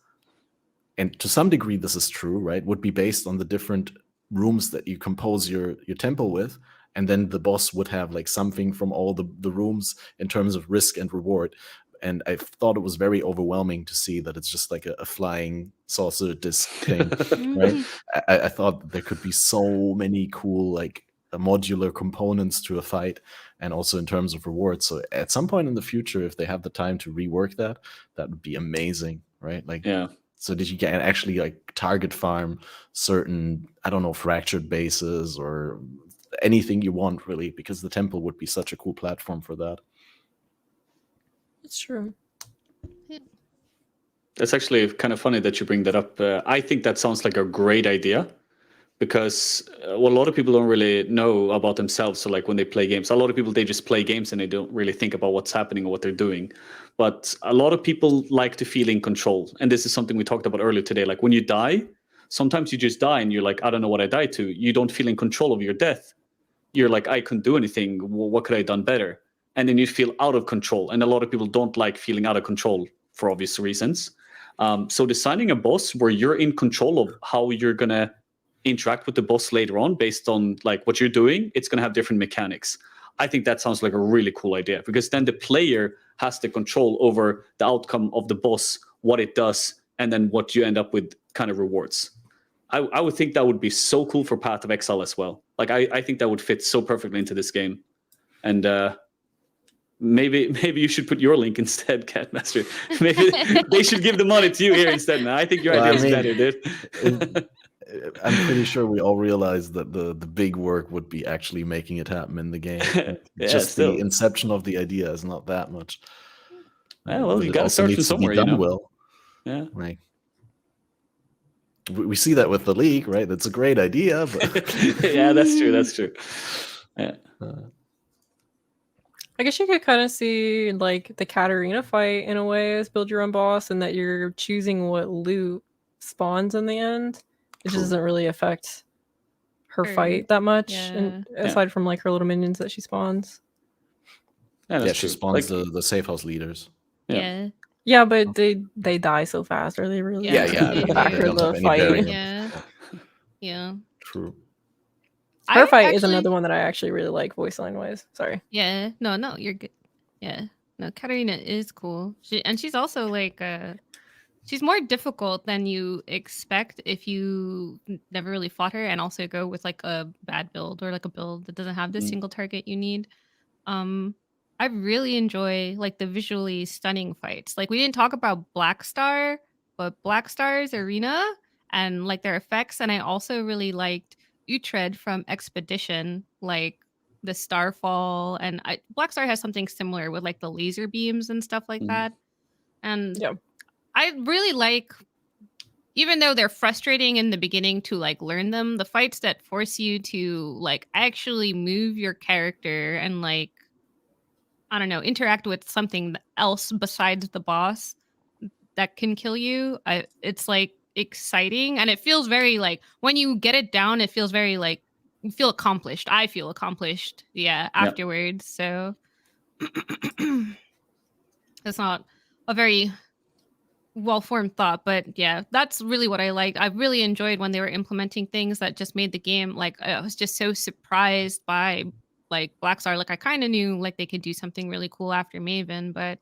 and to some degree this is true, right, would be based on the different rooms that you compose your temple with, and then the boss would have like something from all the rooms in terms of risk and reward. And I thought it was very overwhelming to see that it's just like a flying saucer disc thing, right? I thought there could be so many cool like modular components to a fight, and also in terms of rewards. So at some point in the future, if they have the time to rework that, that would be amazing, right? Like, Yeah. so that you can actually like target farm certain, I don't know, fractured bases or anything you want, really, because the temple would be such a cool platform for that. It's true. That's actually kind of funny that you bring that up. I think that sounds like a great idea, because what a lot of people don't really know about themselves. So like when they play games, a lot of people, they just play games and they don't really think about what's happening or what they're doing. But a lot of people like to feel in control. And this is something we talked about earlier today. Like when you die, sometimes you just die and you're like, I don't know what I died to. You don't feel in control of your death. You're like, I couldn't do anything. Well, what could I have done better? And then you feel out of control. And a lot of people don't like feeling out of control for obvious reasons. So designing a boss where you're in control of how you're going to interact with the boss later on based on like what you're doing, it's going to have different mechanics. I think that sounds like a really cool idea, because then the player has the control over the outcome of the boss, what it does, and then what you end up with kind of rewards. I would think that would be so cool for Path of Exile as well. Like I think that would fit so perfectly into this game. And maybe you should put your link instead, Catmaster. Maybe they should give the money to you here instead, man. I think your idea is better, dude. I'm pretty sure we all realize that the big work would be actually making it happen in the game. Just still. the inception of the idea is not that much. Yeah, well, But you it got to also start from needs to be somewhere, done you know. well. Yeah. Like, we see that with the League, right? That's a great idea, but Yeah, that's true. That's true. Yeah. I guess you could kind of see like the Katarina fight in a way as build your own boss, and that you're choosing what loot spawns in the end. It just True. doesn't really affect her Sure. fight that much, Yeah. and aside from like her little minions that she spawns. Yeah, that's yeah, true. she spawns Like, the safe house leaders. Yeah. Yeah, but they die so fast. Are they really? Yeah, like, they back do. or don't the have any fight? bearing on- Yeah. Yeah. True. Her I fight is actually- another one that I actually really like voice line wise. Sorry. Yeah. No, you're good. Yeah. No, Katarina is cool. She's also like she's more difficult than you expect if you never really fought her, and also go with like a bad build or like a build that doesn't have the single target you need. I really enjoy like the visually stunning fights. Like we didn't talk about Black Star, but Black Star's arena and like their effects, and I also really liked Utrecht from Expedition, like the Starfall, and Black Star has something similar with like the laser beams and stuff like that. And Yeah. I really like, even though they're frustrating in the beginning to like learn them, the fights that force you to like actually move your character and like, I don't know, interact with something else besides the boss that can kill you. It's like exciting, and it feels very like when you get it down, it feels very like you feel accomplished. I feel accomplished, afterwards. So it's not a very well-formed thought, but yeah, that's really what I liked. I really enjoyed when they were implementing things that just made the game like I was just so surprised by like Black Star. Like I kind of knew like they could do something really cool after Maven, but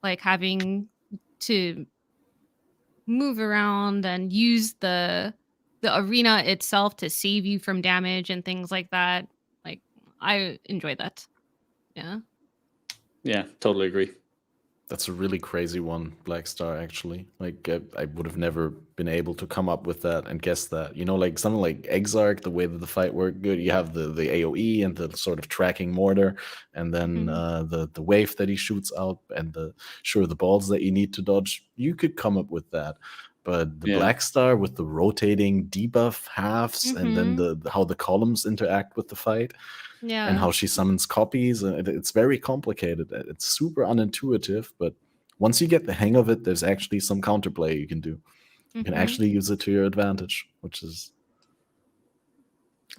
like having to move around and use the arena itself to save you from damage and things like that, like I enjoyed that. yeah, totally agree. That's a really crazy one, Black Star, actually. Like, I would have never been able to come up with that and guess that. You know, like something like Exarch, the way that the fight worked, good. You have the AoE and the sort of tracking mortar, and then the wave that he shoots out, and the balls that you need to dodge. You could come up with that. But the Black Star with the rotating debuff halves, and then the how the columns interact with the fight. Yeah. And how she summons copies. It's very complicated. It's super unintuitive, but once you get the hang of it, there's actually some counterplay you can do. You can actually use it to your advantage, which is...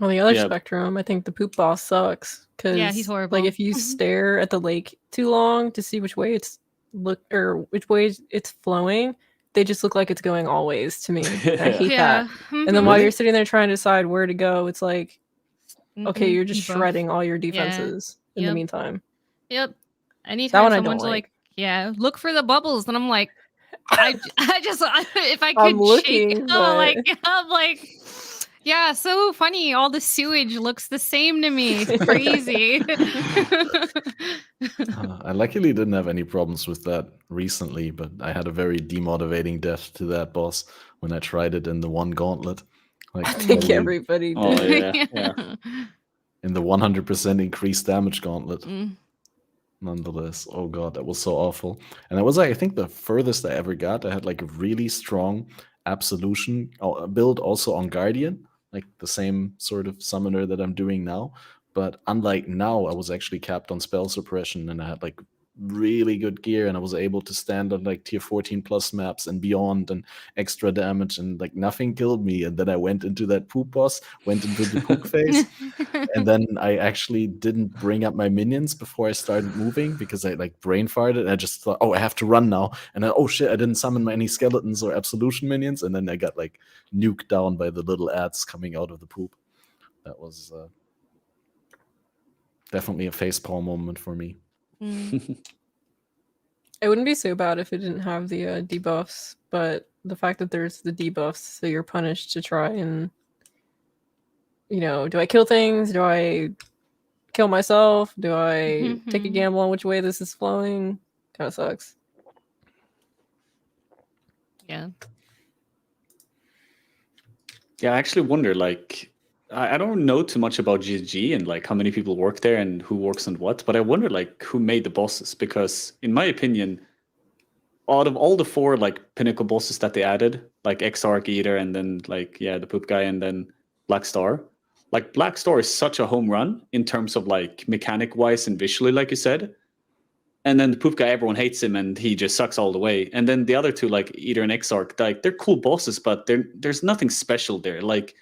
On the other spectrum, I think the poop boss sucks. Because he's horrible. Like if you stare at the lake too long to see which way it's which way it's flowing, they just look like it's going always to me. And I hate Yeah. that. And then while Really? you're sitting there trying to decide where to go, it's like, okay, Mhm. you're just Debuff. shredding all your Yeah. defenses in the Yep. meantime. Yep. That Anytime one I don't someone's like. like, yeah, look for the bubbles, and I'm like, I just if I I'm could shake, looking, but I'm like, yeah, so funny. All the sewage looks the same to me. It's crazy. I luckily didn't have any problems with that recently, but I had a very demotivating death to that boss when I tried it in the one gauntlet. Like I think totally everybody Oh, did. yeah. in the 100% increased damage gauntlet. Mm. Nonetheless, oh god, that was so awful. And it was like I think the furthest I ever got. I had like a really strong absolution build also on Guardian, like the same sort of summoner that I'm doing now. But unlike now, I was actually capped on spell suppression, and I had like really good gear, and I was able to stand on like tier 14 plus maps and beyond, and extra damage, and like nothing killed me. And then I went into that poop boss, went into the poop phase, and then I actually didn't bring up my minions before I started moving because I like brain farted. And I just thought, oh, I have to run now. And then, oh shit, I didn't summon any skeletons or absolution minions. And then I got like nuked down by the little ads coming out of the poop. That was definitely a facepalm moment for me. Mm. It wouldn't be so bad if it didn't have the debuffs, but the fact that there's the debuffs, so you're punished to try and, do I kill things? Do I kill myself? Do I take a gamble on which way this is flowing? Kind of sucks. Yeah. Yeah, I actually wonder, like, I don't know too much about GG and like how many people work there and who works on what, but I wonder like who made the bosses, because in my opinion, out of all the 4 like pinnacle bosses that they added, like Exarch, Eater, and then like the poop guy, and then Black Star, like Black Star is such a home run in terms of like mechanic wise and visually, like you said. And then the poop guy, everyone hates him, and he just sucks all the way. And then the other 2, like Eater and Exarch, like they're cool bosses, but there's nothing special there. Like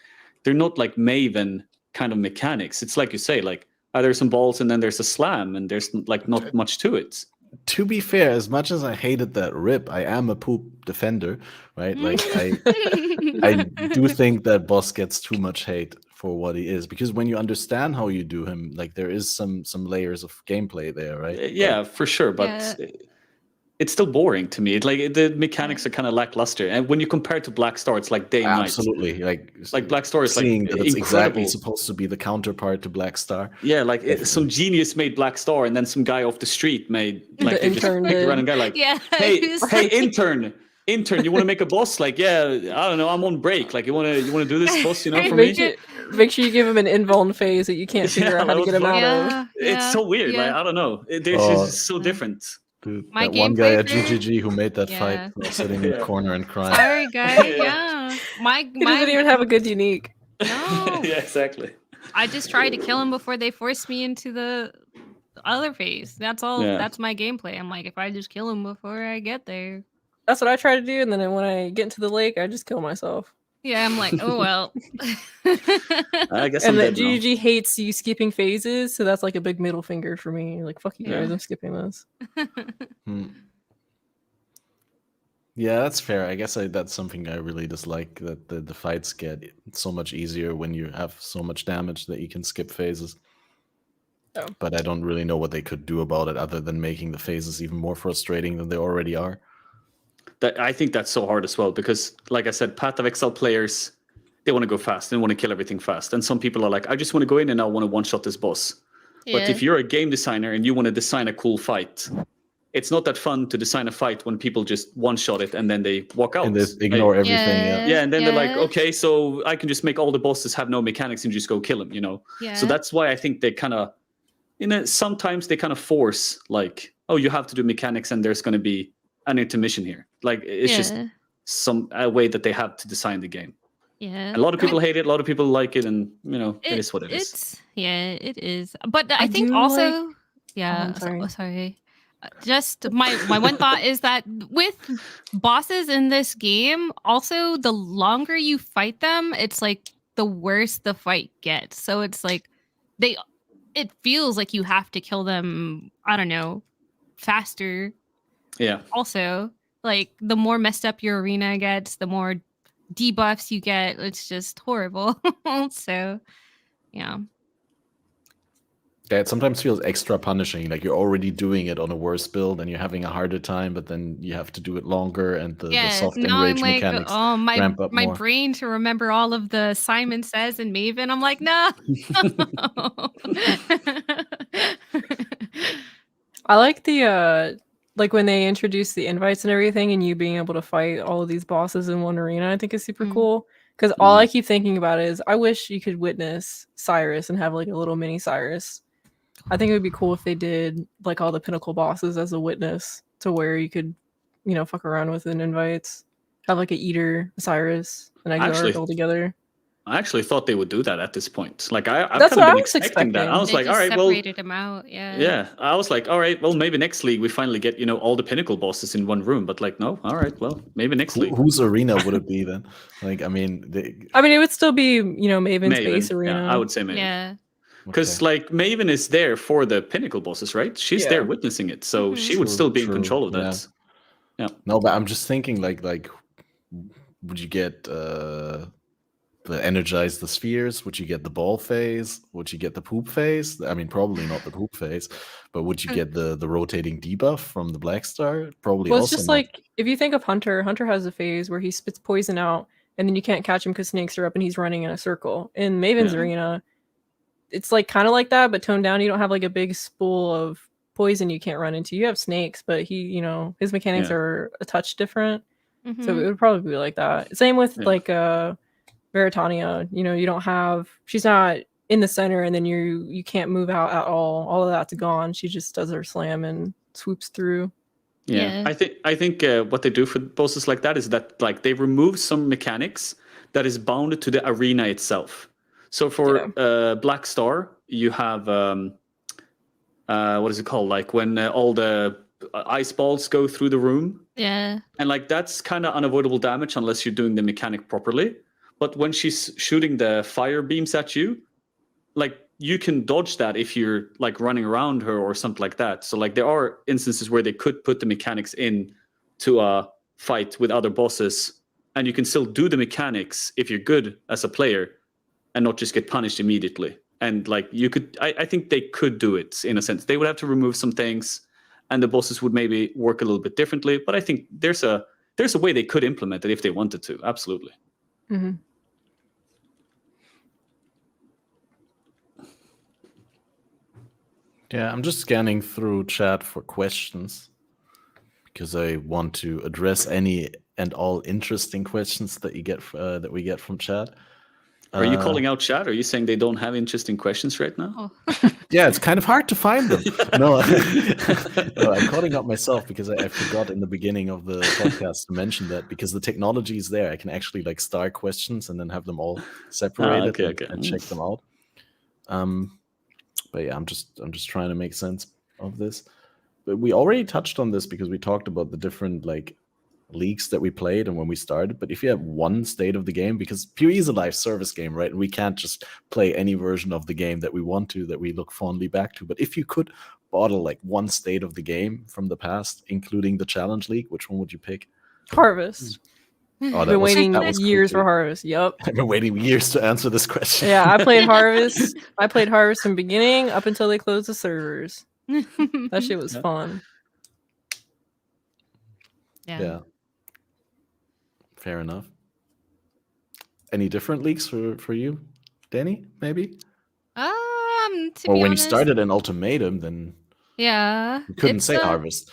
they're not like Maven kind of mechanics. It's like you say, like there's some balls and then there's a slam, and there's like not much to it. To be fair, as much as I hated that rip, I am a poop defender, right? Like I do think that boss gets too much hate for what he is, because when you understand how you do him, like there is some layers of gameplay there, right? Yeah, for sure, but it's still boring to me. It's like the mechanics are kind of lackluster, and when you compare it to Black Star, it's like day and night. Absolutely, like Black Star is seeing like that it's incredible. exactly supposed to be the counterpart to Black Star. Yeah, like some genius made Black Star, and then some guy off the street made like The they just intern picked a did. random guy like, Yeah. hey, intern, you want to make a boss? Like, yeah, I don't know, I'm on break. Like, you want to do this boss, for me? Make sure you give him an invuln phase that you can't figure out how to get him out of. It's so weird. Like, I don't know. There's just so different. Dude, My that one guy gameplay at for- GGG who made that fight Yeah. was sitting in the corner and crying. Sorry, guys. Yeah. He doesn't even have a good unique. No. Yeah, exactly. I just tried to kill him before they forced me into the other phase. That's all. Yeah. That's my gameplay. I'm like, if I just kill him before I get there. That's what I try to do, and then when I get into the lake, I just kill myself. Yeah, I'm like, oh well. I guess And I'm that dead now. GGG hates you skipping phases, so that's like a big middle finger for me. Like, fuck you guys, I'm skipping this. Yeah, that's fair. I guess that's something I really dislike, that the fights get so much easier when you have so much damage that you can skip phases. Oh. But I don't really know what they could do about it other than making the phases even more frustrating than they already are. I think that's so hard as well, because like I said, Path of Exile players, they want to go fast, they want to kill everything fast. And some people are like, I just want to go in and I want to one-shot this boss. Yeah. But if you're a game designer and you want to design a cool fight, it's not that fun to design a fight when people just one-shot it and then they walk out. And they ignore everything. Yeah, and then they're like, okay, so I can just make all the bosses have no mechanics and just go kill them, Yeah. So that's why I think they kind of, sometimes they kind of force, like, oh, you have to do mechanics and there's going to be an intermission here. Like, it's just a way that they have to design the game. Yeah. A lot of people hate it, a lot of people like it, and it is what it is. It is. But I I think do also, I'm sorry. sorry. Just my one thought is that with bosses in this game, also the longer you fight them, it's like the worse the fight gets. So it's like it feels like you have to kill them, I don't know, faster. Yeah. Also, like the more messed up your arena gets, the more debuffs you get. It's just horrible. So, yeah. Yeah, it sometimes feels extra punishing. Like you're already doing it on a worse build and you're having a harder time, but then you have to do it longer and the Yes, soft now I'm enrage like, mechanics oh, my ramp up more. brain to remember all of the Simon Says and Maven. I'm like, no. I like the like when they introduce the invites and everything, and you being able to fight all of these bosses in one arena. I think is super cool. Because all I keep thinking about is, I wish you could witness Cyrus and have like a little mini Cyrus. I think it would be cool if they did like all the pinnacle bosses as a witness, to where you could, you know, fuck around with in invites. Have like a Eater, Cyrus, and Exarch all together. I actually thought they would do that at this point. Like I've That's kind what of I been was expecting that. I expecting. was They like, just all right, well, separated them out. Yeah. yeah. I was like, all right, well, maybe next league we finally get, you know, all the pinnacle bosses in one room. But like, no, all right, well, maybe next league. Whose arena would it be then? Like, I mean, it would still be, you know, Maven's base arena. Yeah, I would say Maven. Yeah. Because like Maven is there for the pinnacle bosses, right? She's there witnessing it, so she would still be in control of that. Yeah. No, but I'm just thinking like would you get the energize the spheres? Would you get the ball phase? Would you get the poop phase? I mean, probably not the poop phase, but would you get the rotating debuff from the Black Star? Probably. Well, also it's just not. like, if you think of Hunter has a phase where he spits poison out, and then you can't catch him because snakes are up and he's running in a circle. In Maven's arena, it's like kind of like that, but toned down. You don't have like a big spool of poison you can't run into. You have snakes, but he, you know, his mechanics are a touch different. So it would probably be like that. Same with like Veritania. You know, you don't have, she's not in the center, and then you can't move out at all. All of that's gone. She just does her slam and swoops through. Yeah. I think what they do for bosses like that is that like they remove some mechanics that is bound to the arena itself. So for Black Star, you have what is it called? Like when all the ice balls go through the room. Yeah. And like that's kind of unavoidable damage unless you're doing the mechanic properly. But when she's shooting the fire beams at you, like you can dodge that if you're like running around her or something like that. So like there are instances where they could put the mechanics in to a fight with other bosses, and you can still do the mechanics if you're good as a player and not just get punished immediately. And like you could, I think they could do it in a sense. They would have to remove some things, and the bosses would maybe work a little bit differently. But I think there's a way they could implement it if they wanted to. Absolutely. Mm-hmm. Yeah, I'm just scanning through chat for questions because I want to address any and all interesting questions that you get that we get from chat. Are you calling out chat? Are you saying they don't have interesting questions right now? Oh. Yeah, it's kind of hard to find them. No, I'm calling out myself because I forgot in the beginning of the podcast to mention that, because the technology is there. I can actually like star questions and then have them all separated and check them out. But yeah, I'm just trying to make sense of this. But we already touched on this because we talked about the different like leagues that we played and when we started. But if you have one state of the game, because PoE is a live service game, right? And we can't just play any version of the game that we want to, that we look fondly back to. But if you could bottle like one state of the game from the past, including the Challenge League, which one would you pick? Harvest. Oh, I've been waiting years for Harvest. Yep. I've been waiting years to answer this question. Yeah, I played Harvest. I played Harvest from the beginning up until they closed the servers. That shit was fun. Yeah. Fair enough. Any different leagues for you, Danny? Maybe. To or be when honest, you started an Ultimatum, then you couldn't say Harvest.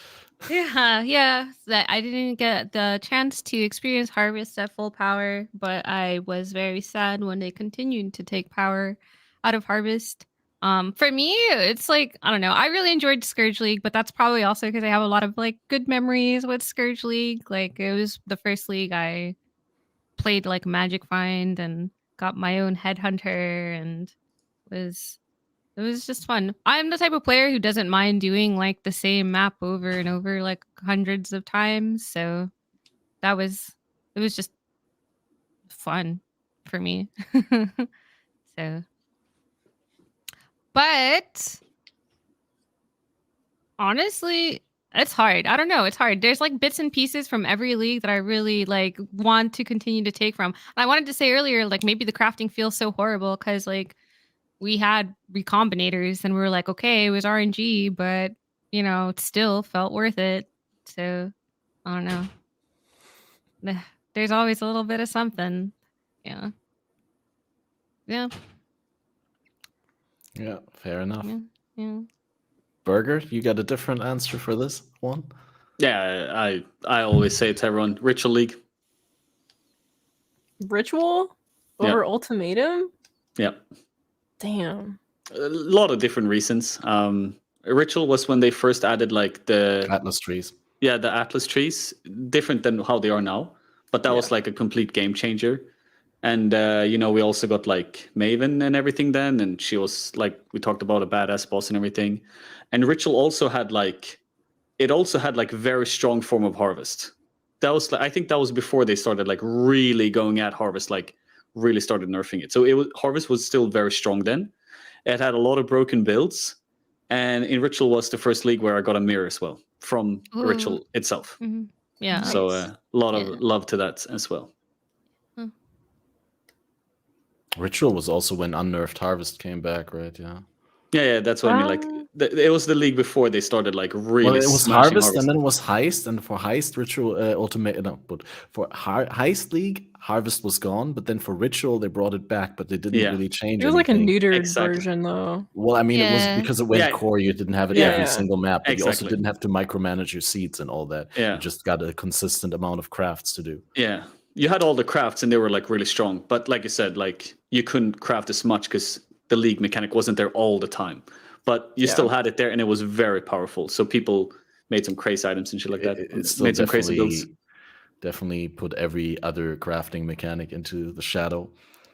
Yeah. That I didn't get the chance to experience Harvest at full power, but I was very sad when they continued to take power out of Harvest. For me, it's like, I don't know. I really enjoyed Scourge League, but that's probably also because I have a lot of like good memories with Scourge League. Like it was the first league I played like Magic Find and got my own headhunter, and it was just fun. I'm the type of player who doesn't mind doing like the same map over and over like hundreds of times. So it was just fun for me. So, but honestly, It's hard. I don't know. It's hard. There's like bits and pieces from every league that I really like want to continue to take from. I wanted to say earlier, like maybe the crafting feels so horrible because like we had recombinators and we were like, okay, it was RNG, but it still felt worth it. So I don't know. There's always a little bit of something. Yeah. Yeah. Yeah, fair enough. Yeah. Burger, you got a different answer for this one? Yeah, I always say to everyone, Ritual League. Ritual over Ultimatum? Yeah. Damn. A lot of different reasons. Ritual was when they first added like the Atlas trees. Yeah, the Atlas trees, different than how they are now. But that was like a complete game changer. And we also got like Maven and everything then, and she was like, we talked about a badass boss and everything. And Ritual also had like very strong form of Harvest. That was like, I think that was before they started like really going at Harvest, like really started nerfing it. So Harvest was still very strong then. It had a lot of broken builds, and in Ritual was the first league where I got a mirror as well from Ritual itself. Mm-hmm. Yeah. So a lot of love to that as well. Ritual was also when Unnerved Harvest came back, right? Yeah. Yeah, that's what I mean. Like, it was the league before they started like really. Well, it was Harvest, and then it was Heist, and for Heist, Ritual Ultimate. No, but for Heist League, Harvest was gone, but then for Ritual, they brought it back, but they didn't really change. It was anything. like a neutered version, though. Well, I mean, it was because it went core. You didn't have it every single map, but you also didn't have to micromanage your seeds and all that. Yeah, you just got a consistent amount of crafts to do. Yeah, you had all the crafts, and they were like really strong. But like you said, like you couldn't craft as much because the league mechanic wasn't there all the time. But you still had it there, and it was very powerful. So people made some crazy items and shit like that. It still made some crazy builds. Definitely put every other crafting mechanic into the shadow.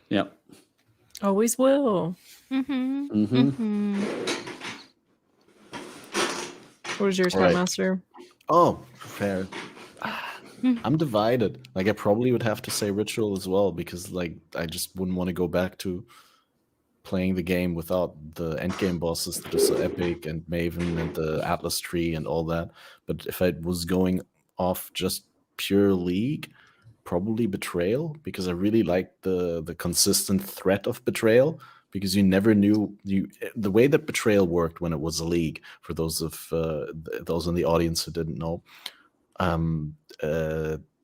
Yeah. Always will. Mm-hmm. Mm-hmm. Mm-hmm. What was yours, Master? Oh, fair. I'm divided. Like, I probably would have to say Ritual as well, because like I just wouldn't want to go back to playing the game without the endgame bosses that are so epic, and Maven and the Atlas tree and all that. But if I was going off just pure League, probably Betrayal, because I really liked the consistent threat of Betrayal, because you never knew the way that Betrayal worked when it was a League. For those of those in the audience who didn't know,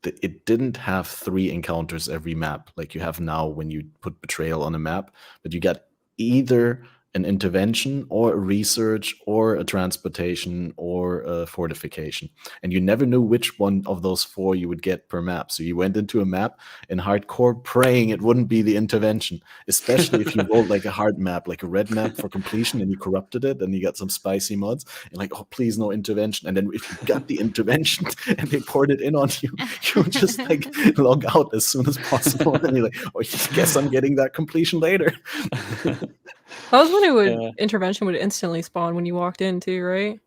it didn't have 3 encounters every map like you have now when you put Betrayal on a map, but you got either an intervention or a research or a transportation or a fortification, and you never knew which one of those 4 you would get per map. So you went into a map in hardcore praying it wouldn't be the intervention, especially if you rolled like a hard map, like a red map for completion, and you corrupted it and you got some spicy mods, and like, oh please, no intervention. And then if you got the intervention and they poured it in on you, you would just like log out as soon as possible, and you're like, oh, I guess I'm getting that completion later. That was when it would intervention would instantly spawn when you walked in too, right?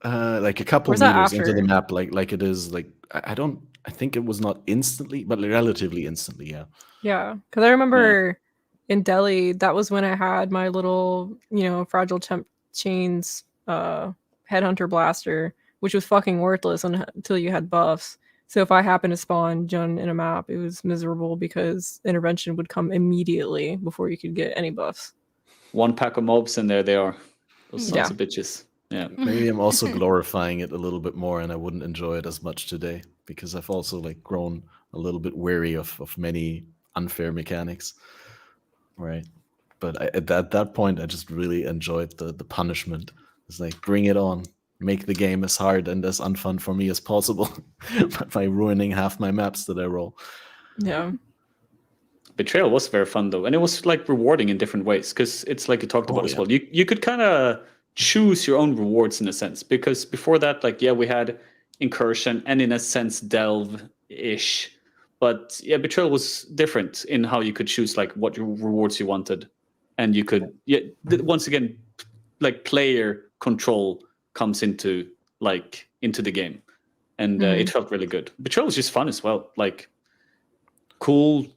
Like a couple meters into the map, like it is like I think it was not instantly, but relatively instantly, yeah. Yeah, because I remember in Delhi, that was when I had my little, fragile temp chains headhunter blaster, which was fucking worthless until you had buffs. So if I happened to spawn Jun in a map, it was miserable because intervention would come immediately before you could get any buffs. 1 pack of mobs, and there they are. Those sons of bitches. Yeah. Maybe I'm also glorifying it a little bit more, and I wouldn't enjoy it as much today because I've also like grown a little bit weary of many unfair mechanics. Right. But at that point, I just really enjoyed the punishment. It's like, bring it on. Make the game as hard and as unfun for me as possible by ruining half my maps that I roll. Yeah. Betrayal was very fun though, and it was like rewarding in different ways, because it's like you talked about as well. You could kind of choose your own rewards in a sense, because before that, like we had Incursion and in a sense Delve-ish, but Betrayal was different in how you could choose like what rewards you wanted, and you could once again like player control comes into the game, and it felt really good. Betrayal was just fun as well, like cool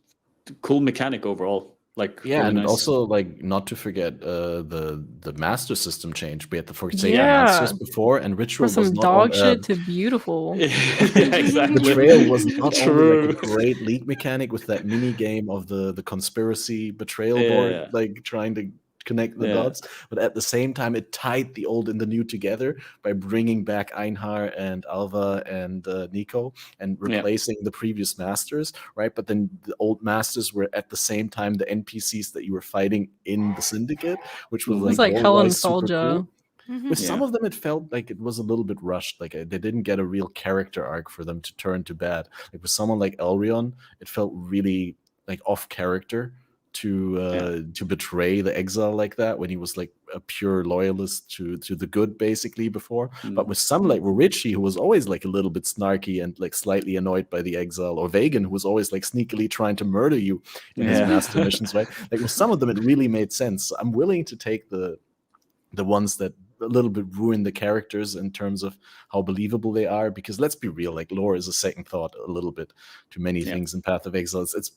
mechanic overall. like Yeah, really and nice. also like not to forget the master system change. We had the Forsaken Yeah. Masters before, and Ritual From was some not dog on, shit to beautiful. Yeah, exactly. Betrayal was not only like a True. great league mechanic with that mini game of the conspiracy betrayal board, Yeah. like trying to connect the Yeah. dots, but at the same time it tied the old and the new together by bringing back Einhar and Alva and Nico and Yeah. replacing the previous masters, right? But then the old masters were at the same time the NPCs that you were fighting in the syndicate, which was Mhm. It's like like hella lore-wise super nostalgia. cool. With some Yeah. of them, it felt like it was a little bit rushed. Like they didn't get a real character arc for them to turn to bad. Like with someone like Elrion, it felt really like off character to betray the exile like that when he was like a pure loyalist to the good basically before. But with some like Richie, who was always like a little bit snarky and like slightly annoyed by the exile, or Vagan, who was always like sneakily trying to murder you in his Yeah. master missions, right? Like with some of them, it really made sense. I'm willing to take the ones that a little bit ruin the characters in terms of how believable they are, because let's be real, like lore is a second thought a little bit to many Yeah. things in Path of Exile. It's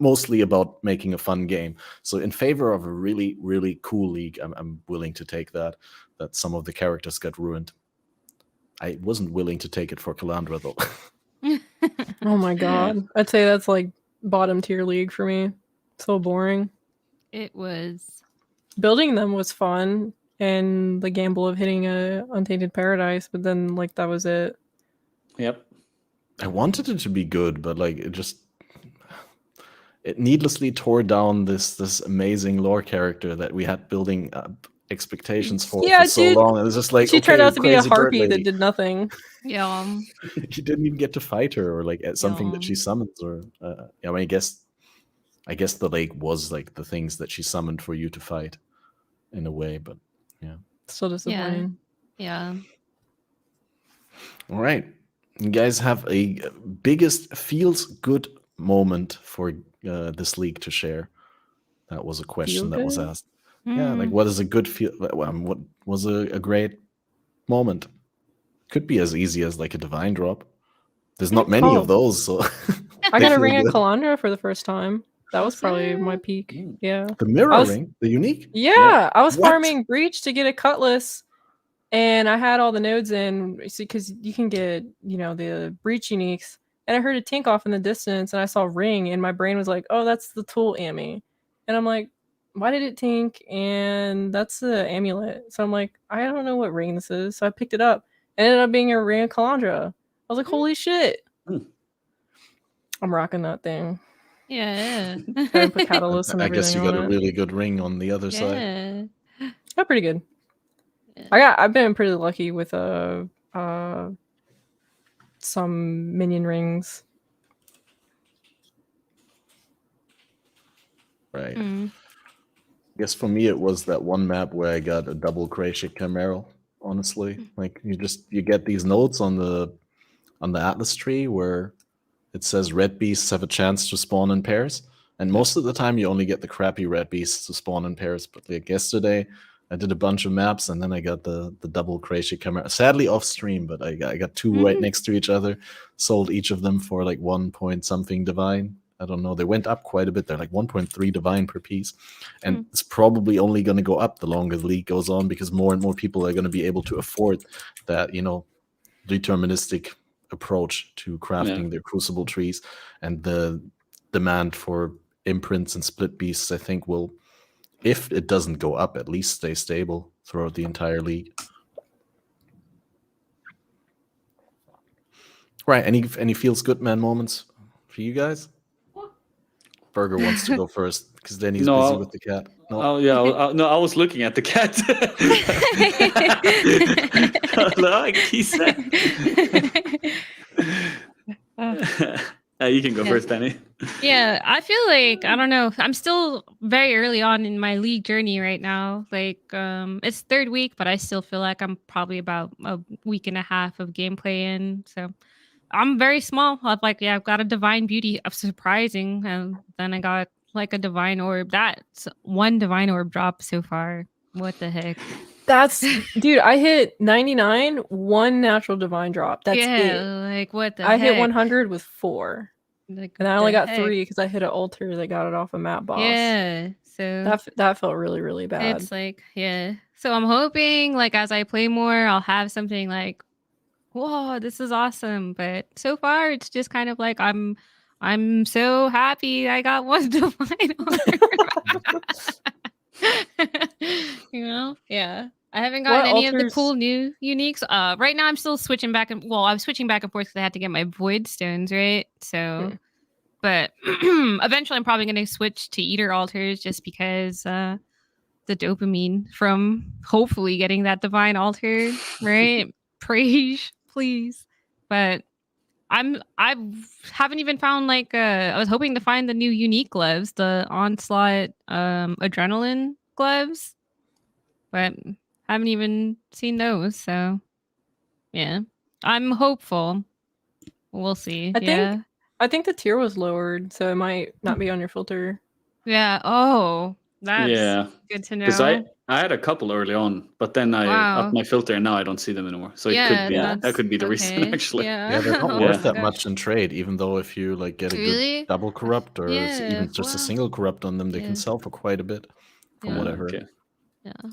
mostly about making a fun game. So in favor of a really, really cool league, I'm willing to take that some of the characters got ruined. I wasn't willing to take it for Calandra though. Oh my god. I'd say that's like bottom tier league for me. So boring. It was. Building them was fun and the gamble of hitting a untainted paradise, but then like that was it. Yep. I wanted it to be good, but like it needlessly tore down this amazing lore character that we had building up expectations for so dude, long. And it's just like, she turned okay, out to be a crazy bird harpy lady. that did nothing. Yeah. You didn't even get to fight her or like something that she summons, or I mean, I guess the lake was like the things that she summoned for you to fight in a way, but yeah. Still disappointing. Yeah. All right. You guys have a biggest feels good moment for this league to share? That was a question that was asked. Yeah, like what is a good feel? What was a great moment? Could be as easy as like a divine drop. There's not many of those, so I got a feel ring of good. Calandra for the first time. That was probably my peak. Yeah. The mirror ring, the unique. Yeah, I was What? farming Breach to get a cutlass, and I had all the nodes in because you can get the Breach uniques. And I heard a tink off in the distance, and I saw ring, and my brain was like, "Oh, that's the tool Ammy," and I'm like, "Why did it tink?" And that's the amulet. So I'm like, I don't know what ring this is. So I picked it up. It ended up being a ring of Calandra. I was like, "Holy shit!" I'm rocking that thing. Yeah. Trying to put catalyst and I everything guess you got on a it. really good ring on the other side. Got pretty good. Yeah. I've been pretty lucky with some minion rings. Right. I guess for me it was that one map where I got a double Krashik Chimeral, honestly. Like you get these notes on the Atlas tree where it says red beasts have a chance to spawn in pairs. And most of the time you only get the crappy red beasts to spawn in pairs. But like yesterday I did a bunch of maps and then I got the double Krashik Chimera. Sadly off stream, but I got two right next to each other. Sold each of them for like 1 point something divine. I don't know. They went up quite a bit. They're like 1.3 divine per piece. And it's probably only going to go up the longer the league goes on, because more and more people are going to be able to afford that, deterministic approach to crafting their Crucible trees. And the demand for imprints and split beasts, I think, will, if it doesn't go up, at least stay stable throughout the entire league. Right. Any feels good man moments for you guys? Burger wants to go first because then he's busy with the cat. No. Oh yeah, I was looking at the cat. Like he said. You can go first, Danny. Yeah, I feel like, I don't know, I'm still very early on in my league journey right now. Like, it's third week, but I still feel like I'm probably about a week and a half of gameplay in. So I'm very small. I've got a divine beauty of surprising, and then I got like a divine orb. That's one divine orb drop so far. What the heck? Dude, I hit 99, one natural divine drop. That's it. Like what the I heck? hit 100 with 4. Like, And I only the got heck? 3 because I hit an altar that got it off a map boss. Yeah. So That felt really, really bad. it's like, yeah. So I'm hoping, like, as I play more, I'll have something like, whoa, this is awesome. But so far, it's just kind of like I'm so happy I got one divine armor. Yeah. I haven't gotten What any of the altars- cool new uniques. Right now I'm still switching back and I'm switching back and forth because I had to get my void stones, right? So, but eventually I'm probably going to switch to eater altars just because the dopamine from hopefully getting that divine altar, right? Praise, please. But I haven't even found like I was hoping to find the new unique gloves, the onslaught adrenaline gloves, but haven't even seen those. So yeah, I'm hopeful. We'll see. I think the tier was lowered, so it might not be on your filter. Yeah. Oh, that's Yeah, good to because know. I had a couple early on, but then I Wow. upped my filter and now I don't see them anymore. So Yeah, that could be the reason okay. actually. Yeah. they're not Oh worth my that much gosh. in trade, even though if you like get a Really? good double corrupt or Yeah, even just a wow. single corrupt on them, they Yeah. can sell for quite a bit, from what I heard. Okay. Yeah.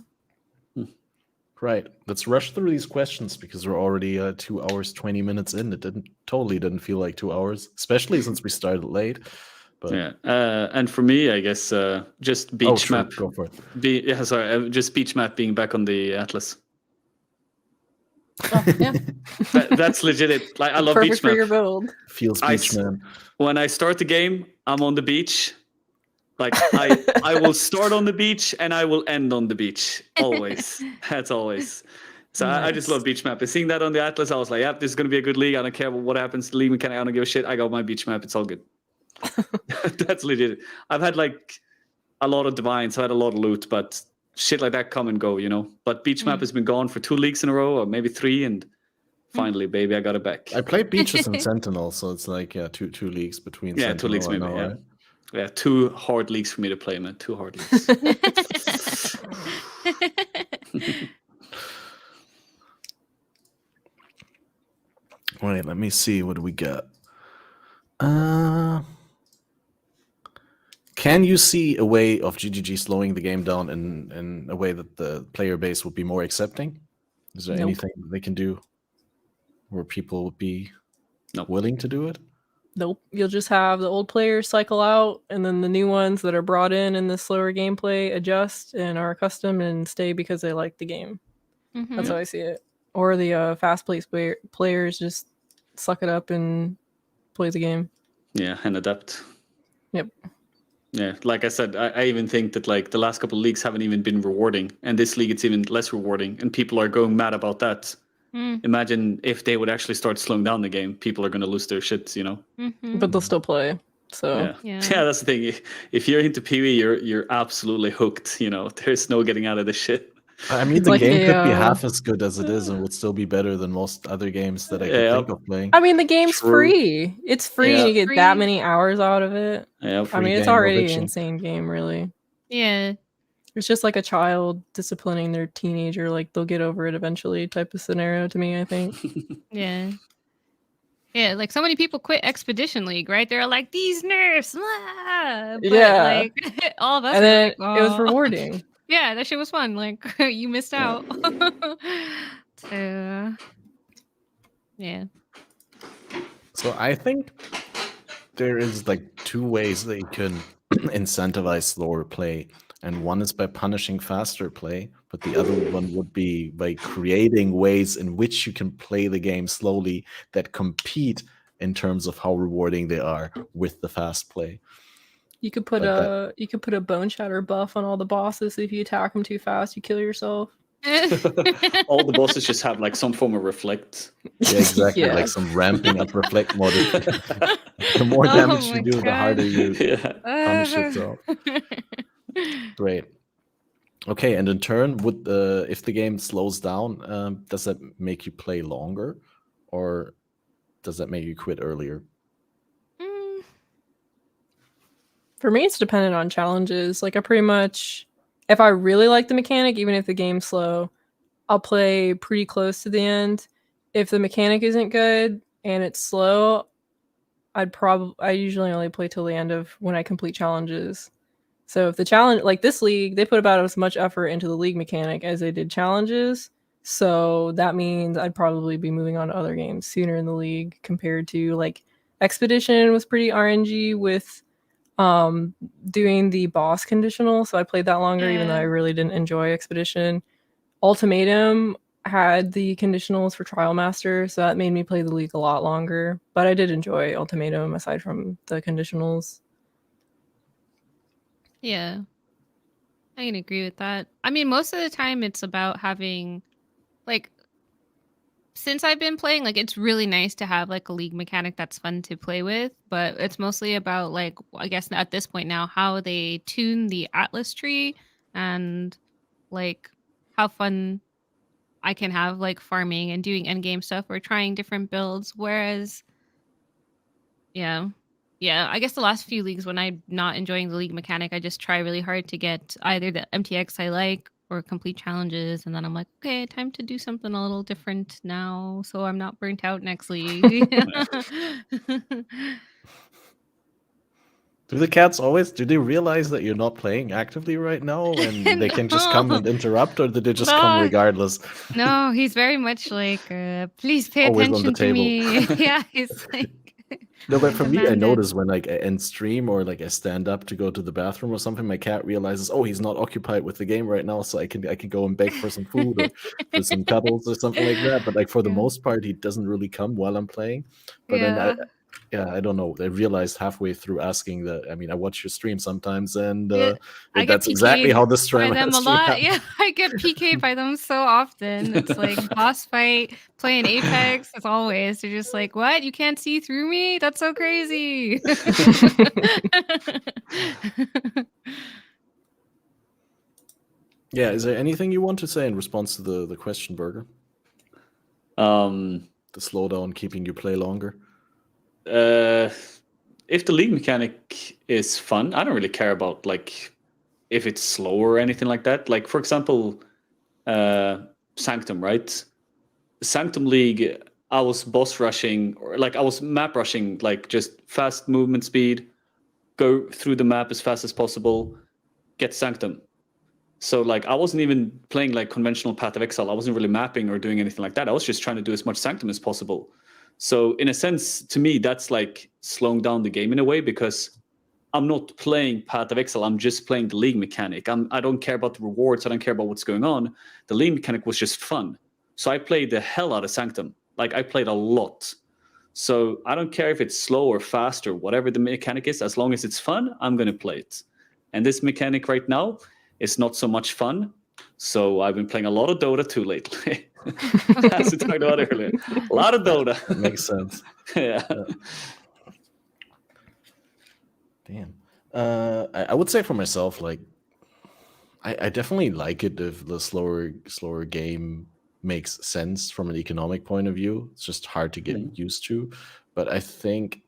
Right. Let's rush through these questions because we're already 2 hours 20 minutes in. It didn't feel like 2 hours, especially since we started late. But Yeah, and for me, I guess just beach true. map. Go for it. Just beach map being back on the Atlas. Oh, yeah. That's legit. Like I love Perfect beach for map. your build. Feels beach, man. When I start the game, I'm on the beach. Like I will start on the beach and I will end on the beach. Always. That's always. So I just Nice. love beach map. And seeing that on the Atlas, I was like, yep, this is going to be a good league. I don't care what happens to the league mechanic. I don't give a shit. I got my beach map. It's all good. That's legit. I've had like a lot of divines. I've had a lot of loot, but shit like that come and go, you know. But beach map has been gone for 2 leagues in a row, or maybe 3, and finally, baby, I got it back. I played beaches and Sentinel, so it's like two leagues between. Yeah, Sentinel 2 leagues and maybe. now, Yeah. right? Yeah, 2 hard leagues for me to play, man. 2 hard leagues. Wait, let me see. What do we got? Can you see a way of GGG slowing the game down in a way that the player base would be more accepting? Is there Nope. anything they can do where people would be Nope. willing to do it? Nope. You'll just have the old players cycle out, and then the new ones that are brought in the slower gameplay adjust and are accustomed and stay because they like the game. That's how I see it. Or the fast-paced players just suck it up and play the game. Yeah, and adapt. Yep. Yeah, like I said, I even think that like the last couple of leagues haven't even been rewarding, and this league it's even less rewarding, and people are going mad about that. Imagine if they would actually start slowing down the game, people are going to lose their shit, you know. But they'll still play. So yeah, that's the thing. If you're into PvE, you're absolutely hooked. You know, there's no getting out of this shit. I mean, It's the like game a, could be half as good as it is, and would still be better than most other games that I could think of playing. I mean, the game's True. free. It's free, and you get that many hours out of it. Yeah, I mean, it's game, already no an bitching. insane game, really. Yeah. It's just like a child disciplining their teenager, like they'll get over it eventually type of scenario to me, I think. Yeah. Yeah, like so many people quit Expedition League, right? They're like, these nerfs. But Yeah. like all of us And are then like, it was "Oh." rewarding. Yeah, that shit was fun. Like you missed out. So yeah. So I think there is like 2 ways that you can incentivize slower play, and one is by punishing faster play, but the other one would be by creating ways in which you can play the game slowly that compete in terms of how rewarding they are with the fast play. You could put Like a bone shatter buff on all the bosses. If you attack them too fast, you kill yourself. All the bosses just have like some form of reflect. Yeah, exactly. Yeah. Like some ramping up reflect mode. The more Oh damage you my do, the God. harder you Yeah. punish yourself. Great. Okay, and in turn, would if the game slows down, does that make you play longer, or does that make you quit earlier? For me, it's dependent on challenges. Like I pretty much, if I really like the mechanic, even if the game's slow, I'll play pretty close to the end. If the mechanic isn't good and it's slow, I usually only play till the end of when I complete challenges. So if the challenge, like this league, they put about as much effort into the league mechanic as they did challenges. So that means I'd probably be moving on to other games sooner in the league compared to like Expedition was pretty RNG with doing the boss conditional. So I played that longer, even though I really didn't enjoy Expedition. Ultimatum had the conditionals for Trial Master, so that made me play the league a lot longer. But I did enjoy Ultimatum aside from the conditionals. Yeah, I can agree with that. I mean, most of the time it's about having, like, since I've been playing, like, it's really nice to have like a league mechanic that's fun to play with, but it's mostly about, like, I guess at this point now, how they tune the Atlas tree and like how fun I can have like farming and doing endgame stuff or trying different builds. Whereas, yeah, I guess the last few leagues when I'm not enjoying the league mechanic, I just try really hard to get either the MTX I like or complete challenges, and then I'm like, okay, time to do something a little different now, so I'm not burnt out next league. Do the cats always, do they realize that you're not playing actively right now and they can just come and interrupt, or do they just come No. regardless? No, he's very much like, please pay Always on the attention to table. me. Yeah, he's like, No, but for me, I demanded. notice when like I end stream or like I stand up to go to the bathroom or something, my cat realizes, oh, he's not occupied with the game right now, so I can go and beg for some food or for some cuddles or something like that. But like for the Yeah. most part, he doesn't really come while I'm playing. But then I don't know. I realized halfway through asking that. I mean, I watch your stream sometimes, and Yeah, I get that's exactly PK'd how the by stream them a stream lot. happens. Yeah, I get PK'd by them so often. It's like boss fight, playing Apex, as always. They're just like, what? You can't see through me? That's so crazy. Yeah, is there anything you want to say in response to the question, Burger? Um, The slowdown keeping you play longer? if the league mechanic is fun, I don't really care about like if it's slow or anything like that. Like for example, Sanctum, right? Sanctum League, I was boss rushing, or like I was map rushing, like just fast movement speed, go through the map as fast as possible, get Sanctum. So like I wasn't even playing like conventional Path of Exile. I wasn't really mapping or doing anything like that. I was just trying to do as much Sanctum as possible. So in a sense, to me, that's like slowing down the game in a way, because I'm not playing Path of Exile. I'm just playing the league mechanic. I don't care about the rewards. I don't care about what's going on. The league mechanic was just fun. So I played the hell out of Sanctum. Like I played a lot. So I don't care if it's slow or fast or whatever the mechanic is. As long as it's fun, I'm going to play it. And this mechanic right now is not so much fun. So I've been playing a lot of Dota 2 lately. As we talked about earlier. A lot of Dota. Makes sense. Yeah. Damn. I would say for myself, like, I definitely like it if the slower game makes sense from an economic point of view. It's just hard to get used to. But I think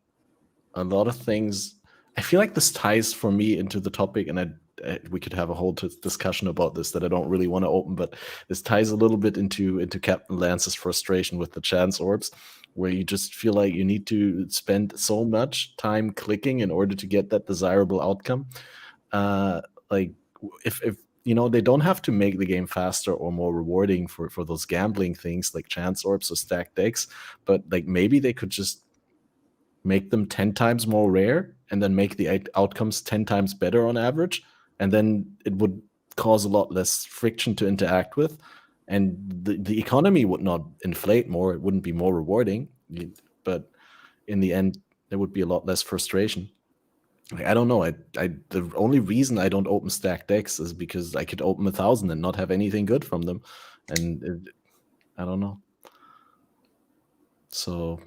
a lot of things, I feel like this ties for me into the topic, and we could have a whole discussion about this that I don't really want to open, but this ties a little bit into Captain Lance's frustration with the chance orbs, where you just feel like you need to spend so much time clicking in order to get that desirable outcome. Like if you know, they don't have to make the game faster or more rewarding for those gambling things like chance orbs or stacked decks, but like maybe they could just make them 10 times more rare and then make the outcomes 10 times better on average, and then it would cause a lot less friction to interact with, and the economy would not inflate more. It wouldn't be more rewarding, but in the end there would be a lot less frustration. Like, I don't know. The only reason I don't open stacked decks is because I could open 1,000 and not have anything good from them, and I don't know. So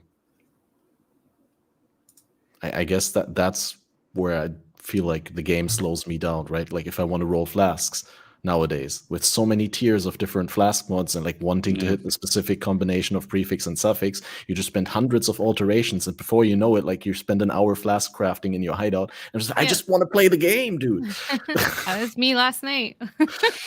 I guess that's where I feel like the game slows me down, right? Like if I want to roll flasks nowadays with so many tiers of different flask mods and like wanting to hit the specific combination of prefix and suffix, you just spend hundreds of alterations, and before you know it, like you spend an hour flask crafting in your hideout, and just, I just want to play the game, dude. That was me last night.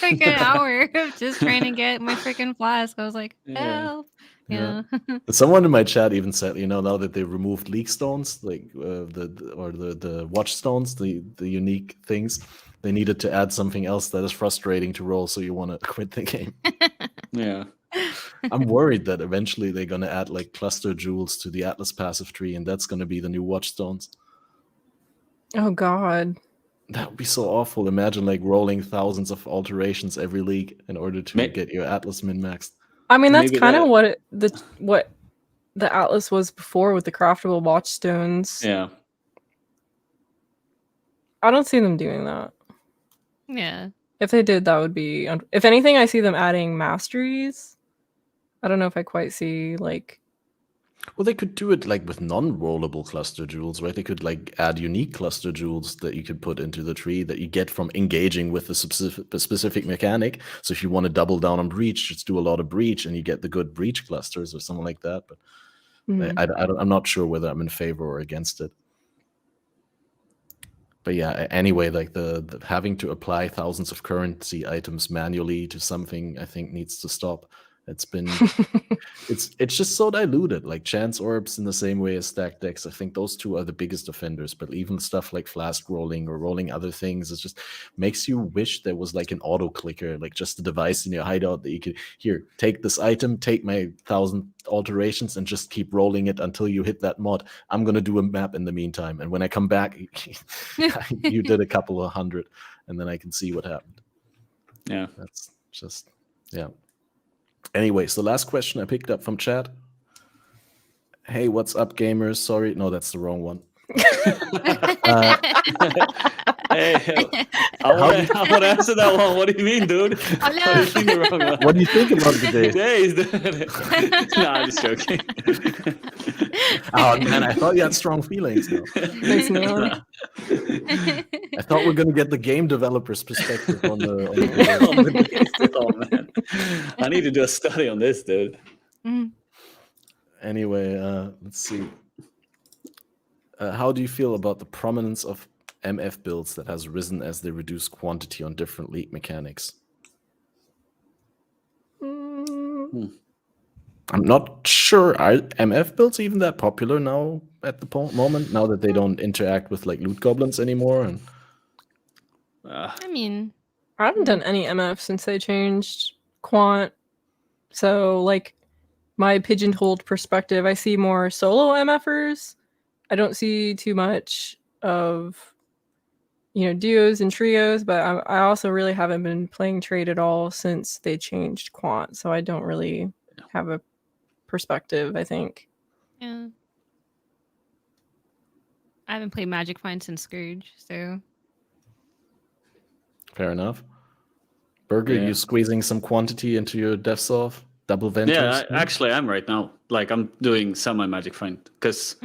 Like an hour of just trying to get my freaking flask. I was like, help. Yeah. Someone in my chat even said, now that they removed league stones, like the watch stones, the unique things, they needed to add something else that is frustrating to roll, so you want to quit the game. Yeah. I'm worried that eventually they're gonna add like cluster jewels to the Atlas passive tree, and that's gonna be the new watch stones. Oh God. That would be so awful. Imagine like rolling thousands of alterations every league in order to get your Atlas min-maxed. I mean, that's Maybe kind of that- what the Atlas was before with the craftable watchstones. Yeah. I don't see them doing that. Yeah. If they did, that would be. If anything, I see them adding masteries. I don't know if I quite see like. Well, they could do it like with non-rollable cluster jewels, right? They could like add unique cluster jewels that you could put into the tree that you get from engaging with a specific mechanic. So if you want to double down on breach, just do a lot of breach, and you get the good breach clusters or something like that. But I'm not sure whether I'm in favor or against it. But yeah, anyway, like the having to apply thousands of currency items manually to something, I think needs to stop. It's been it's just so diluted, like chance orbs in the same way as stacked decks. I think those two are the biggest offenders, but even stuff like flask rolling or rolling other things, it just makes you wish there was like an auto clicker, like just a device in your hideout that you could, here, take this item, take my 1,000 alterations, and just keep rolling it until you hit that mod. I'm gonna do a map in the meantime, and when I come back, you did a couple of hundred, and then I can see what happened. Yeah. That's just, yeah. Anyway, so last question I picked up from chat. Hey, what's up, gamers? Sorry, no, that's the wrong one. Hey, I want to answer that one. What do you mean, dude? What do you think the wrong one? What do you think about today? Nah, I'm just joking. Oh man, I thought you had strong feelings now. Thanks, Neon. I thought we're gonna get the game developer's perspective on the Oh man, I need to do a study on this, dude. Anyway, let's see. How do you feel about the prominence of MF builds that has risen as they reduce quantity on different league mechanics? I'm not sure. Are MF builds even that popular now at the moment? Now that they don't interact with like loot goblins anymore? And I mean, I haven't done any MF since they changed quant. So, like, my pigeonholed perspective, I see more solo MFers. I don't see too much of, duos and trios, but I also really haven't been playing trade at all since they changed quant. So I don't really have a perspective, I think. yeah. I haven't played Magic Find since Scourge, so. fair enough. Burger, you squeezing some quantity into your DevSoft? Double Ventures? Yeah, actually, I'm right now. Like, I'm doing semi-Magic Find, because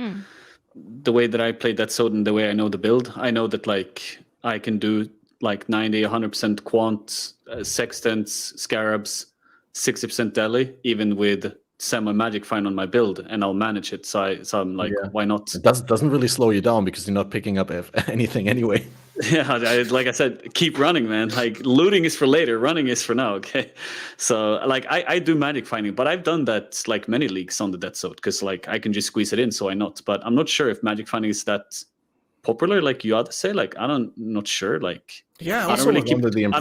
the way that I played that Sode and the way I know the build, I know that, like, I can do, like, 90, 100% quant, Sextants, Scarabs, 60% Deli, even with semi-Magic Find on my build, and I'll manage it. So I'm like, why not? It doesn't really slow you down because you're not picking up anything anyway. Yeah, like I said, keep running, man. Like, looting is for later, running is for now, okay? So, like, I do magic finding, but I've done that, like, many leagues on the Dead Zone, because, like, I can just squeeze it in, so why not? But I'm not sure if magic finding is that popular, like you ought to say. Like, not sure. Like, yeah, I don't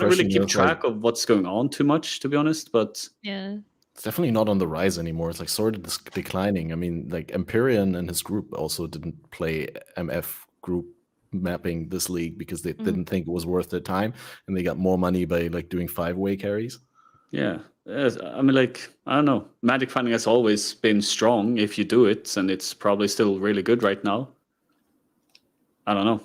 really keep track of what's going on too much, to be honest, but... Yeah. It's definitely not on the rise anymore. It's like sort of declining. I mean, like Empyrean and his group also didn't play MF group mapping this league because they didn't think it was worth their time, and they got more money by like doing 5-way carries. Yeah, I mean, like, I don't know. Magic finding has always been strong if you do it, and it's probably still really good right now. I don't know.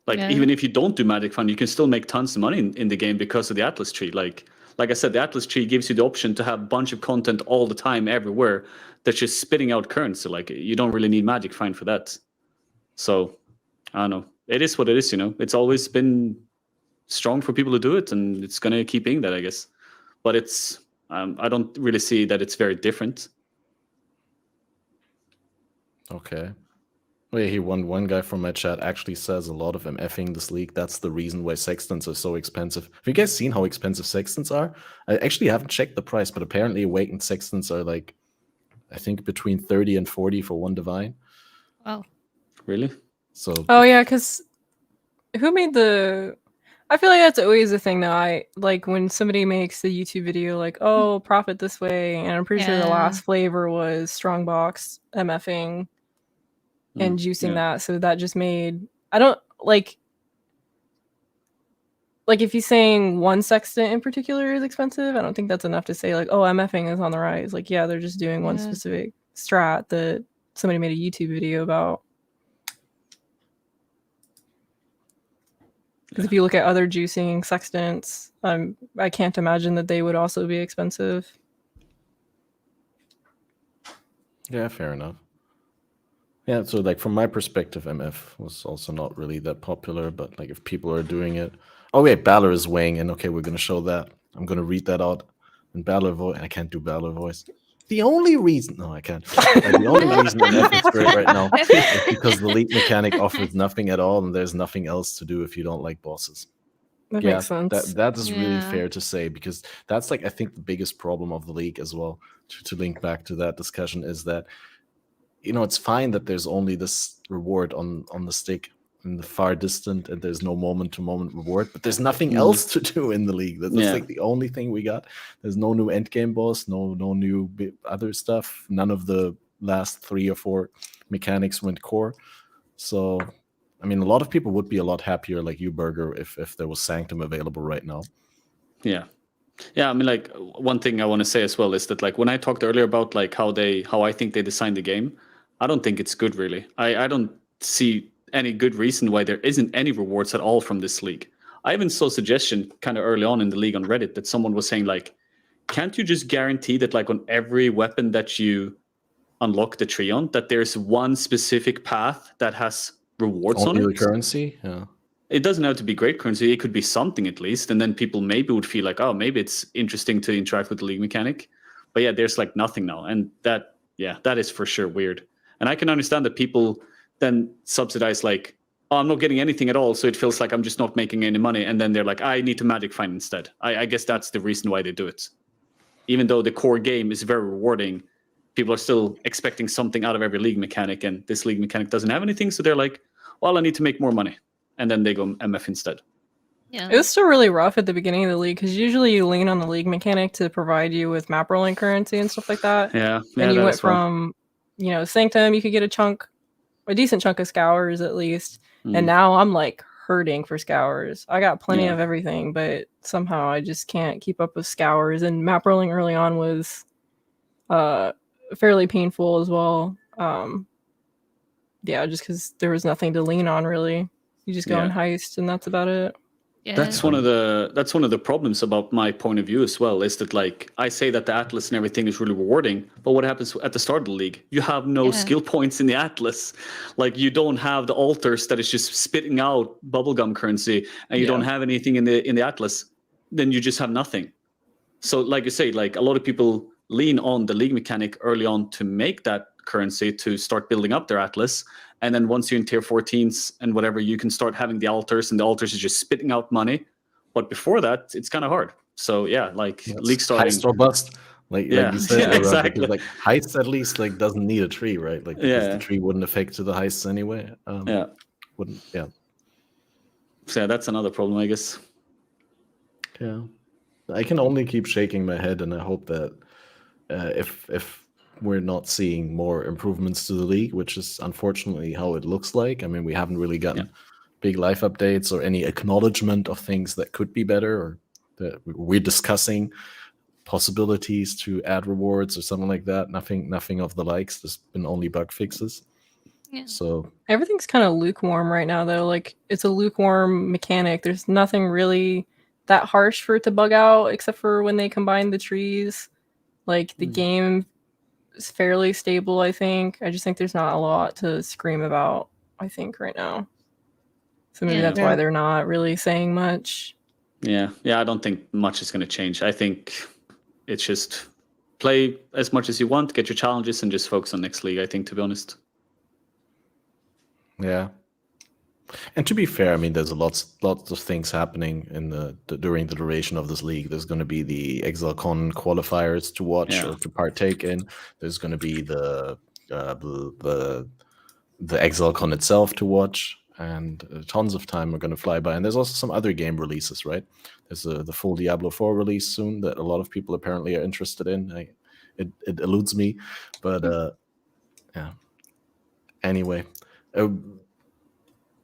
Like, even if you don't do magic finding, you can still make tons of money in the game because of the Atlas tree. Like I said, the Atlas tree gives you the option to have a bunch of content all the time, everywhere, that's just spitting out currency. Like, you don't really need magic find for that. So, I don't know. It is what it is, It's always been strong for people to do it, and it's going to keep being that, I guess. But it's, I don't really see that it's very different. Okay. Wait, one guy from my chat actually says a lot of MFing this league. That's the reason why Sextants are so expensive. Have you guys seen how expensive Sextants are? I actually haven't checked the price, but apparently Awakened Sextants are like I think between 30 and 40 for one divine. Oh, Really? So Oh yeah, because who made the? I feel like that's always a thing though. I like when somebody makes the YouTube video like, oh, profit this way, and I'm pretty sure the Yeah. last flavor was Strongbox MFing and juicing yeah. that. So that just made I don't like if he's saying one sextant in particular is expensive, I don't think that's enough to say like, oh, MFing is on the rise. Like, yeah, they're just doing one Yeah. specific strat that somebody made a YouTube video about. Because if you look at other juicing sextants, I can't imagine that they would also be expensive. yeah, fair enough. Yeah, so like from my perspective, MF was also not really that popular, but like if people are doing it, oh wait, Balor is weighing in. Okay, we're gonna show that. I'm gonna read that out in Balor voice. I can't do Balor voice. The only reason, no, I can't. The only reason MF is great right now is because the league mechanic offers nothing at all, and there's nothing else to do if you don't like bosses. That Yeah, makes sense. that is really Yeah. fair to say, because that's like I think the biggest problem of the league as well. To link back to that discussion is that, you know, it's fine that there's only this reward on the stick in the far distant, and there's no moment to moment reward, but there's nothing else to do in the league. That's Yeah. like the only thing we got. There's no new end game boss, no new other stuff. None of the last 3 or 4 mechanics went core. So I mean, a lot of people would be a lot happier, like you, Burger, if there was Sanctum available right now. Yeah. Yeah, I mean, like, one thing I want to say as well is that, like, when I talked earlier about like how I think they designed the game, I don't think it's good, really. I don't see any good reason why there isn't any rewards at all from this league. I even saw a suggestion kind of early on in the league on Reddit that someone was saying, like, can't you just guarantee that, like, on every weapon that you unlock the tree on, that there's one specific path that has rewards Only on the it? currency, yeah. It doesn't have to be great currency. It could be something at least, and then people maybe would feel like, oh, maybe it's interesting to interact with the league mechanic. But yeah, there's like nothing now, and that is for sure weird. And I can understand that people then subsidize like, oh, I'm not getting anything at all, so it feels like I'm just not making any money, and then they're like, I need to magic find instead. I guess that's the reason why they do it. Even though the core game is very rewarding, people are still expecting something out of every league mechanic, and this league mechanic doesn't have anything, so they're like, well, I need to make more money. And then they go MF instead. Yeah. It was still really rough at the beginning of the league because usually you lean on the league mechanic to provide you with map rolling currency and stuff like that. Yeah. And you that went as well. from, Sanctum, you could get a decent chunk of scours at least. Mm. And now I'm like hurting for scours. I got plenty Yeah. of everything, but somehow I just can't keep up with scours. And map rolling early on was fairly painful as well. Yeah, just because there was nothing to lean on really. You just go and heist, and that's about it. Yeah. That's one of the problems about my point of view as well, is that like I say that the Atlas and everything is really rewarding, but what happens at the start of the league? You have no skill points in the Atlas. Like you don't have the altars that is just spitting out bubblegum currency, and you don't have anything in the Atlas. Then you just have nothing. So like you say, like a lot of people lean on the league mechanic early on to make that currency to start building up their Atlas. And then once you're in tier 14s and whatever, you can start having the altars, and the altars is just spitting out money. But before that, it's kind of hard. So yeah, like league starting. Heist or bust. Like you said, exactly. Like heist at least like doesn't need a tree, right? Like because the tree wouldn't affect to the heists anyway. Wouldn't. Yeah. So yeah, that's another problem, I guess. Yeah, I can only keep shaking my head, and I hope that if we're not seeing more improvements to the league, which is unfortunately how it looks like. I mean, we haven't really gotten big life updates or any acknowledgement of things that could be better, or that we're discussing possibilities to add rewards or something like that. Nothing of the likes. There's been only bug fixes. Yeah. So everything's kind of lukewarm right now, though. Like it's a lukewarm mechanic. There's nothing really that harsh for it to bug out, except for when they combine the trees. Like the game is fairly stable, I think. I just think there's not a lot to scream about, I think, right now. So maybe that's why they're not really saying much. Yeah, I don't think much is going to change. I think it's just play as much as you want, get your challenges, and just focus on next league, I think, to be honest. yeah. And to be fair, I mean, there's lots of things happening in during the duration of this league. There's going to be the ExileCon qualifiers to watch or to partake in. There's going to be the ExileCon itself to watch, and tons of time are going to fly by. And there's also some other game releases, right? There's the full Diablo 4 release soon that a lot of people apparently are interested in. It eludes me, but yeah. Anyway,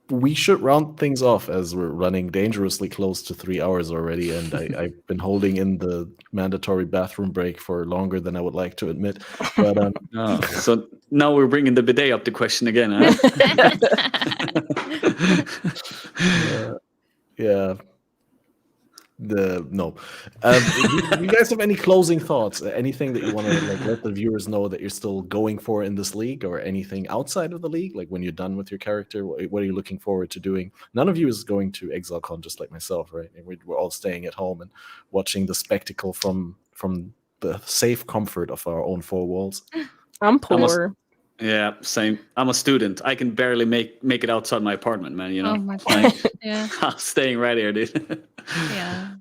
we should round things off as we're running dangerously close to 3 hours already, and I've been holding in the mandatory bathroom break for longer than I would like to admit. But so now we're bringing the bidet up to question again, huh? Yeah. No. Do you guys have any closing thoughts? Anything that you want to let the viewers know that you're still going for in this league, or anything outside of the league? Like when you're done with your character, what are you looking forward to doing? None of you is going to ExileCon, just like myself, right? We're all staying at home and watching the spectacle from the safe comfort of our own four walls. I'm poor. Yeah, same. I'm a student. I can barely make it outside my apartment, man. You know. Oh my gosh. Yeah. I'm staying right here, dude. Yeah.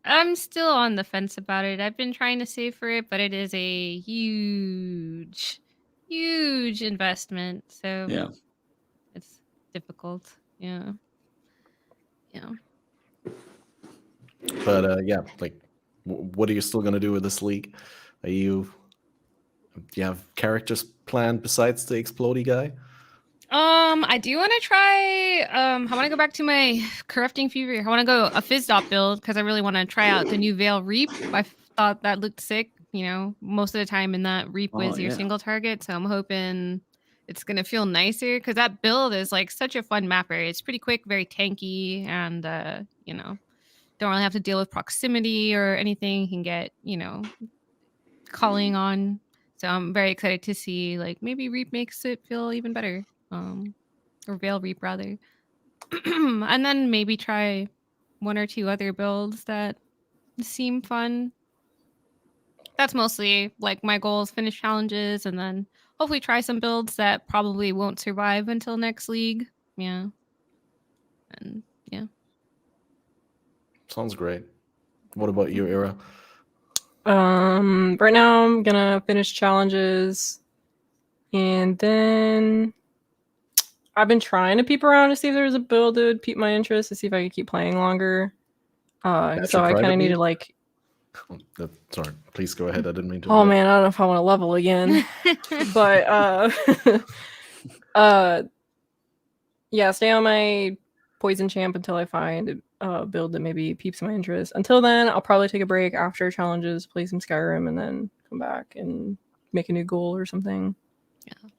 I'm still on the fence about it. I've been trying to save for it, but it is a huge investment. So Yeah. it's difficult. Yeah. But yeah, like, what are you still gonna do with this league? Do you have characters planned besides the Explodey guy? I do want to try. I want to go back to my Corrupting Fury. I want to go a Fizzdop build because I really want to try out the new Veil Reap. I thought that looked sick. You know, most of the time in that Reap was your single target, so I'm hoping it's gonna feel nicer because that build is like such a fun mapper. It's pretty quick, very tanky, and you know, don't really have to deal with proximity or anything. You can get, you know, calling on. So I'm very excited to see, like, maybe Reap makes it feel even better. Or Veil Reap rather. And then maybe try one or two other builds that seem fun. That's mostly like my goals, finish challenges, and then hopefully try some builds that probably won't survive until next league. Yeah. And yeah. Sounds great. What about you, Ira? Right now I'm gonna finish challenges, and then I've been trying to peep around to see if there's a build that would pique my interest, to see if I could keep playing longer. So I kind of need to like. Sorry, please go ahead. I didn't mean to. Oh man, I don't know if I want to level again, but yeah, stay on my poison champ until I find a build that maybe piques my interest. Until then, I'll probably take a break after challenges, play some Skyrim, and then come back and make a new goal or something. Yeah.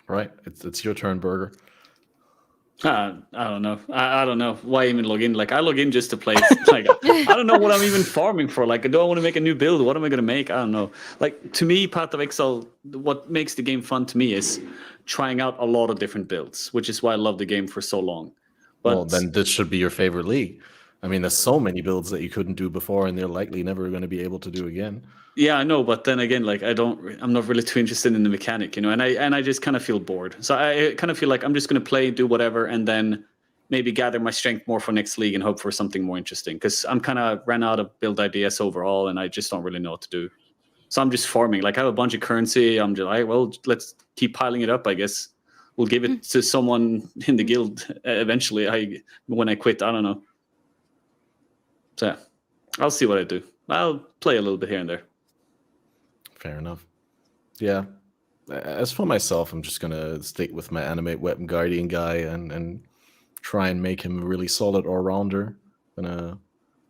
Right, it's your turn, Burger. I don't know. I don't know why even log in. Like, I log in just to play. Like, I don't know what I'm even farming for. Like, do I want to make a new build? What am I going to make? I don't know. Like, to me, Path of Exile, what makes the game fun to me is trying out a lot of different builds, which is why I love the game for so long. But well, then this should be your favorite league. I mean, there's so many builds that you couldn't do before, and they're likely never going to be able to do again. Yeah, I know, but then again, like, I'm not really too interested in the mechanic, you know, and I just kind of feel bored. So I kind of feel like I'm just going to play, do whatever, and then maybe gather my strength more for next league and hope for something more interesting. Because I'm kind of ran out of build ideas overall, and I just don't really know what to do. So I'm just farming. Like, I have a bunch of currency. I'm just like, well, let's keep piling it up, I guess. We'll give it to someone in the guild eventually. When I quit, I don't know. So yeah, I'll see what I do. I'll play a little bit here and there. Fair enough. Yeah. As for myself, I'm just gonna stick with my Animate Weapon Guardian guy and try and make him a really solid all-rounder. Gonna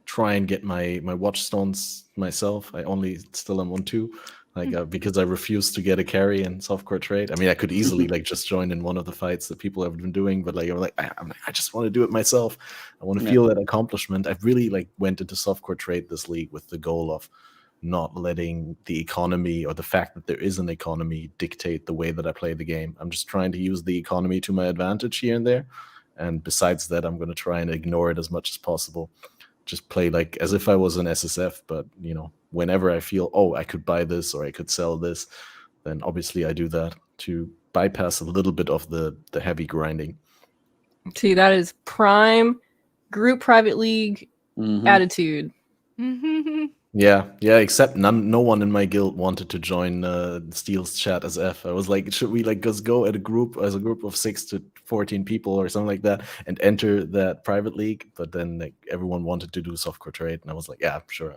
try and get my Watchstones myself. I only still am on 2. Like, because I refuse to get a carry in softcore trade. I mean, I could easily like just join in one of the fights that people have been doing, but like I just want to do it myself. I want to feel that accomplishment. I really like went into softcore trade this league with the goal of not letting the economy or the fact that there is an economy dictate the way that I play the game. I'm just trying to use the economy to my advantage here and there. And besides that, I'm going to try and ignore it as much as possible. Just play like as if I was an SSF, but you know, whenever I feel, oh, I could buy this or I could sell this, then obviously I do that to bypass a little bit of the heavy grinding. See, that is prime group private league Mhm. attitude. Yeah, except no one in my guild wanted to join Steel's chat as F. I was like, should we like just go as a group of 6 to 14 people or something like that and enter that private league? But then like everyone wanted to do softcore trade, and I was like, yeah, sure.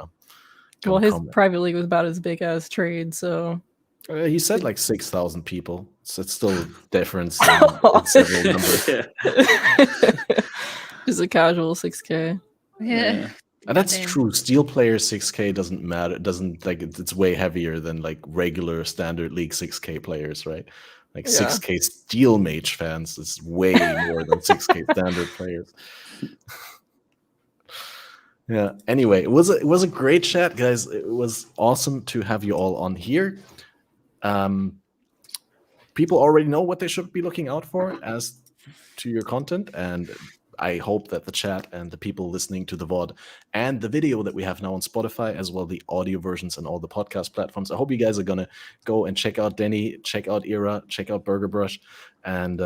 Well, his private league was about as big as trade, so he said like 6,000 people, so it's still difference in several numbers. Just a casual 6K. Yeah. And that's Goddamn. true. Steel player 6K doesn't matter. It doesn't like it's way heavier than like regular standard league 6K players, right? Like Yeah. 6K steel mage fans is way more than 6K standard players. Yeah. Anyway, it was a great chat, guys. It was awesome to have you all on here. People already know what they should be looking out for as to your content, and I hope that the chat and the people listening to the VOD and the video that we have now on Spotify, as well the audio versions and all the podcast platforms, I hope you guys are gonna go and check out Denny, check out Ira, check out Burger Brush, and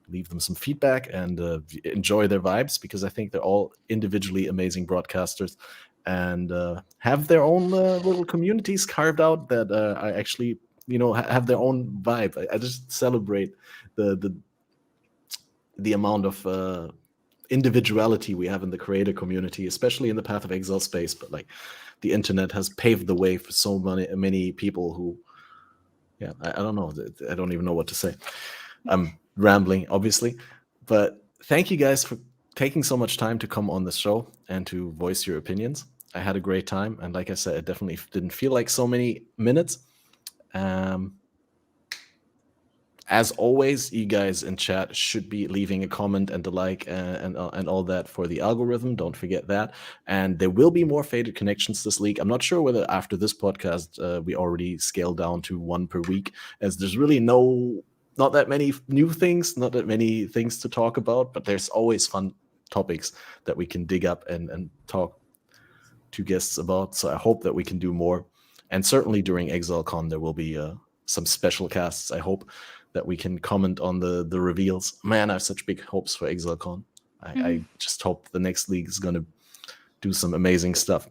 leave them some feedback and enjoy their vibes, because I think they're all individually amazing broadcasters and have their own little communities carved out that I actually have their own vibe. I just celebrate the amount of individuality we have in the creator community, especially in the Path of Exile space. But like the internet has paved the way for so many people who, I don't know. I don't even know what to say. I'm rambling, obviously, but thank you guys for taking so much time to come on the show and to voice your opinions. I had a great time, and like I said, it definitely didn't feel like so many minutes. As always, you guys in chat should be leaving a comment and a like and all that for the algorithm. Don't forget that. And there will be more Fated Connections this week. I'm not sure whether after this podcast we already scaled down to 1 per week, as there's really not that many new things, not that many things to talk about, but there's always fun topics that we can dig up and talk to guests about. So I hope that we can do more. And certainly during ExileCon, there will be some special casts, I hope, that we can comment on the reveals. Man, I have such big hopes for ExileCon. I just hope the next league is going to do some amazing stuff.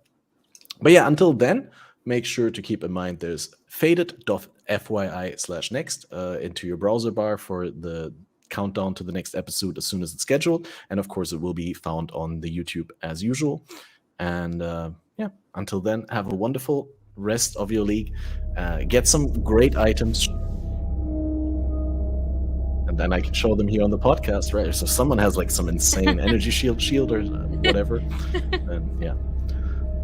But yeah, until then, make sure to keep in mind there's fated.fyi/next into your browser bar for the countdown to the next episode as soon as it's scheduled. And of course, it will be found on the YouTube as usual. And until then, have a wonderful rest of your league. Get some great items. And then I can show them here on the podcast, right? So if someone has like some insane energy shield or whatever, then yeah.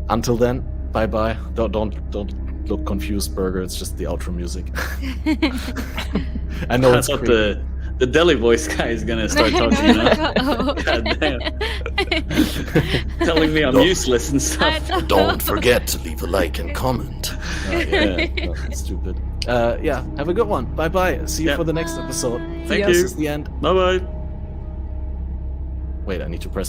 Until then, bye. Don't look confused, Burger. It's just the outro music. I know it's the deli voice guy is gonna start talking now. God damn. Telling me I'm useless and stuff. Don't forget to leave a like and comment. Stupid. Have a good one. Bye. See you for the next episode. Thank you. This is the end. Bye. Wait, I need to press